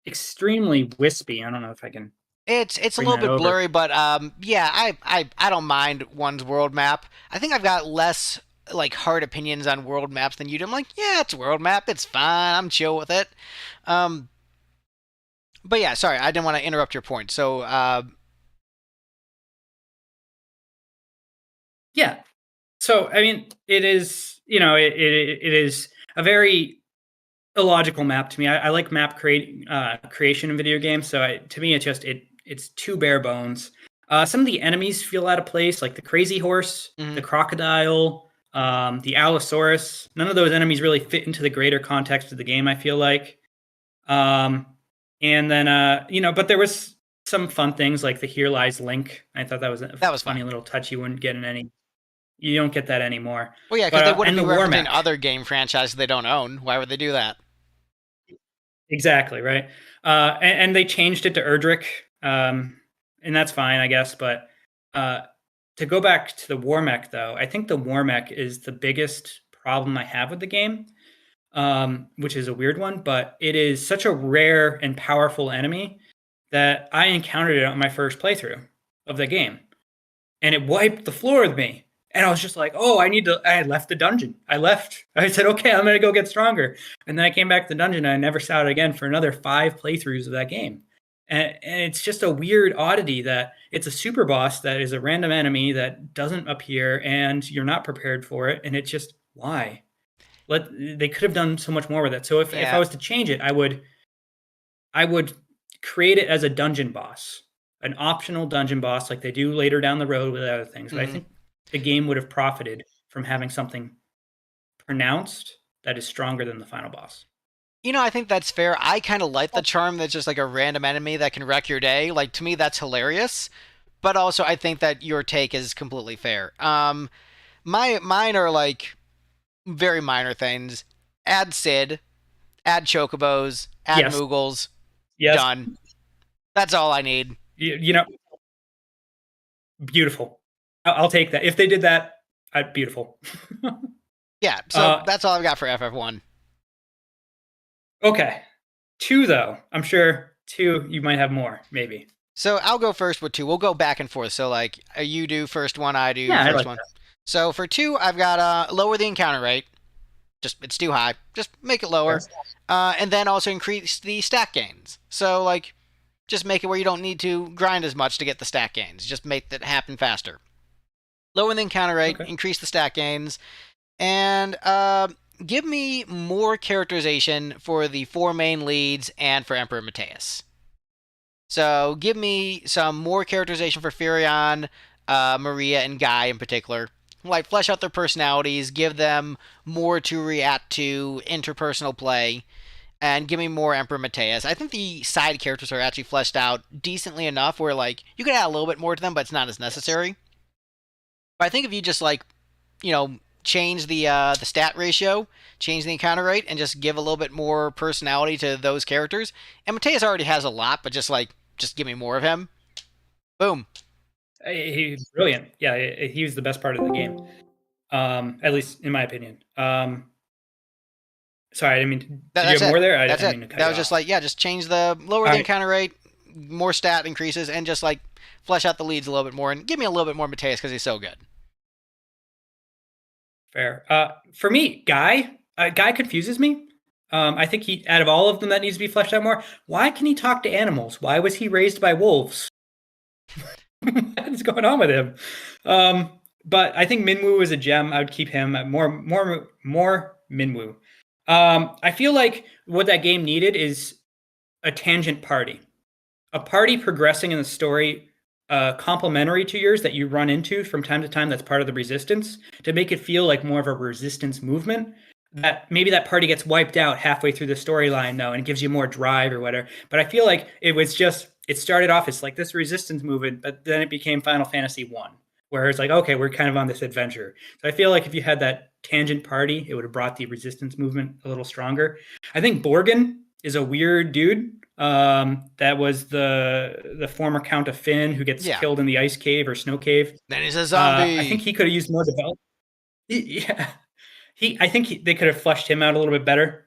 extremely wispy. I don't know if I can. It's a Bring little that bit over. blurry, but yeah, I don't mind one's world map. I think I've got less like hard opinions on world maps than you do. I'm like, yeah, it's a world map, it's fine, I'm chill with it. Um, but yeah, sorry, I didn't want to interrupt your point. So Yeah. So I mean, it is, it is a very illogical map to me. I like map creation in video games. So to me, it's too bare bones. Some of the enemies feel out of place, like the crazy horse, the mhm. crocodile, the allosaurus. None of those enemies really fit into the greater context of the game, I feel like. Um, and then but there was some fun things like the Here Lies Link. I thought that was a That was funny fun. little touch you wouldn't get in any. You don't get that anymore. Well, yeah, because But they wouldn't and be the War referencing Mech. other game franchises they don't own. Why would they do that? Exactly, right. And they changed it to Erdrick, and that's fine, I guess. But uh, to go back to the War Mech, though, I think the War Mech is the biggest problem I have with the game, which is a weird one. But it is such a rare and powerful enemy that I encountered it on my first playthrough of the game, and it wiped the floor with me. And I was just like, oh, I left the dungeon. I left. I said, okay, I'm going to go get stronger. And then I came back to the dungeon and I never saw it again for another 5 playthroughs of that game. And it's just a weird oddity that it's a super boss that is a random enemy that doesn't appear and you're not prepared for it. And it's just, why? They could have done so much more with it. So if I Yeah. was to change it, I would create it as a dungeon boss, an optional dungeon boss like they do later down the road with other things. But I Mhm. think the game would have profited from having something pronounced that is stronger than the final boss. I think that's fair. I kind of like the charm that's just like a random enemy that can wreck your day. Like to me, that's hilarious. But also, I think that your take is completely fair. Mine are like very minor things. Add Sid, add Chocobos, add Yes, Moogles. yes, Done. That's all I need. you know, beautiful. I'll take that. If they did that, beautiful. Yeah. So uh, that's all I've got for FF1. okay, two though. I'm sure two. You might have more, maybe. So I'll go first with two. We'll go back and forth. So like you do first one, I do Yeah, I first like one. So for two, I've got lower the encounter rate. Just it's too high. Just make it lower, that. and then also increase the stack gains. So like, just make it where you don't need to grind as much to get the stack gains. Just make that happen faster. Lower the encounter rate, Okay. increase the stack gains, and give me more characterization for the four main leads and for Emperor Mateus. So give me some more characterization for Furion, Maria, and Guy in particular. Like flesh out their personalities, give them more to react to interpersonal play, and give me more Emperor Mateus. I think the side characters are actually fleshed out decently enough where like you can add a little bit more to them, but it's not as necessary. But I think if you just like, change the stat ratio, change the encounter rate, and just give a little bit more personality to those characters. And Mateus already has a lot, but just give me more of him. Boom. He's brilliant. Yeah, he was the best part of the game, at least in my opinion. Sorry, I mean, did you That's have it. more there? I That's didn't it. mean to cut That you was just off. like, yeah, just change the lower All the right, encounter rate, more stat increases, and just like flesh out the leads a little bit more, and give me a little bit more Mateus because he's so good. fair. For me, Guy confuses me. I think out of all of them, that needs to be fleshed out more. Why can he talk to animals? Why was he raised by wolves? What is going on with him? Um, but I think Minwoo is a gem. I would keep him. More Minwoo. I feel like what that game needed is a tangent party, a party progressing in the story, complementary to yours that you run into from time to time. That's part of the resistance to make it feel like more of a resistance movement. That maybe that party gets wiped out halfway through the storyline though, and it gives you more drive or whatever. But I feel like it started off as like this resistance movement, but then it became Final Fantasy One, where it's like, okay, we're kind of on this adventure. So I feel like if you had that tangent party, it would have brought the resistance movement a little stronger. I think Borgin is a weird dude. That was the former Count of Finn who gets Yeah. killed in the ice cave or snow cave. Then he's a I think zombie. he could have used more development. Yeah, I think they could have fleshed him out a little bit better.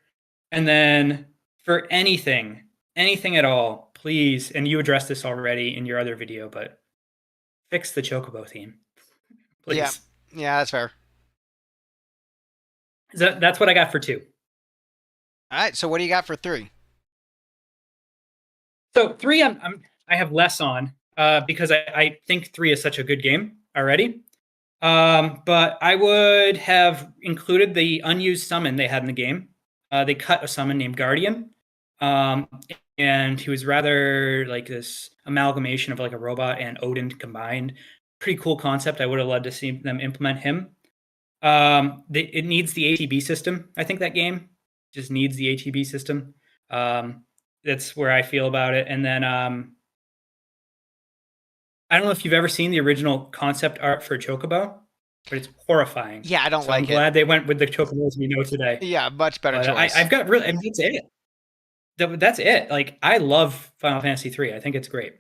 And then for anything at all, please, and you addressed this already in your other video, but fix the Chocobo theme, Yeah, please. yeah, that's fair. So that's what I got for 2. All right, so what do you got for 3? So 3, I have less on because I think 3 is such a good game already. But I would have included the unused summon they had in the game. They cut a summon named Guardian, um, and he was rather like this amalgamation of like a robot and Odin combined. Pretty cool concept. I would have loved to see them implement him. It needs the ATB system. I think that game just needs the ATB system. That's where I feel about it. And then I don't know if you've ever seen the original concept art for Chocobo, but it's horrifying. Yeah, I don't So I'm like it. glad they went with the Chocobos we know today. Yeah, much better But choice. I've got really, I mean, that's it. That's it. Like I love Final Fantasy 3. I think it's great.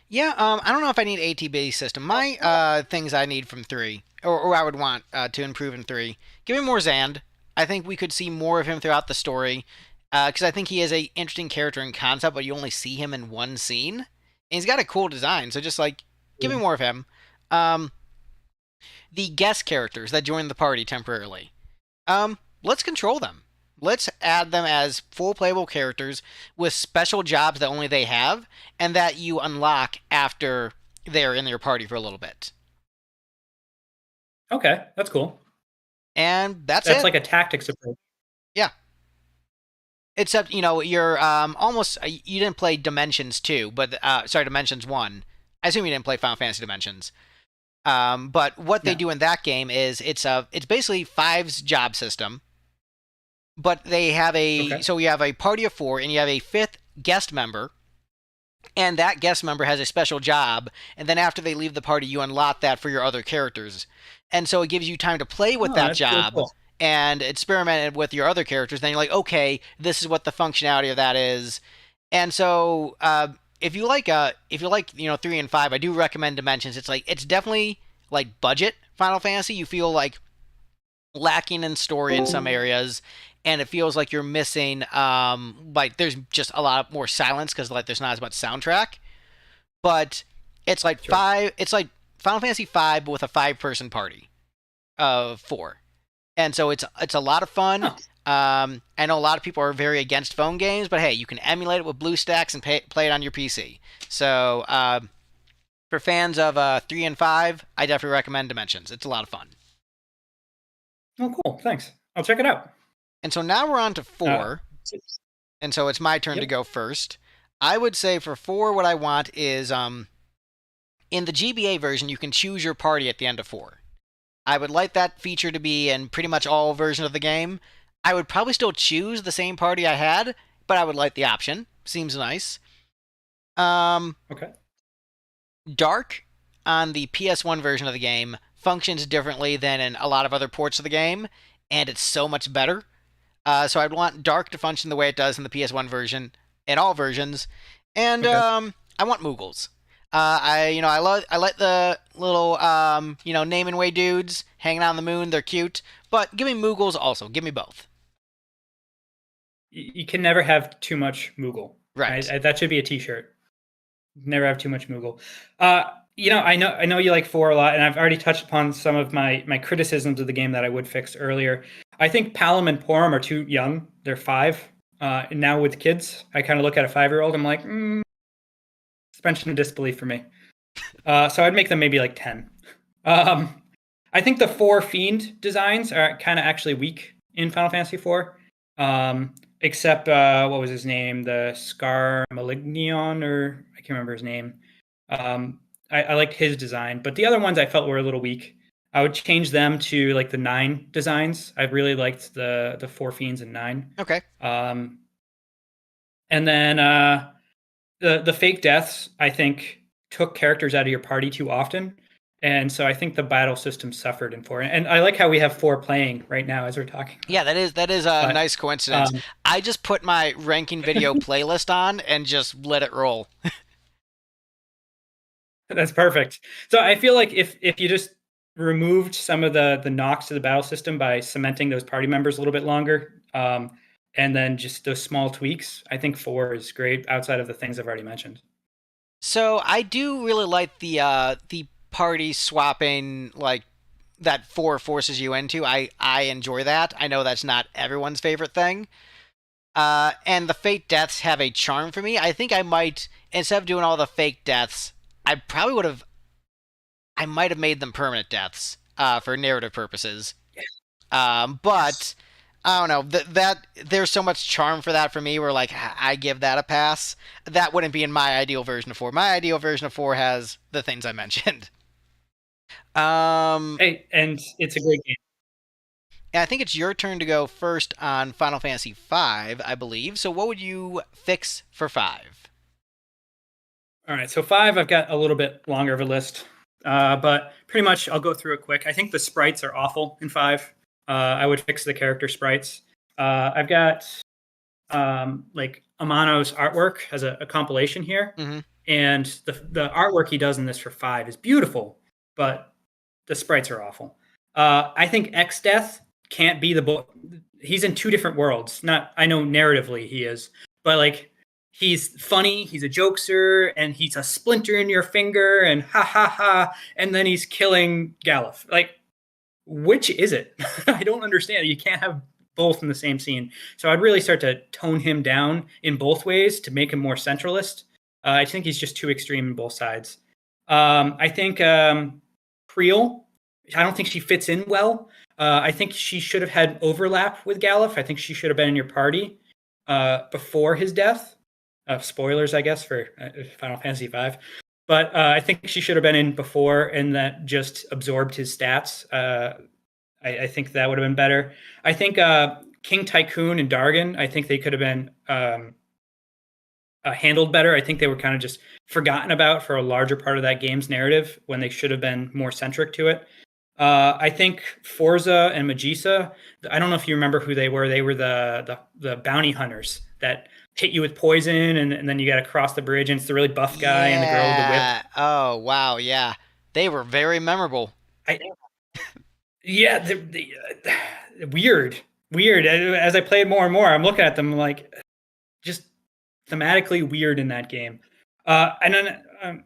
Yeah, I don't know if I need ATB system. My things I need from 3, or I would want to improve in 3. Give me more Zand. I think we could see more of him throughout the story, because I think he is a interesting character in concept, but you only see him in one scene, and he's got a cool design. So just like, give me more of him. The guest characters that join the party temporarily. Let's control them. Let's add them as full playable characters with special jobs that only they have and that you unlock after they're in your party for a little bit. Okay, that's cool. And that's That's it. like a tactics approach. Yeah. Except, you're almost you didn't play Dimensions 2, but sorry, Dimensions 1. I assume you didn't play Final Fantasy Dimensions. But what they do in that game is it's basically Five's job system. But they have so you have a party of 4 and you have a 5th guest member, and that guest member has a special job, and then after they leave the party you unlock that for your other characters, and so it gives you time to play with that job cool. and experiment with your other characters. Then you're like, okay, this is what the functionality of that is. And so if you like 3 and 5, I do recommend Dimensions. It's definitely like budget Final Fantasy. You feel like lacking in story in some areas, and it feels like you're missing like there's just a lot more silence because like there's not as much soundtrack. But it's like it's like Final Fantasy 5 with a 5-person party of 4, and so it's a lot of fun. I know a lot of people are very against phone games, but hey, you can emulate it with BlueStacks and play it on your PC. So for fans of 3 and 5, I definitely recommend Dimensions. It's a lot of fun. Oh, cool. Thanks. I'll check it out. And so now we're on to 4. And so it's my turn to go first. I would say for 4, what I want is in the GBA version, you can choose your party at the end of 4. I would like that feature to be in pretty much all versions of the game. I would probably still choose the same party I had, but I would like the option. Seems nice. Okay. Dark on the PS1 version of the game functions differently than in a lot of other ports of the game, and it's so much better. So I'd want Dark to function the way it does in the PS1 version, in all versions, and I want Moogles. I like the little name and way dudes hanging out on the moon. They're cute, but give me Moogles also. Give me both. You can never have too much Moogle. Right. That should be a T-shirt. Never have too much Moogle. I know you like 4 a lot, and I've already touched upon some of my criticisms of the game that I would fix earlier. I think Palom and Porom are too young. They're 5. And now with kids, I kind of look at a 5-year-old. I'm like, suspension of disbelief for me. So I'd make them maybe like 10. I think the 4 Fiend designs are kind of actually weak in Final Fantasy 4. Except, what was his name? The Scar Malignion, or I can't remember his name. I liked his design, but the other ones I felt were a little weak. I would change them to like the 9 designs. I really liked the 4 Fiends and 9. Okay. And then the fake deaths, I think, took characters out of your party too often. And so I think the battle system suffered in 4. And I like how we have 4 playing right now as we're talking. Yeah, that is a nice coincidence. I just put my ranking video playlist on and just let it roll. That's perfect. So I feel like if you just removed some of the knocks to the battle system by cementing those party members a little bit longer, and then just those small tweaks. I think 4 is great outside of the things I've already mentioned. So I do really like the party swapping, like that 4 forces you into. I enjoy that. I know that's not everyone's favorite thing. And the fake deaths have a charm for me. I think I might, instead of doing all the fake deaths, I probably would have, I might have made them permanent deaths for narrative purposes. But I don't know that there's so much charm for that for me. Where like I give that a pass. That wouldn't be in my ideal version of 4. My ideal version of 4 has the things I mentioned. Hey, and it's a great game. I think it's your turn to go first on Final Fantasy V, I believe. So what would you fix for 5? All right, so 5, I've got a little bit longer of a list, but pretty much I'll go through it quick. I think the sprites are awful in 5. I would fix the character sprites. I've got like Amano's artwork as a compilation here, Mm-hmm. and the artwork he does in this for 5 is beautiful, but the sprites are awful. I think X Death can't be the boy. He's in 2 different worlds. Not I know narratively he is, but like he's funny, he's a jokester, and he's a splinter in your finger, and ha ha ha, and then he's killing Galuf. Like, which is it? I don't understand. You can't have both in the same scene. So I'd really start to tone him down in both ways to make him more centralist. I think he's just too extreme in both sides. I think Creel, I don't think she fits in well. I think she should have had overlap with Galuf. I think she should have been in your party before his death. Spoilers, I guess, for Final Fantasy V. But I think she should have been in before, and that just absorbed his stats. I think that would have been better. I think King Tycoon and Dargan, I think they could have been handled better. I think they were kind of just forgotten about for a larger part of that game's narrative when they should have been more centric to it. I think Forza and Magisa, I don't know if you remember who they were. They were the bounty hunters that hit you with poison, and then you got to cross the bridge, and it's the really buff guy and the girl with the whip. Oh, wow, yeah. They were very memorable. Yeah, weird. As I played more and more, I'm looking at them like just thematically weird in that game. And then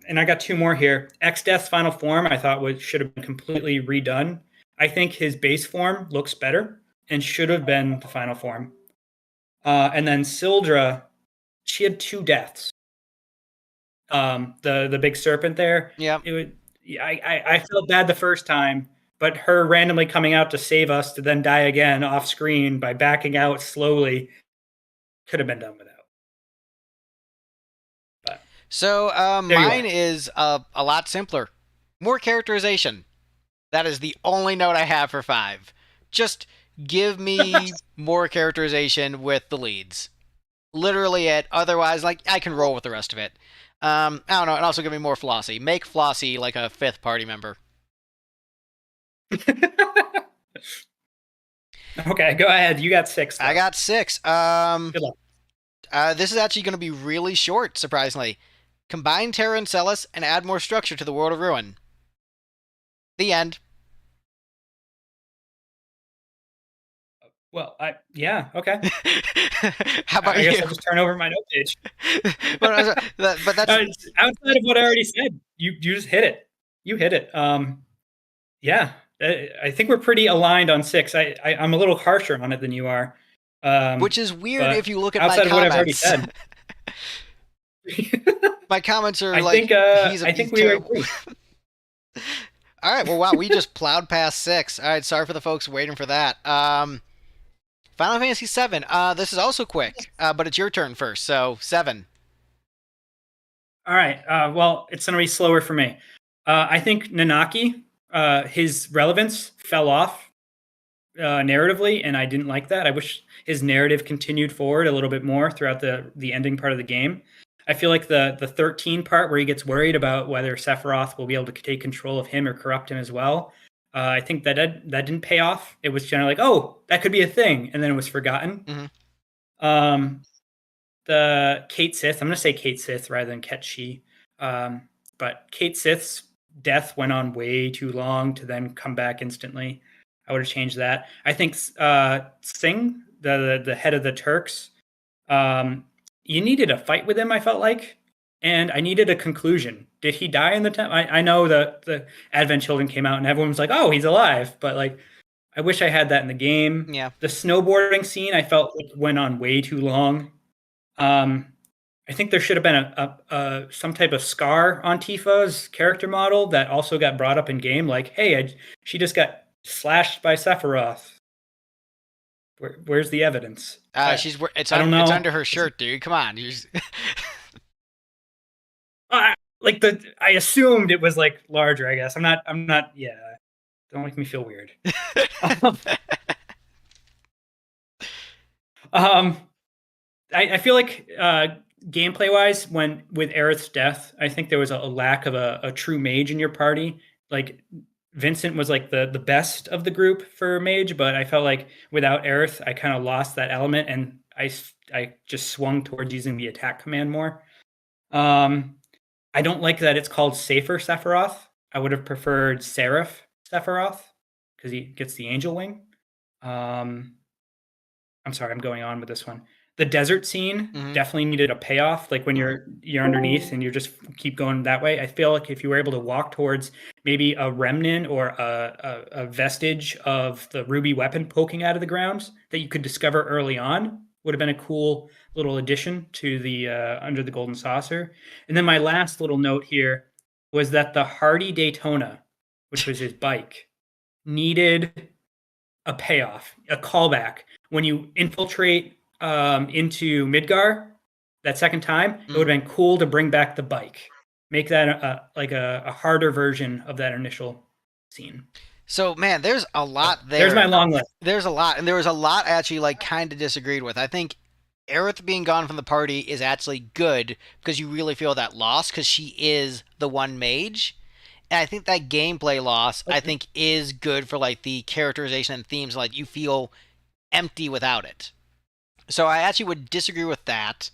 and I got 2 more here. X Death's final form I thought should have been completely redone. I think his base form looks better and should have been the final form. And then Sildra, she had 2 deaths. The big serpent there. Yeah. I felt bad the first time, but her randomly coming out to save us to then die again off screen by backing out slowly could have been done without. But So mine is a lot simpler. More characterization. That is the only note I have for 5. Just give me more characterization with the leads. Literally it. Otherwise, like, I can roll with the rest of it. I don't know, and also give me more Flossie. Make Flossie like a 5th party member. Okay, go ahead. You got 6. Though. I got 6. Good luck. This is actually going to be really short, surprisingly. Combine Terra and Celis and add more structure to the World of Ruin. The end. Well, yeah, okay. How about I you? guess I'll just turn over my note page. but that's outside of what I already said. You just hit it. You hit it. Yeah, I think we're pretty aligned on 6. I'm a little harsher on it than you are. Which is weird if you look at outside my of what I've already comments. said. My comments are I like, think he's we terrible. agree. All right, well, wow, we just plowed past 6. All right, sorry for the folks waiting for that. Final Fantasy VII. This is also quick, but it's your turn first, so 7. All right. Well, it's going to be slower for me. I think Nanaki, his relevance fell off narratively, and I didn't like that. I wish his narrative continued forward a little bit more throughout the ending part of the game. I feel like the 13 part where he gets worried about whether Sephiroth will be able to take control of him or corrupt him as well. I think that didn't pay off. It was generally like, oh, that could be a thing, and then it was forgotten. Mm-hmm. The Kate Sith, I'm going to say Kate Sith rather than Ket Shi. But Kate Sith's death went on way too long to then come back instantly. I would have changed that. I think Sing, the head of the Turks. You needed a fight with him, I felt like, and I needed a conclusion. Did he die in the temple? I know that the Advent Children came out and everyone was like, "Oh, he's alive," but like, I wish I had that in the game. Yeah. The snowboarding scene I felt like went on way too long. I think there should have been a some type of scar on Tifa's character model that also got brought up in game. Like, hey, she just got slashed by Sephiroth. Where's the evidence? It's I don't know. It's under her shirt, dude. Come on. Like I assumed it was like larger. I guess I'm not. Yeah, don't make me feel weird. I feel like gameplay wise, when with Aerith's death, I think there was a lack of a true mage in your party. Like Vincent was like the best of the group for mage, but I felt like without Aerith, I kind of lost that element, and I just swung towards using the attack command more. I don't like that it's called Safer Sephiroth. I would have preferred Seraph Sephiroth because he gets the angel wing. I'm sorry, I'm going on with this one. The desert scene definitely needed a payoff. Like when you're underneath and you just keep going that way. I feel like if you were able to walk towards maybe a remnant or a vestige of the ruby weapon poking out of the ground that you could discover early on, would have been a cool little addition to the Under the Golden Saucer. And then my last little note here was that the Hardy Daytona, which was his bike, needed a payoff, a callback. When you infiltrate into Midgar that second time, it would have been cool to bring back the bike. Make that a harder version of that initial scene. So, man, there's a lot there. There's my long list. There's a lot, and there was a lot I actually like kind of disagreed with. I think Aerith being gone from the party is actually good because you really feel that loss because she is the one mage. And I think that gameplay loss, I think, is good for like the characterization and themes. Like you feel empty without it. So I actually would disagree with that.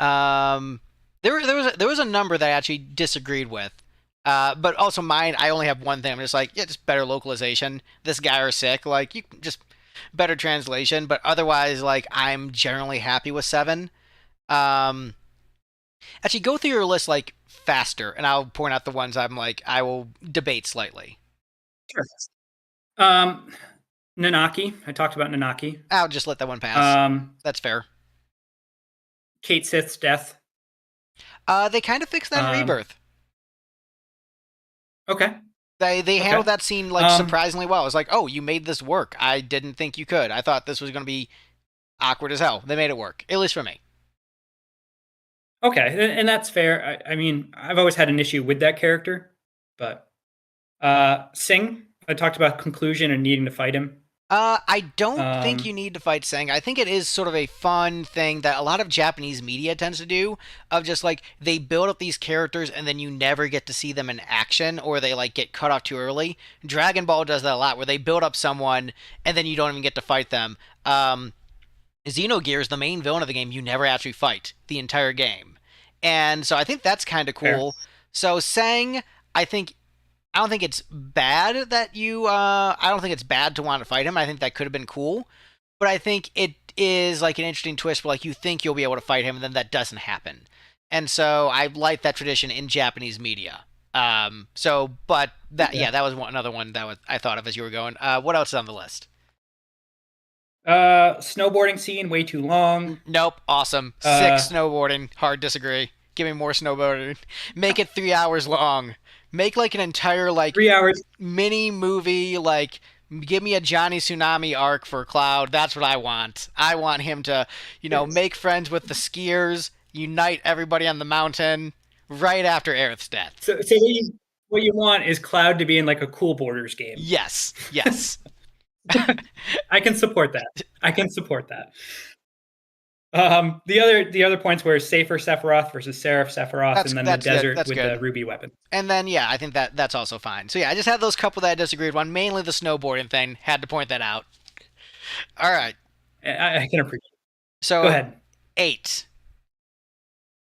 There was a number that I actually disagreed with. But also mine, I only have one thing. I'm just like, yeah, just better localization. This guy are sick. Like, you just better translation. But otherwise, like, I'm generally happy with 7. Actually, go through your list, like, faster. And I'll point out the ones I'm like, I will debate slightly. Sure. Nanaki. I talked about Nanaki. I'll just let that one pass. That's fair. Kate Sith's death. They kind of fixed that in Rebirth. Okay. They handled that scene like surprisingly well. It's like, oh, you made this work. I didn't think you could. I thought this was going to be awkward as hell. They made it work, at least for me. Okay, and that's fair. I mean, I've always had an issue with that character, but Singh. I talked about conclusion and needing to fight him. I don't think you need to fight Singh. I think it is sort of a fun thing that a lot of Japanese media tends to do, of just like they build up these characters and then you never get to see them in action, or they like get cut off too early. Dragon Ball does that a lot, where they build up someone and then you don't even get to fight them. Xenogears, the main villain of the game, you never actually fight the entire game. And so I think that's kind of cool. Fair. So Sang, I don't think it's bad that you, I don't think it's bad to want to fight him. I think that could have been cool. But I think it is like an interesting twist where like you think you'll be able to fight him and then that doesn't happen. And so I like that tradition in Japanese media. But that, yeah, that was another one that I thought of as you were going. What else is on the list? Snowboarding scene, way too long. Nope. Awesome. 6 snowboarding. Hard disagree. Give me more snowboarding. Make it 3 hours long. Make like an entire like 3 hours mini movie. Like, give me a Johnny Tsunami arc for Cloud. That's what I want. I want him to, make friends with the skiers, unite everybody on the mountain right after Aerith's death. So what you want is Cloud to be in like a Cool Borders game. Yes. I can support that. The other points were Safer Sephiroth versus Seraph Sephiroth, and then the desert with the ruby weapon. And then, yeah, I think that's also fine. So, yeah, I just had those couple that I disagreed on, mainly the snowboarding thing. Had to point that out. All right. I can appreciate it. So, go ahead. 8.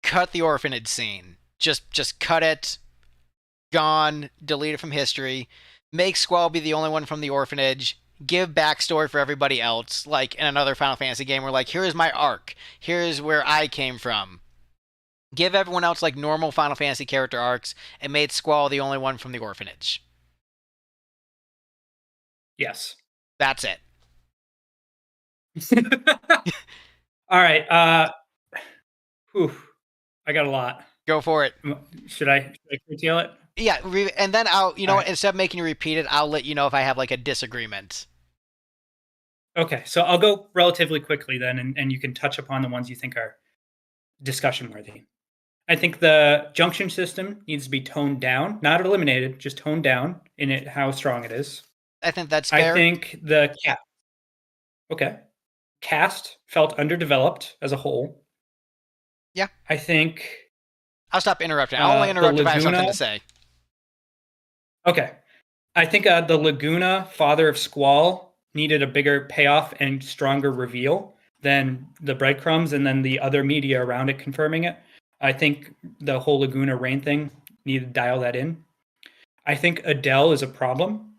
Cut the orphanage scene. Just cut it. Gone. Delete it from history. Make Squall be the only one from the orphanage. give backstory for everybody else, like in another Final Fantasy game, where like here's my arc, here's where I came from. Give everyone else like normal Final Fantasy character arcs, and made Squall the only one from the orphanage. Yes. That's it. All right. Whew, I got a lot. Go for it. Should I curtail it? Yeah, and then I'll, All right. instead of making you repeat it, I'll let you know if I have like a disagreement. Okay, so I'll go relatively quickly then, and you can touch upon the ones you think are discussion worthy. I think the junction system needs to be toned down, not eliminated, just toned down in it how strong it is. I think that's I fair. think okay, cast felt underdeveloped as a whole. Yeah, I think I'll stop interrupting. I'll only the interrupt if I have something Laguna. to say. Okay, I think the Laguna, father of Squall, needed a bigger payoff and stronger reveal than the breadcrumbs and then the other media around it confirming it. I think the whole Laguna rain thing needed to dial that in. I think Adele is a problem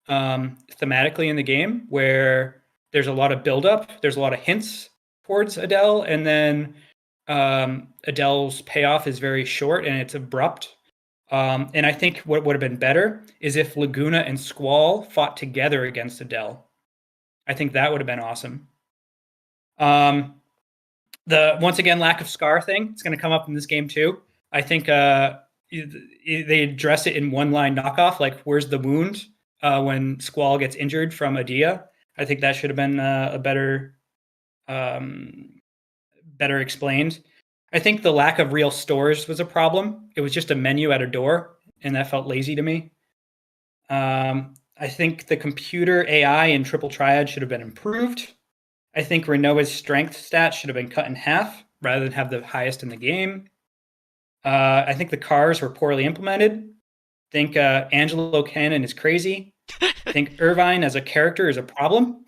thematically in the game where there's a lot of buildup, there's a lot of hints towards Adele, and then Adele's payoff is very short and it's abrupt. And I think what would have been better is if Laguna and Squall fought together against Adele. I think that would have been awesome. The once again lack of scar thing, it's going to come up in this game too. I think they address it in one line knockoff, like where's the wound when Squall gets injured from Adia. I think that should have been a better explained. I think the lack of real stores was a problem. It was just a menu at a door, and that felt lazy to me. I think the computer AI in Triple Triad should have been improved. I think Renoa's strength stat should have been cut in half rather than have the highest in the game. I think the cars were poorly implemented. I think Angelo Cannon is crazy. I think Irvine as a character is a problem.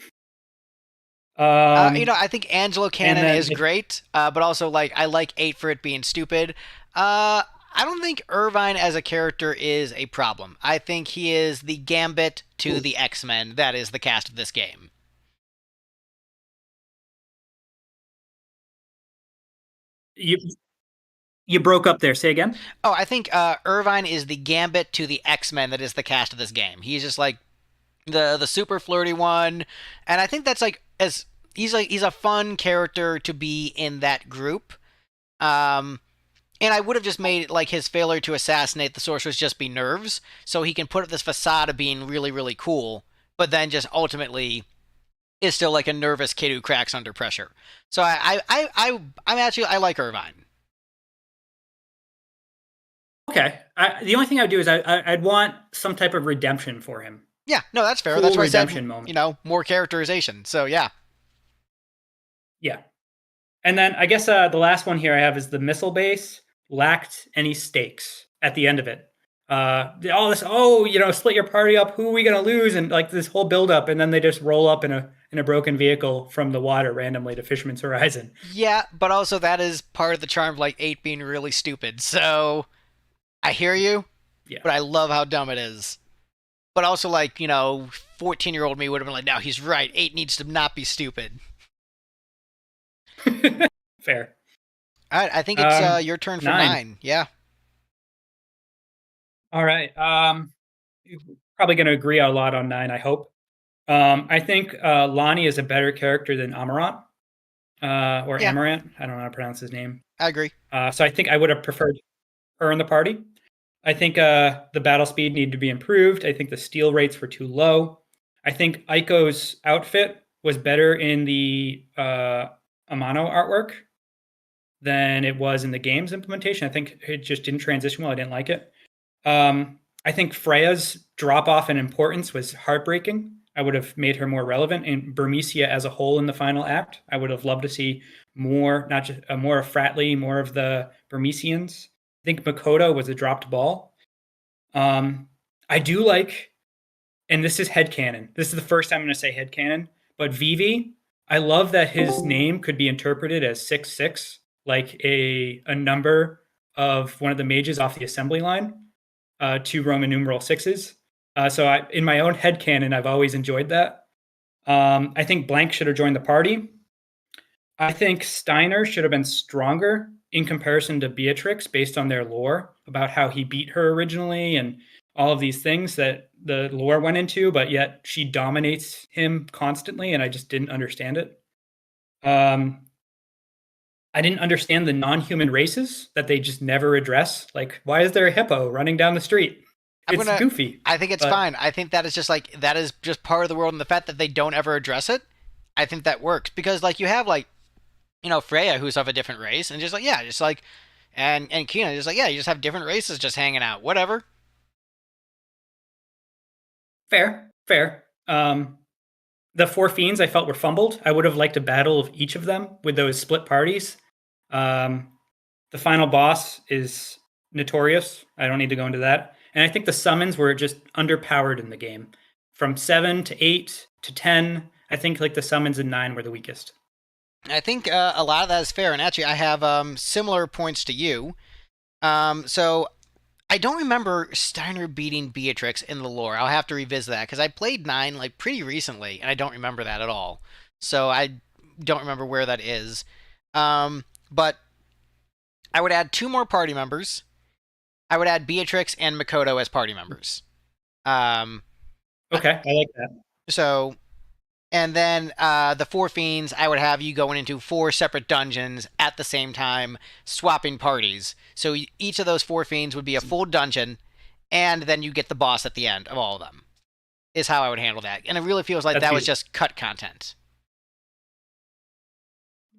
I think Angelo And Cannon then is great, but also like I like eight for it being stupid. I don't think Irvine as a character is a problem. I think he is the Gambit to the X-Men. That is the cast of this game. you you broke up there. Say again. Oh, I think Irvine is the Gambit to the X-Men. That is the cast of this game. He's just like the super flirty one, and I think that's like as he's a fun character to be in that group. Um, and I would have just made like his failure to assassinate the sorceress just be nerves, so he can put up this facade of being really really cool, but then just ultimately is still like a nervous kid who cracks under pressure. So I like Irvine. Okay. The only thing I would do is I'd want some type of redemption for him. Yeah, no, that's fair. Cool That's why I said redemption moment. more characterization. So yeah, Yeah. And then I guess the last one here I have is the missile base lacked any stakes at the end of it. All this, split your party up. Who are we gonna lose? And like this whole build up, and then they just roll up in a broken vehicle from the water randomly to Fisherman's Horizon. yeah, but also that is part of the charm of like eight being really stupid. So I hear you, Yeah. but I love how dumb it is. But also, like, 14-year-old me would have been like, no, he's right. Eight needs to not be stupid. Fair. All right, I think it's your turn for 9. Yeah. All right. Probably going to agree a lot on 9, I hope. I think Lonnie is a better character than Amarant. Or Yeah. Amarant. I don't know how to pronounce his name. I agree. So I think I would have preferred her in the party. I think the battle speed needed to be improved. I think the steal rates were too low. I think Aiko's outfit was better in the Amano artwork than it was in the game's implementation. I think it just didn't transition well. I didn't like it. I think Freya's drop off in importance was heartbreaking. I would have made her more relevant, and Burmecia as a whole in the final act. I would have loved to see more, not just more of Fratley, more of the Burmecians. I think Makoto was a dropped ball. I do like, and this is headcanon. This is the first time I'm going to say headcanon, but Vivi, I love that his name could be interpreted as 66, like a number of one of the mages off the assembly line, 2 Roman numeral 6s. So in my own headcanon, I've always enjoyed that. I think Blank should have joined the party. I think Steiner should have been stronger in comparison to Beatrix based on their lore about how he beat her originally and all of these things that the lore went into, but yet she dominates him constantly, and I just didn't understand it. I didn't understand the non-human races that they just never address. Like, why is there a hippo running down the street? It's goofy. I think it's fine. I think that is just like that is just part of the world, and the fact that they don't ever address it, I think that works because like you have like Freya who's of a different race, and just like yeah, just like and Kina just like yeah, you just have different races just hanging out, whatever. Fair. The four fiends I felt were fumbled. I would have liked a battle of each of them with those split parties. The final boss is notorious. I don't need to go into that. And I think the summons were just underpowered in the game. From 7 to 8 to 10, I think like the summons in 9 were the weakest. I think a lot of that is fair, and actually I have similar points to you. So I don't remember Steiner beating Beatrix in the lore. I'll have to revisit that because I played 9 like pretty recently, and I don't remember that at all. So I don't remember where that is. But I would add 2 more party members. I would add Beatrix and Makoto as party members. Okay, I like that. So, and then the 4 fiends, I would have you going into 4 separate dungeons at the same time, swapping parties. So each of those 4 fiends would be a full dungeon, and then you get the boss at the end of all of them. Is how I would handle that, and it really feels like that was just cut content.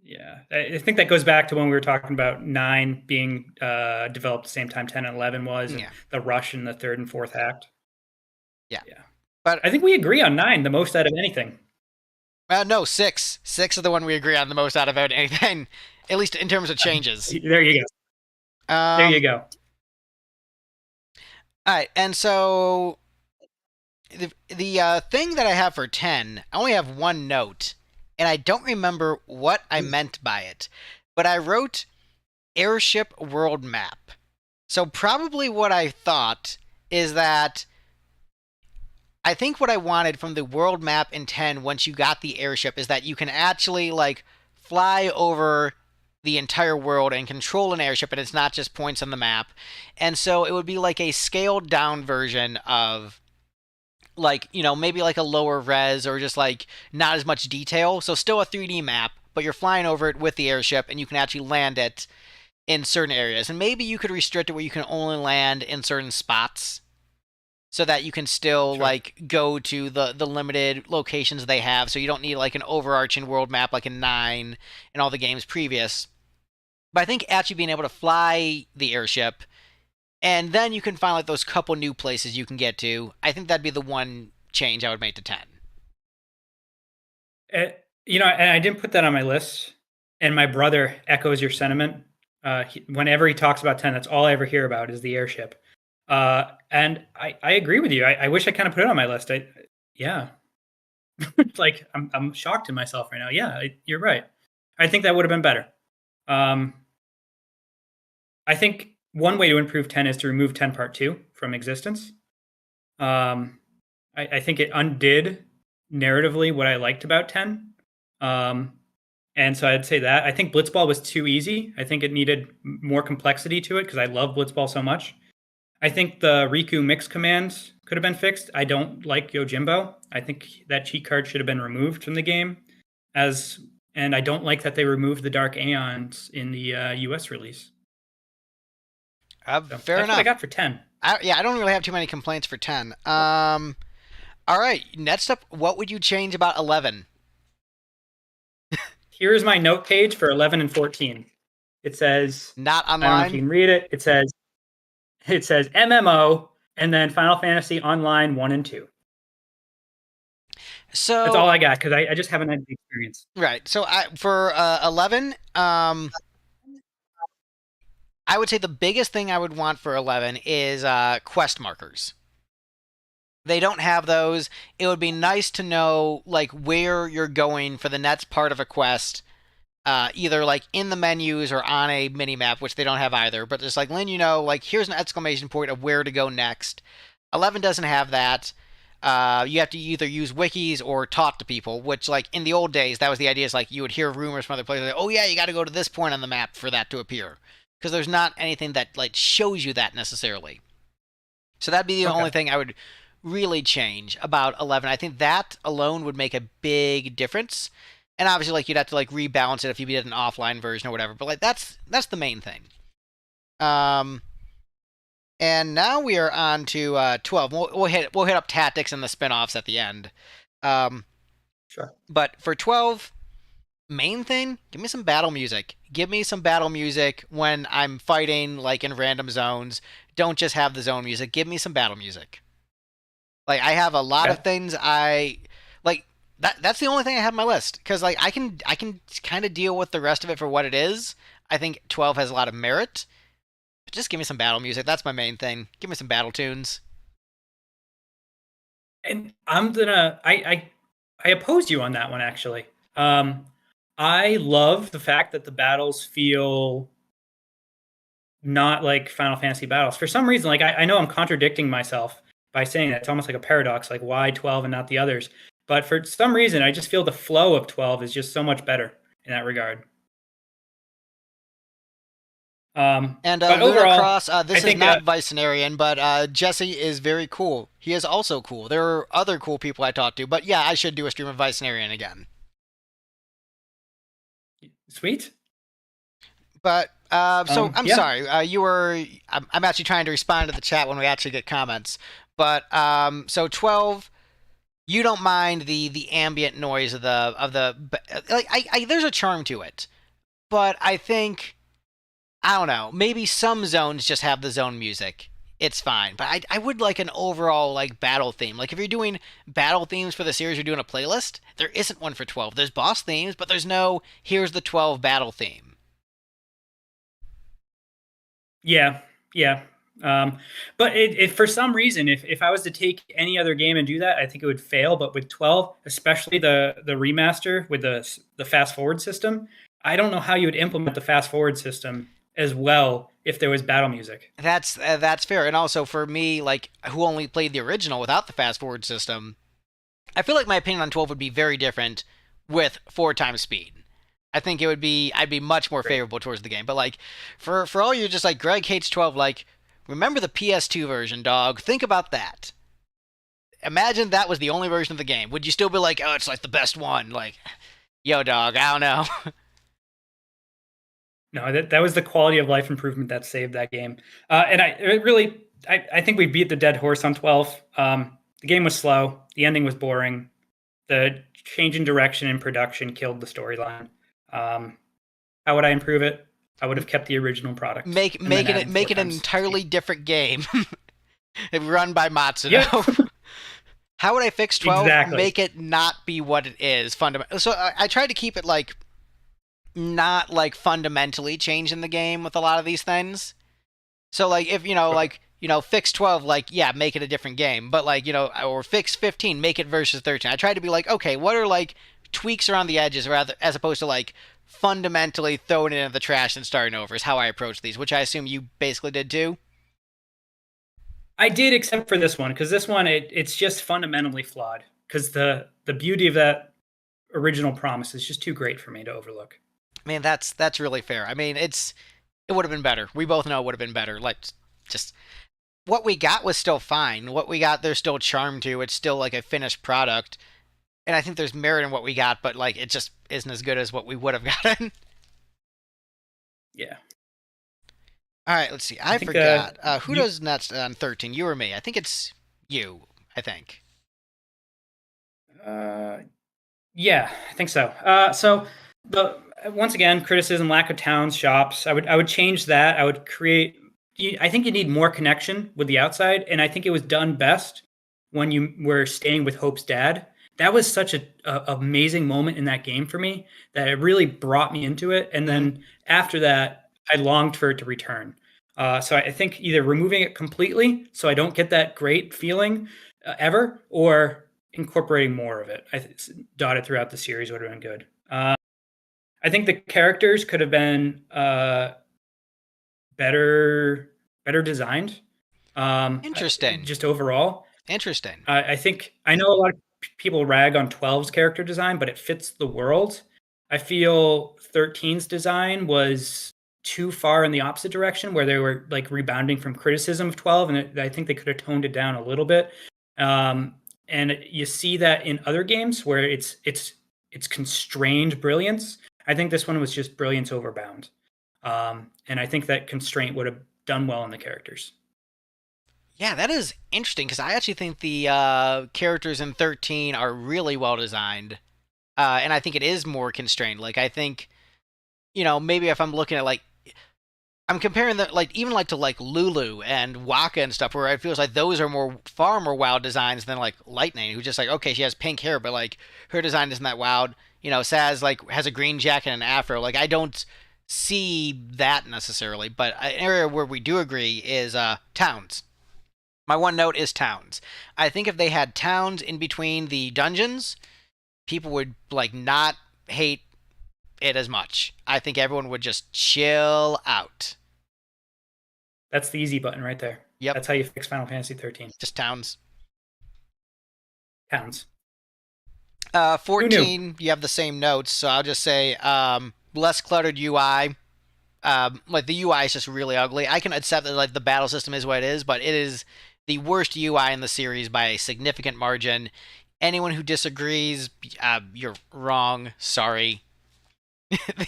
Yeah, I think that goes back to when we were talking about 9 being developed at the same time 10 and 11 was, and the rush in the 3rd and 4th act. Yeah. But I think we agree on 9 the most out of anything. No, 6. 6 is the one we agree on the most out of anything, at least in terms of changes. There you go. There you go. All right, and so the thing that I have for 10, I only have one note, and I don't remember what I meant by it, but I wrote airship world map. So probably what I thought is that I think what I wanted from the world map in 10 once you got the airship is that you can actually like fly over the entire world and control an airship, and it's not just points on the map. And so it would be like a scaled down version of like, maybe like a lower res or just like not as much detail. So still a 3D map, but you're flying over it with the airship and you can actually land it in certain areas. And maybe you could restrict it where you can only land in certain spots so that you can still like go to the limited locations they have. So you don't need like an overarching world map like in 9 and all the games previous. But I think actually being able to fly the airship and then you can find like those couple new places you can get to. I think that'd be the one change I would make to 10. And I didn't put that on my list. And my brother echoes your sentiment. Whenever he talks about 10, that's all I ever hear about is the airship. And I agree with you. I wish I kind of put it on my list. Like I'm shocked in myself right now. Yeah, you're right. I think that would have been better. I think one way to improve 10 is to remove 10 Part 2 from existence. I think it undid narratively what I liked about 10. And so I'd say that. I think Blitzball was too easy. I think it needed more complexity to it because I love Blitzball so much. I think the Riku mix commands could have been fixed. I don't like Yojimbo. I think that cheat card should have been removed from the game. And I don't like that they removed the Dark Aeons in the US release. Fair enough. That's what I got for 10. I don't really have too many complaints for 10. All right, next up, what would you change about 11? Here's my note page for 11 and 14. It says... Not online? I don't know if you can read it. It says MMO, and then Final Fantasy Online 1 and 2. So that's all I got, because I just haven't had the experience. Right. So for 11... I would say the biggest thing I would want for 11 is quest markers. They don't have those. It would be nice to know like where you're going for the next part of a quest, either like in the menus or on a mini map, which they don't have either. But just like letting you know, like here's an exclamation point of where to go next. 11 doesn't have that. you have to either use wikis or talk to people, which like in the old days that was the idea. Is like you would hear rumors from other players, like, oh yeah, you got to go to this point on the map for that to appear, because there's not anything that like shows you that necessarily. So that'd be the Okay. only thing I would really change about 11. I think that alone would make a big difference. And obviously, like you'd have to like rebalance it if you did an offline version or whatever. But like that's the main thing. Um, and now we are on to 12. We'll hit up tactics and the spin-offs at the end. Um, Sure. but for 12, main thing, give me some battle music. Give me some battle music when I'm fighting like in random zones. Don't just have the zone music. Give me some battle music. Like I have a lot of Okay. things I like that's the only thing I have on my list cuz like I can kind of deal with the rest of it for what it is. I think 12 has a lot of merit. But just give me some battle music. That's my main thing. Give me some battle tunes. And I'm gonna I oppose you on that one actually. Um, I love the fact that the battles feel not like Final Fantasy battles. For some reason, like I know I'm contradicting myself by saying that. It's almost like a paradox, like why 12 and not the others? But for some reason, I just feel the flow of 12 is just so much better in that regard. And But Luna overall, Cross, I this is think not Vicenarian, but Jesse is very cool. He is also cool. There are other cool people I talked to, but yeah, I should do a stream of Vicenarian again. sweet. But so I'm Yeah, sorry. You were. I'm actually trying to respond to the chat when we actually get comments. But so 12. You don't mind the ambient noise of the like there's a charm to it, but I think I don't know. Maybe some zones just have the zone music. It's fine, but I would like an overall like battle theme. Like if you're doing battle themes for the series, you're doing a playlist. There isn't one for 12. There's boss themes, but there's no here's the 12 battle theme. yeah, yeah. Um, but for some reason, if I was to take any other game and do that, I think it would fail. But with 12, especially the remaster with the fast forward system, I don't know how you would implement the fast forward system as well if there was battle music. That's fair. And also for me, like who only played the original without the fast forward system, I feel like my opinion on 12 would be very different with 4 times speed. I think I'd be much more Great. favorable towards the game. But like for all you're just like Greg hates 12, like remember the PS2 version, dog. Think about that. Imagine that was the only version of the game. Would you still be like, "Oh, it's like the best one?" Like, yo, dog, I don't know. No, that was the quality of life improvement that saved that game. And I think we beat the dead horse on 12. The game was slow. The ending was boring. The change in direction in production killed the storyline. Um, how would I improve it? I would have kept the original product make and then make it added four make it an times entirely speed. different game. Run by Yep, Matsuno. How would I fix 12? exactly. Make it not be what it is fundamental. So I tried to keep it like not like fundamentally changing the game with a lot of these things. So like if Okay. fix 12, like yeah, make it a different game, but like or fix 15, make it versus 13. I tried to be like, okay, what are like tweaks around the edges rather as opposed to like fundamentally throwing it into the trash and starting over is how I approach these, which I assume you basically did too. I did, except for this one, because this one it's just fundamentally flawed. Because the beauty of that original promise is just too great for me to overlook. Man, that's really fair. I mean, it would have been better. We both know it would have been better. Like just what we got was still fine. What we got, there's still charm to. It's still like a finished product, and I think there's merit in what we got, but like it just isn't as good as what we would have gotten. Yeah, All right, let's see. I I think forgot. Who you does next on 13? You or me? I think it's you. I think. uh, yeah, I think so. So the once again, criticism, lack of towns, shops. I would change that. I would create. I think you need more connection with the outside, and I think it was done best when you were staying with Hope's dad. That was such a amazing moment in that game for me that it really brought me into it. And Hmm. then after that, I longed for it to return. So I think either removing it completely so I don't get that great feeling ever, or incorporating more of it. Dotted throughout the series would have been good. I think the characters could have been better designed. Um, Interesting. just overall. Interesting. I think I know a lot of people rag on 12's character design, but it fits the world. I feel 13's design was too far in the opposite direction, where they were like rebounding from criticism of 12, and I think they could have toned it down a little bit. Um, and you see that in other games where it's constrained brilliance. I think this one was just brilliance overbound, and I think that constraint would have done well in the characters. Yeah, that is interesting because I actually think the characters in 13 are really well designed. And I think it is more constrained. Like, I think, maybe if I'm looking at, like, I'm comparing the, like, even, like, to, like, Lulu and Waka and stuff, where it feels like those are far more wild designs than, like, Lightning, who just, like, okay, she has pink hair, but, like, her design isn't that wild. Saz, like, has a green jacket and an afro. Like, I don't see that necessarily, but an area where we do agree is towns. My one note is towns. I think if they had towns in between the dungeons, people would like not hate it as much. I think everyone would just chill out. That's the easy button right there. Yep, That's how you fix Final Fantasy 13. just towns. Towns. Who knew? 14, you have the same notes, so I'll just say less cluttered UI. Like the UI is just really ugly. I can accept that like the battle system is what it is, but it is the worst UI in the series by a significant margin. Anyone who disagrees, you're wrong. Sorry.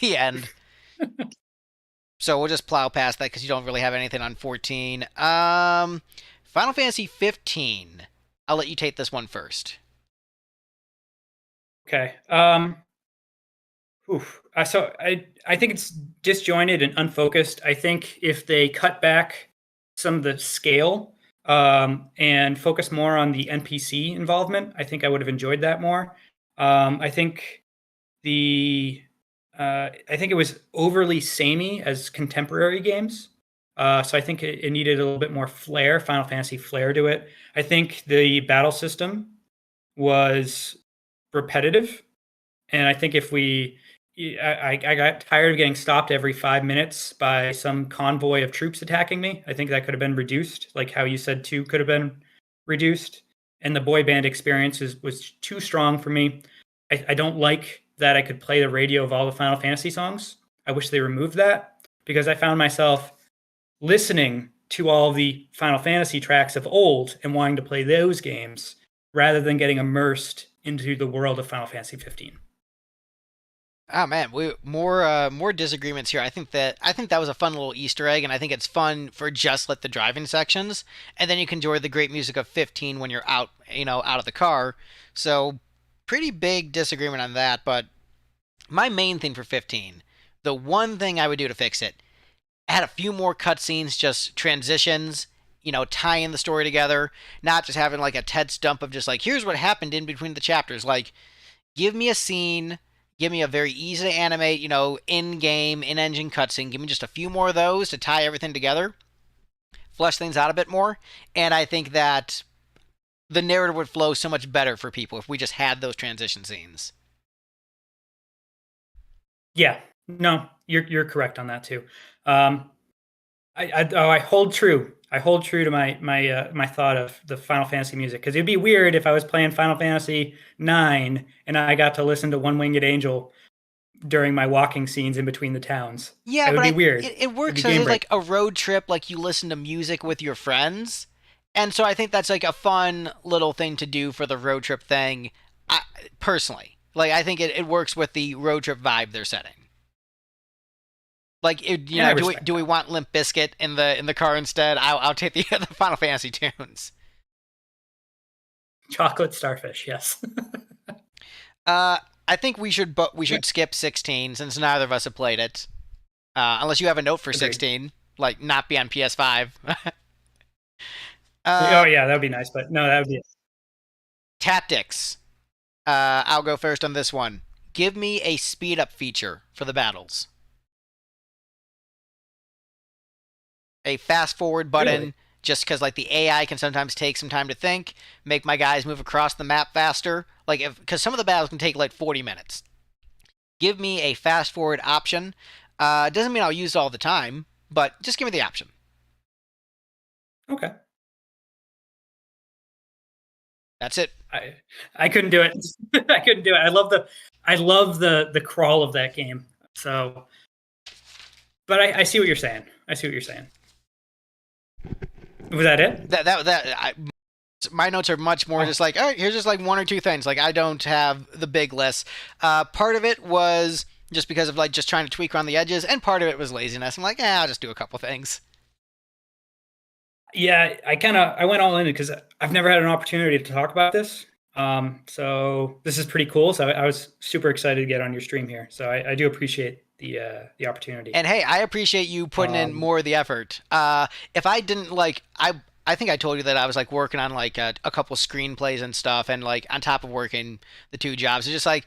The end. So we'll just plow past that because you don't really have anything on 14. Final Fantasy 15. I'll let you take this one first. Okay. So I think it's disjointed and unfocused. I think if they cut back some of the scale and focus more on the NPC involvement, I think I would have enjoyed that more. I think the I think it was overly samey as contemporary games. So I think it needed a little bit more flair, Final Fantasy flair to it. I think the battle system was repetitive, and I think if we, I got tired of getting stopped every 5 minutes by some convoy of troops attacking me. I think that could have been reduced, like how you said two could have been reduced. And the boy band experience was too strong for me. I don't like that I could play the radio of all the Final Fantasy songs. I wish they removed that because I found myself listening to all the Final Fantasy tracks of old and wanting to play those games rather than getting immersed into the world of Final Fantasy 15. Oh man, we more disagreements here. I think that was a fun little Easter egg, and I think it's fun for just like the driving sections, and then you can enjoy the great music of 15 when you're out, out of the car. So pretty big disagreement on that. But my main thing for 15, the one thing I would do to fix it, add a few more cutscenes, just transitions, tying the story together, not just having like a TED stump of just like here's what happened in between the chapters. Like give me a scene, give me a very easy to animate, in-game, in-engine cutscene. Give me just a few more of those to tie everything together, flesh things out a bit more, and I think that the narrative would flow so much better for people if we just had those transition scenes. Yeah, no, you're correct on that too. I hold true. I hold true to my thought of the Final Fantasy music because it'd be weird if I was playing Final Fantasy 9 and I got to listen to One Winged Angel during my walking scenes in between the towns. Yeah, It would but be weird. it It'd be works as game it's like break. a road trip, like you listen to music with your friends. And so I think that's like a fun little thing to do for the road trip thing, personally. Like, I think it works with the road trip vibe they're setting. Like, And I do we respect do we that. want Limp Bizkit in the car instead? I'll take the the Final Fantasy tunes. Chocolate starfish, yes. I think we should skip 16 since neither of us have played it. Unless you have a note for Agreed. 16, like not be on PS5. Oh uh, yeah, that would be nice, but no, that would be Tactics. I'll go first on this one. Give me a speed up feature for the battles. A fast forward really button, just because like the AI can sometimes take some time to think, make my guys move across the map faster. Like if because some of the battles can take like 40 minutes. Give me a fast forward option. Doesn't mean I'll use it all the time, but just give me the option. okay. That's it. I couldn't do it. I couldn't do it. I love the crawl of that game. So, but I see what you're saying. I see what you're saying. Was that it? My notes are much more just like, all right, here's just like one or two things. Like, I don't have the big list. Part of it was just because of like just trying to tweak around the edges, and part of it was laziness. I'm like, I'll just do a couple things. Yeah, I went all in because I've never had an opportunity to talk about this. So this is pretty cool. So I was super excited to get on your stream here. So I do appreciate the opportunity. And hey, I appreciate you putting in more of the effort. If I didn't like, I think I told you that I was like working on like a couple screenplays and stuff, and like on top of working the two jobs, it's just like,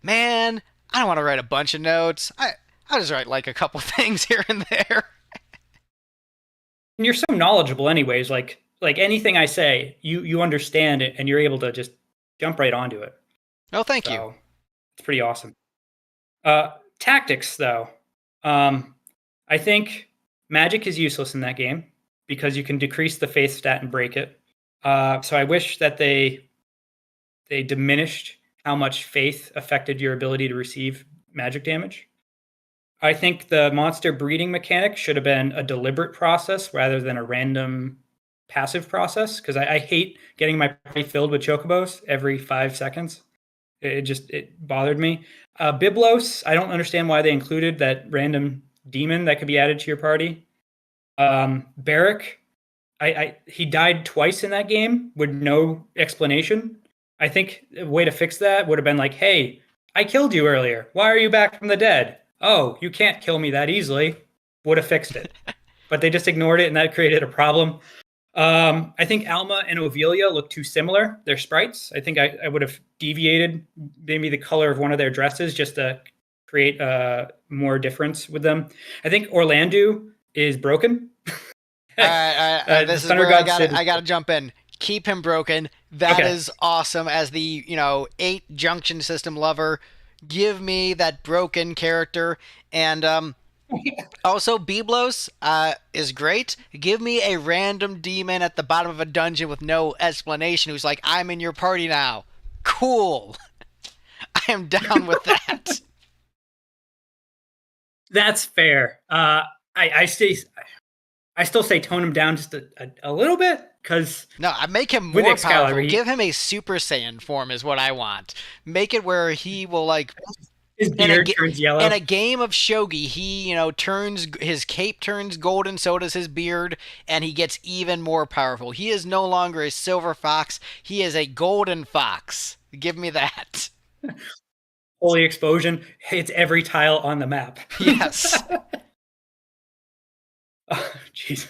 man, I don't want to write a bunch of notes. I'll just write like a couple things here and there. And you're so knowledgeable, anyways. Like anything I say, you understand it, and you're able to just jump right onto it. Oh, thank you. It's pretty awesome. Tactics, though, I think magic is useless in that game because you can decrease the faith stat and break it. So I wish that they diminished how much faith affected your ability to receive magic damage. I think the monster breeding mechanic should have been a deliberate process rather than a random passive process, because I hate getting my party filled with chocobos every 5 seconds. It bothered me. Biblos, I don't understand why they included that random demon that could be added to your party. Barrick, he died twice in that game with no explanation. I think a way to fix that would have been like, hey, I killed you earlier. Why are you back from the dead? Oh, you can't kill me that easily. Would have fixed it. But they just ignored it, and that created a problem. I think Alma and Ovelia look too similar. They're sprites. I think I would have deviated maybe the color of one of their dresses just to create more difference with them. I think Orlando is broken. This is where I gotta jump in. Keep him broken. That is awesome. As the 8 junction system lover, give me that broken character. And also, Biblos is great. Give me a random demon at the bottom of a dungeon with no explanation who's like, I'm in your party now. Cool. I am down with that. That's fair. I still say tone him down just a little bit, because no, I make him more powerful. Give him a Super Saiyan form is what I want. Make it where he will like his beard turns yellow. In a game of shogi, he turns his cape turns golden, so does his beard, and he gets even more powerful. He is no longer a silver fox; he is a golden fox. Give me that. Holy explosion hits every tile on the map. Yes. Oh, jeez.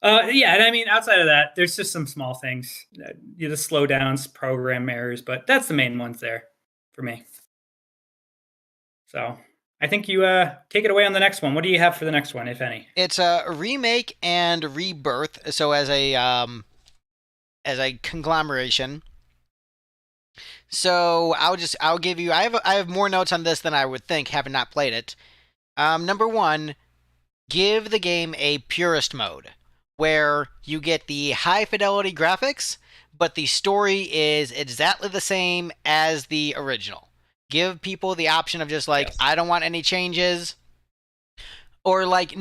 Yeah, and I mean, outside of that, there's just some small things. The slowdowns, program errors, but that's the main ones there for me. So I think you take it away on the next one. What do you have for the next one, if any? It's a remake and rebirth. So as a conglomeration. So I'll give you. I have more notes on this than I would think, having not played it. Number 1. Give the game a purist mode, where you get the high fidelity graphics, but the story is exactly the same as the original. Give people the option of just like, yes, I don't want any changes. Or like,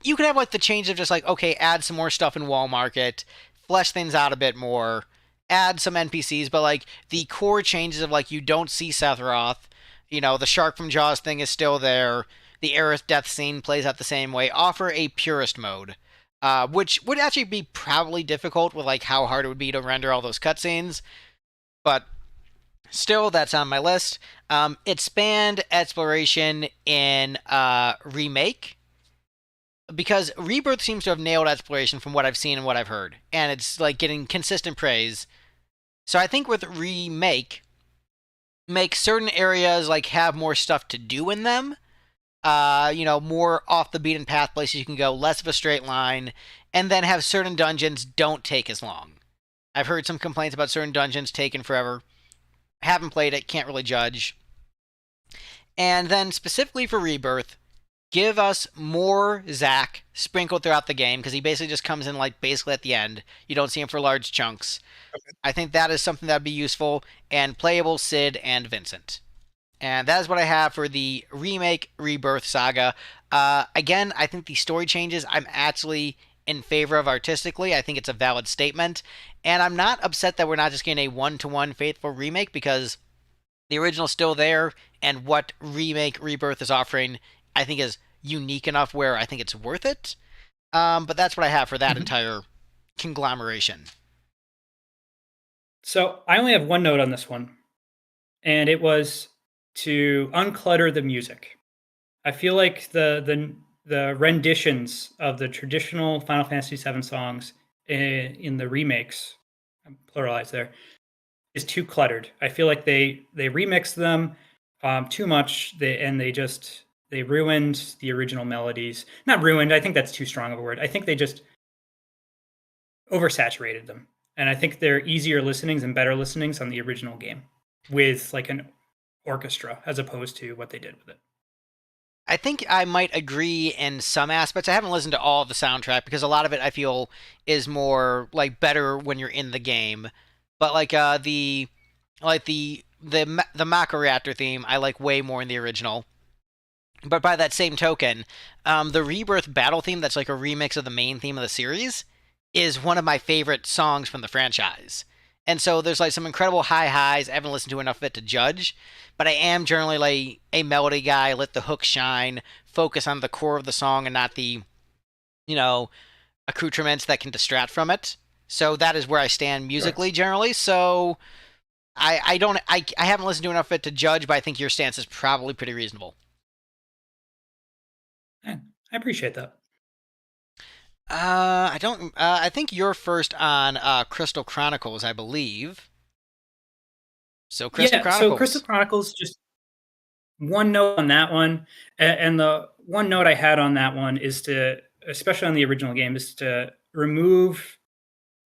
you could have like the change of just like, okay, add some more stuff in Wall Market, flesh things out a bit more, add some NPCs, but like the core changes of like, you don't see Sephiroth, the shark from Jaws thing is still there. The Aerith death scene plays out the same way. Offer a purist mode, which would actually be probably difficult with like how hard it would be to render all those cutscenes. But still, that's on my list. Expand exploration in Remake, because Rebirth seems to have nailed exploration from what I've seen and what I've heard, and it's like getting consistent praise. So I think with Remake, make certain areas like have more stuff to do in them. More off the beaten path places you can go, less of a straight line, and then have certain dungeons don't take as long. I've heard some complaints about certain dungeons taking forever. Haven't played it, can't really judge. And then specifically for Rebirth, Give us more Zack sprinkled throughout the game because he basically just comes in like basically at the end. You don't see him for large chunks. I think that is something that would be useful, and playable Sid and Vincent. And that is what I have for the remake Rebirth saga. Again, I think the story changes I'm actually in favor of artistically. I think it's a valid statement. And I'm not upset that we're not just getting a one-to-one faithful remake because the original's still there, and what remake Rebirth is offering, I think, is unique enough where I think it's worth it. But that's what I have for that Mhm. entire conglomeration. So I only have one note on this one, and it was to unclutter the music. I feel like the renditions of the traditional Final Fantasy VII songs in the remakes, I'm pluralized there, is too cluttered. I feel like they remixed them too much, and they ruined the original melodies. Not ruined. I think that's too strong of a word. I think they just oversaturated them, and I think they're easier listenings and better listenings on the original game with like an orchestra as opposed to what they did with it. I think I might agree in some aspects. I haven't listened to all of the soundtrack because a lot of it I feel is more like better when you're in the game. But the Mako Reactor theme I like way more in the original. But by that same token, the Rebirth battle theme that's like a remix of the main theme of the series is one of my favorite songs from the franchise. And so there's like some incredible high highs. I haven't listened to enough of it to judge, but I am generally like a melody guy. Let the hook shine, focus on the core of the song and not the, you know, accoutrements that can distract from it. So that is where I stand Sure. musically generally. So I don't I haven't listened to enough of it to judge, but I think your stance is probably pretty reasonable. Yeah, I appreciate that. I don't. I think you're first on Crystal Chronicles, I believe. So Crystal Yeah, so Crystal Chronicles. Chronicles, just one note on that one, and the one note I had on that one is to, especially on the original game, is to remove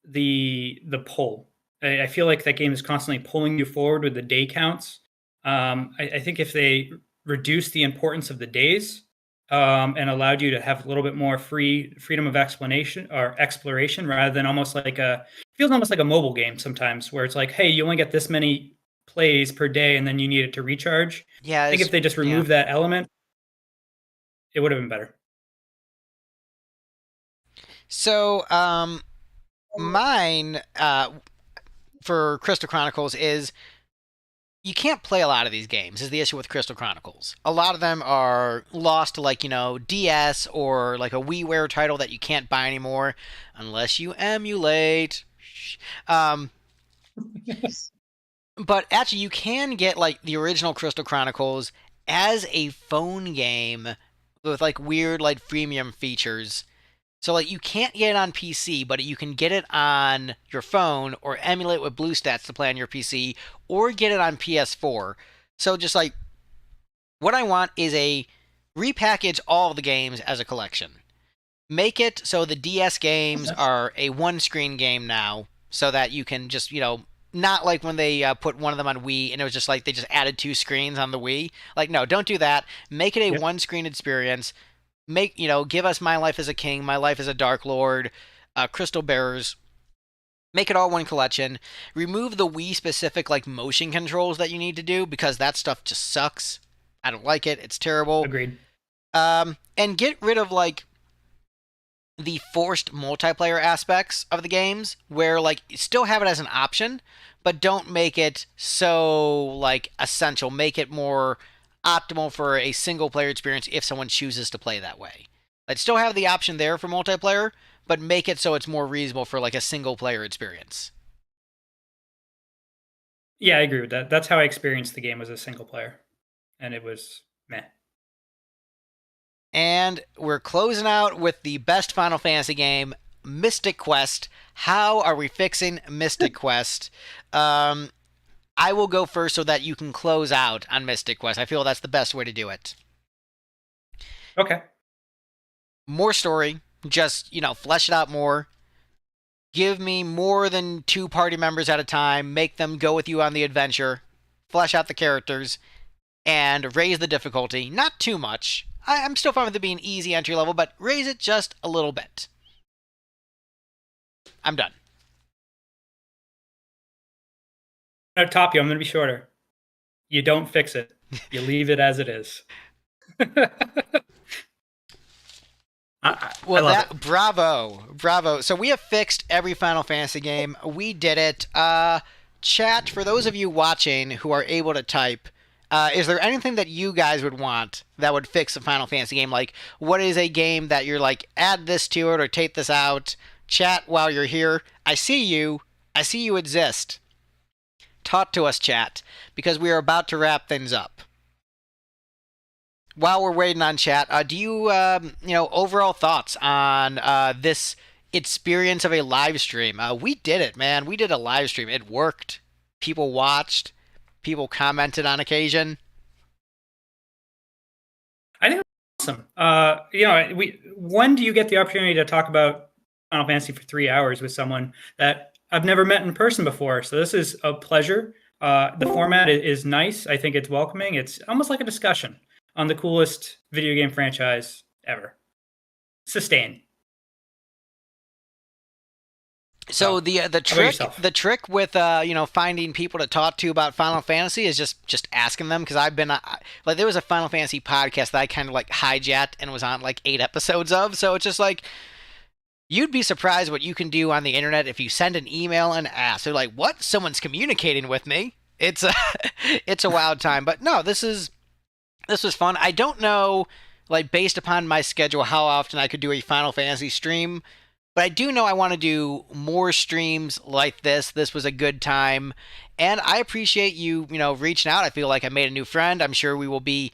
the pull. I feel like that game is constantly pulling you forward with the day counts. I think if they reduced the importance of the days and allowed you to have a little bit more freedom of explanation or exploration, rather than almost like a feels almost like a mobile game sometimes, where it's like, hey, you only get this many plays per day, and then you need it to recharge. Yeah, I think if they just yeah. remove that element, it would have been better. So mine for Crystal Chronicles is you can't play a lot of these games. Is the issue with Crystal Chronicles? A lot of them are lost to like DS or like a WiiWare title that you can't buy anymore unless you emulate. Um, But actually, you can get like the original Crystal Chronicles as a phone game with like weird like freemium features. So like you can't get it on PC, but you can get it on your phone or emulate with BlueStacks to play on your PC or get it on PS4. So just like what I want is a repackage all of the games as a collection. Make it so the DS games Okay. are a one screen game now so that you can just, not like when they put one of them on Wii and it was just like they just added two screens on the Wii. Like, no, don't do that. Make it a Yep. one screen experience. Give us My Life as a King, My Life as a Dark Lord, Crystal Bearers. Make it all one collection. Remove the Wii specific like motion controls that you need to do because that stuff just sucks. I don't like it. It's terrible. Agreed. And get rid of like the forced multiplayer aspects of the games where like still have it as an option but don't make it so like essential. Make it more optimal for a single player experience if someone chooses to play that way. Like still have the option there for multiplayer but make it so it's more reasonable for like a single player experience. Yeah, I agree with that. That's how I experienced the game as a single player, and it was meh. And we're closing out with the best Final Fantasy game, Mystic Quest. How are we fixing Mystic Quest? um I will go first so that you can close out on Mystic Quest. I feel that's the best way to do it. Okay. More story, just, flesh it out more. Give me more than two party members at a time. Make them go with you on the adventure. Flesh out the characters and raise the difficulty. Not too much. I'm still fine with it being easy entry level, but raise it just a little bit. I'm done. I'm gonna top you. I'm gonna be shorter. You don't fix it. You leave it as it is. I Well, love it. bravo. So we have fixed every Final Fantasy game. We did it. Chat, for those of you watching who are able to type, is there anything that you guys would want that would fix a Final Fantasy game? Like, what is a game that you're like, add this to it or take this out? Chat, while you're here, I see you. I see you exist. Talk to us, chat, because we are about to wrap things up. While we're waiting on chat, do you, overall thoughts on this experience of a live stream? We did it, man. We did a live stream. It worked. People watched. People commented on occasion. I think it's awesome. When do you get the opportunity to talk about Final Fantasy for 3 hours with someone that I've never met in person before? So this is a pleasure. The format is nice. I think it's welcoming. It's almost like a discussion on the coolest video game franchise ever. Sustain. So the trick with finding people to talk to about Final Fantasy is just asking them, because I've been like, there was a Final Fantasy podcast that I kind of like hijacked and was on like 8 episodes of. So it's just like, you'd be surprised what you can do on the internet if you send an email and ask. They're like, what? Someone's communicating with me. It's a it's a wild time. But no, this was fun. I don't know, like, based upon my schedule, how often I could do a Final Fantasy stream, but I do know I want to do more streams like this. This was a good time, and I appreciate you, reaching out. I feel like I made a new friend. I'm sure we will be,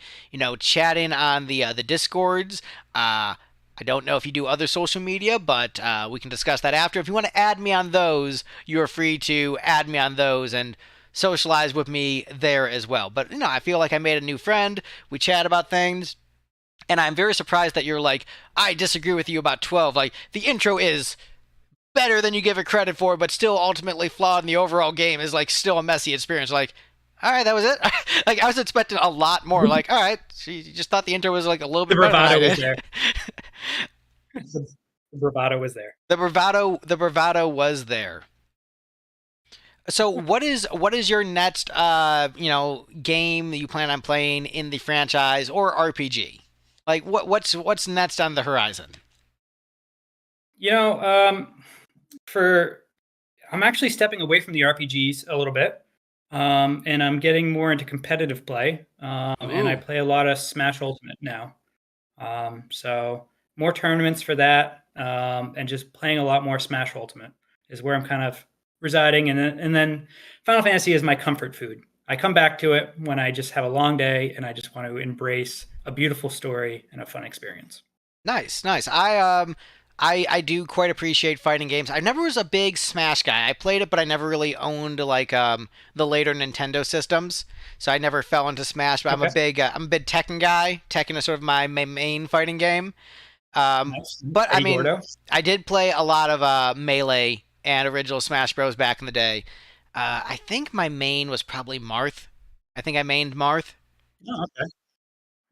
chatting on the Discords. I don't know if you do other social media, but we can discuss that after. If you want to add me on those, you're free to add me on those and socialize with me there as well. But, I feel like I made a new friend. We chat about things. And I'm very surprised that you're like, I disagree with you about 12. Like, the intro is better than you give it credit for, but still ultimately flawed, and the overall game is, like, still a messy experience. Like, all right, that was it? Like, I was expecting a lot more. Like, all right, you just thought the intro was, like, a little bit better than I did. Was there. The bravado was there. The bravado was there. So what is your next game that you plan on playing in the franchise or RPG? Like, what's next on the horizon? I'm actually stepping away from the RPGs a little bit, and I'm getting more into competitive play, and I play a lot of Smash Ultimate now. So more tournaments for that, and just playing a lot more Smash Ultimate is where I'm kind of residing, and then Final Fantasy is my comfort food. I come back to it when I just have a long day and I just want to embrace a beautiful story and a fun experience. Nice. I do quite appreciate fighting games. I never was a big Smash guy. I played it, but I never really owned like the later Nintendo systems, so I never fell into Smash. But Okay. I'm a big Tekken guy. Tekken is sort of my main fighting game. Nice. But I Eddie mean, Gordo. I did play a lot of Melee and original Smash Bros. Back in the day. I think my main was probably Marth. I think I mained Marth. Oh, okay.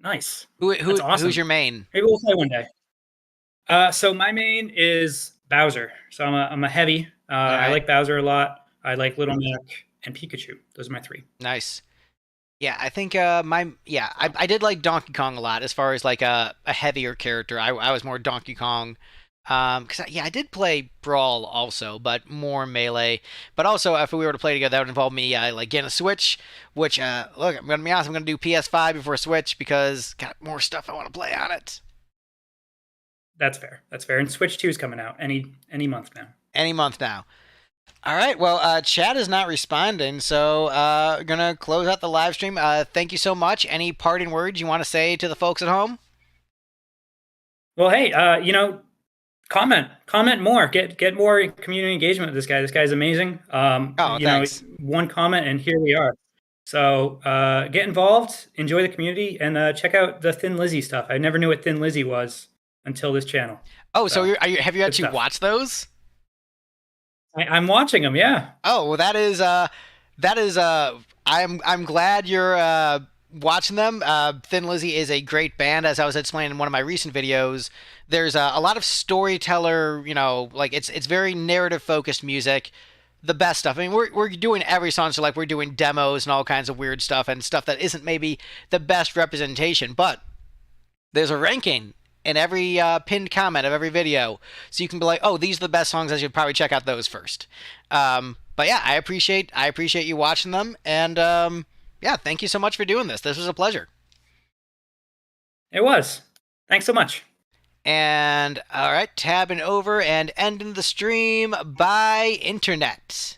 Nice. Who That's who's awesome. your main? Maybe we'll play one day. So my main is Bowser. So I'm a heavy. All I right, like Bowser a lot. I like Little Mac and Pikachu. Those are my three. nice. Yeah, I think I did like Donkey Kong a lot as far as like a heavier character. I was more Donkey Kong. Because I did play Brawl also, but more Melee. But also, if we were to play together, that would involve me like getting a Switch. Which look, I'm gonna be honest, I'm gonna do PS5 before Switch because got more stuff I want to play on it. That's fair. That's fair. And Switch 2 is coming out any month now. Any month now. All right. Well, chat is not responding, so gonna close out the live stream. Thank you so much. Any parting words you want to say to the folks at home? Well, hey, comment more, get more community engagement with this guy. This guy's amazing. Oh, thanks. One comment and here we are. So get involved, enjoy the community, and check out the Thin Lizzy stuff. I never knew what Thin Lizzy was until this channel. Oh, so have you actually stuff. watched those? I'm watching them. Yeah. Oh, well, that is I'm glad you're watching them. Thin Lizzy is a great band, as I was explaining in one of my recent videos. There's a lot of storyteller, like it's very narrative focused music. The best stuff. I mean, we're doing every song, so like we're doing demos and all kinds of weird stuff and stuff that isn't maybe the best representation, but there's a ranking in every pinned comment of every video, so you can be like, oh, these are the best songs. I should probably check out those first. But yeah, I appreciate you watching them, and yeah, thank you so much for doing this. This was a pleasure. It was. Thanks so much. And all right, tabbing over and ending the stream by internet.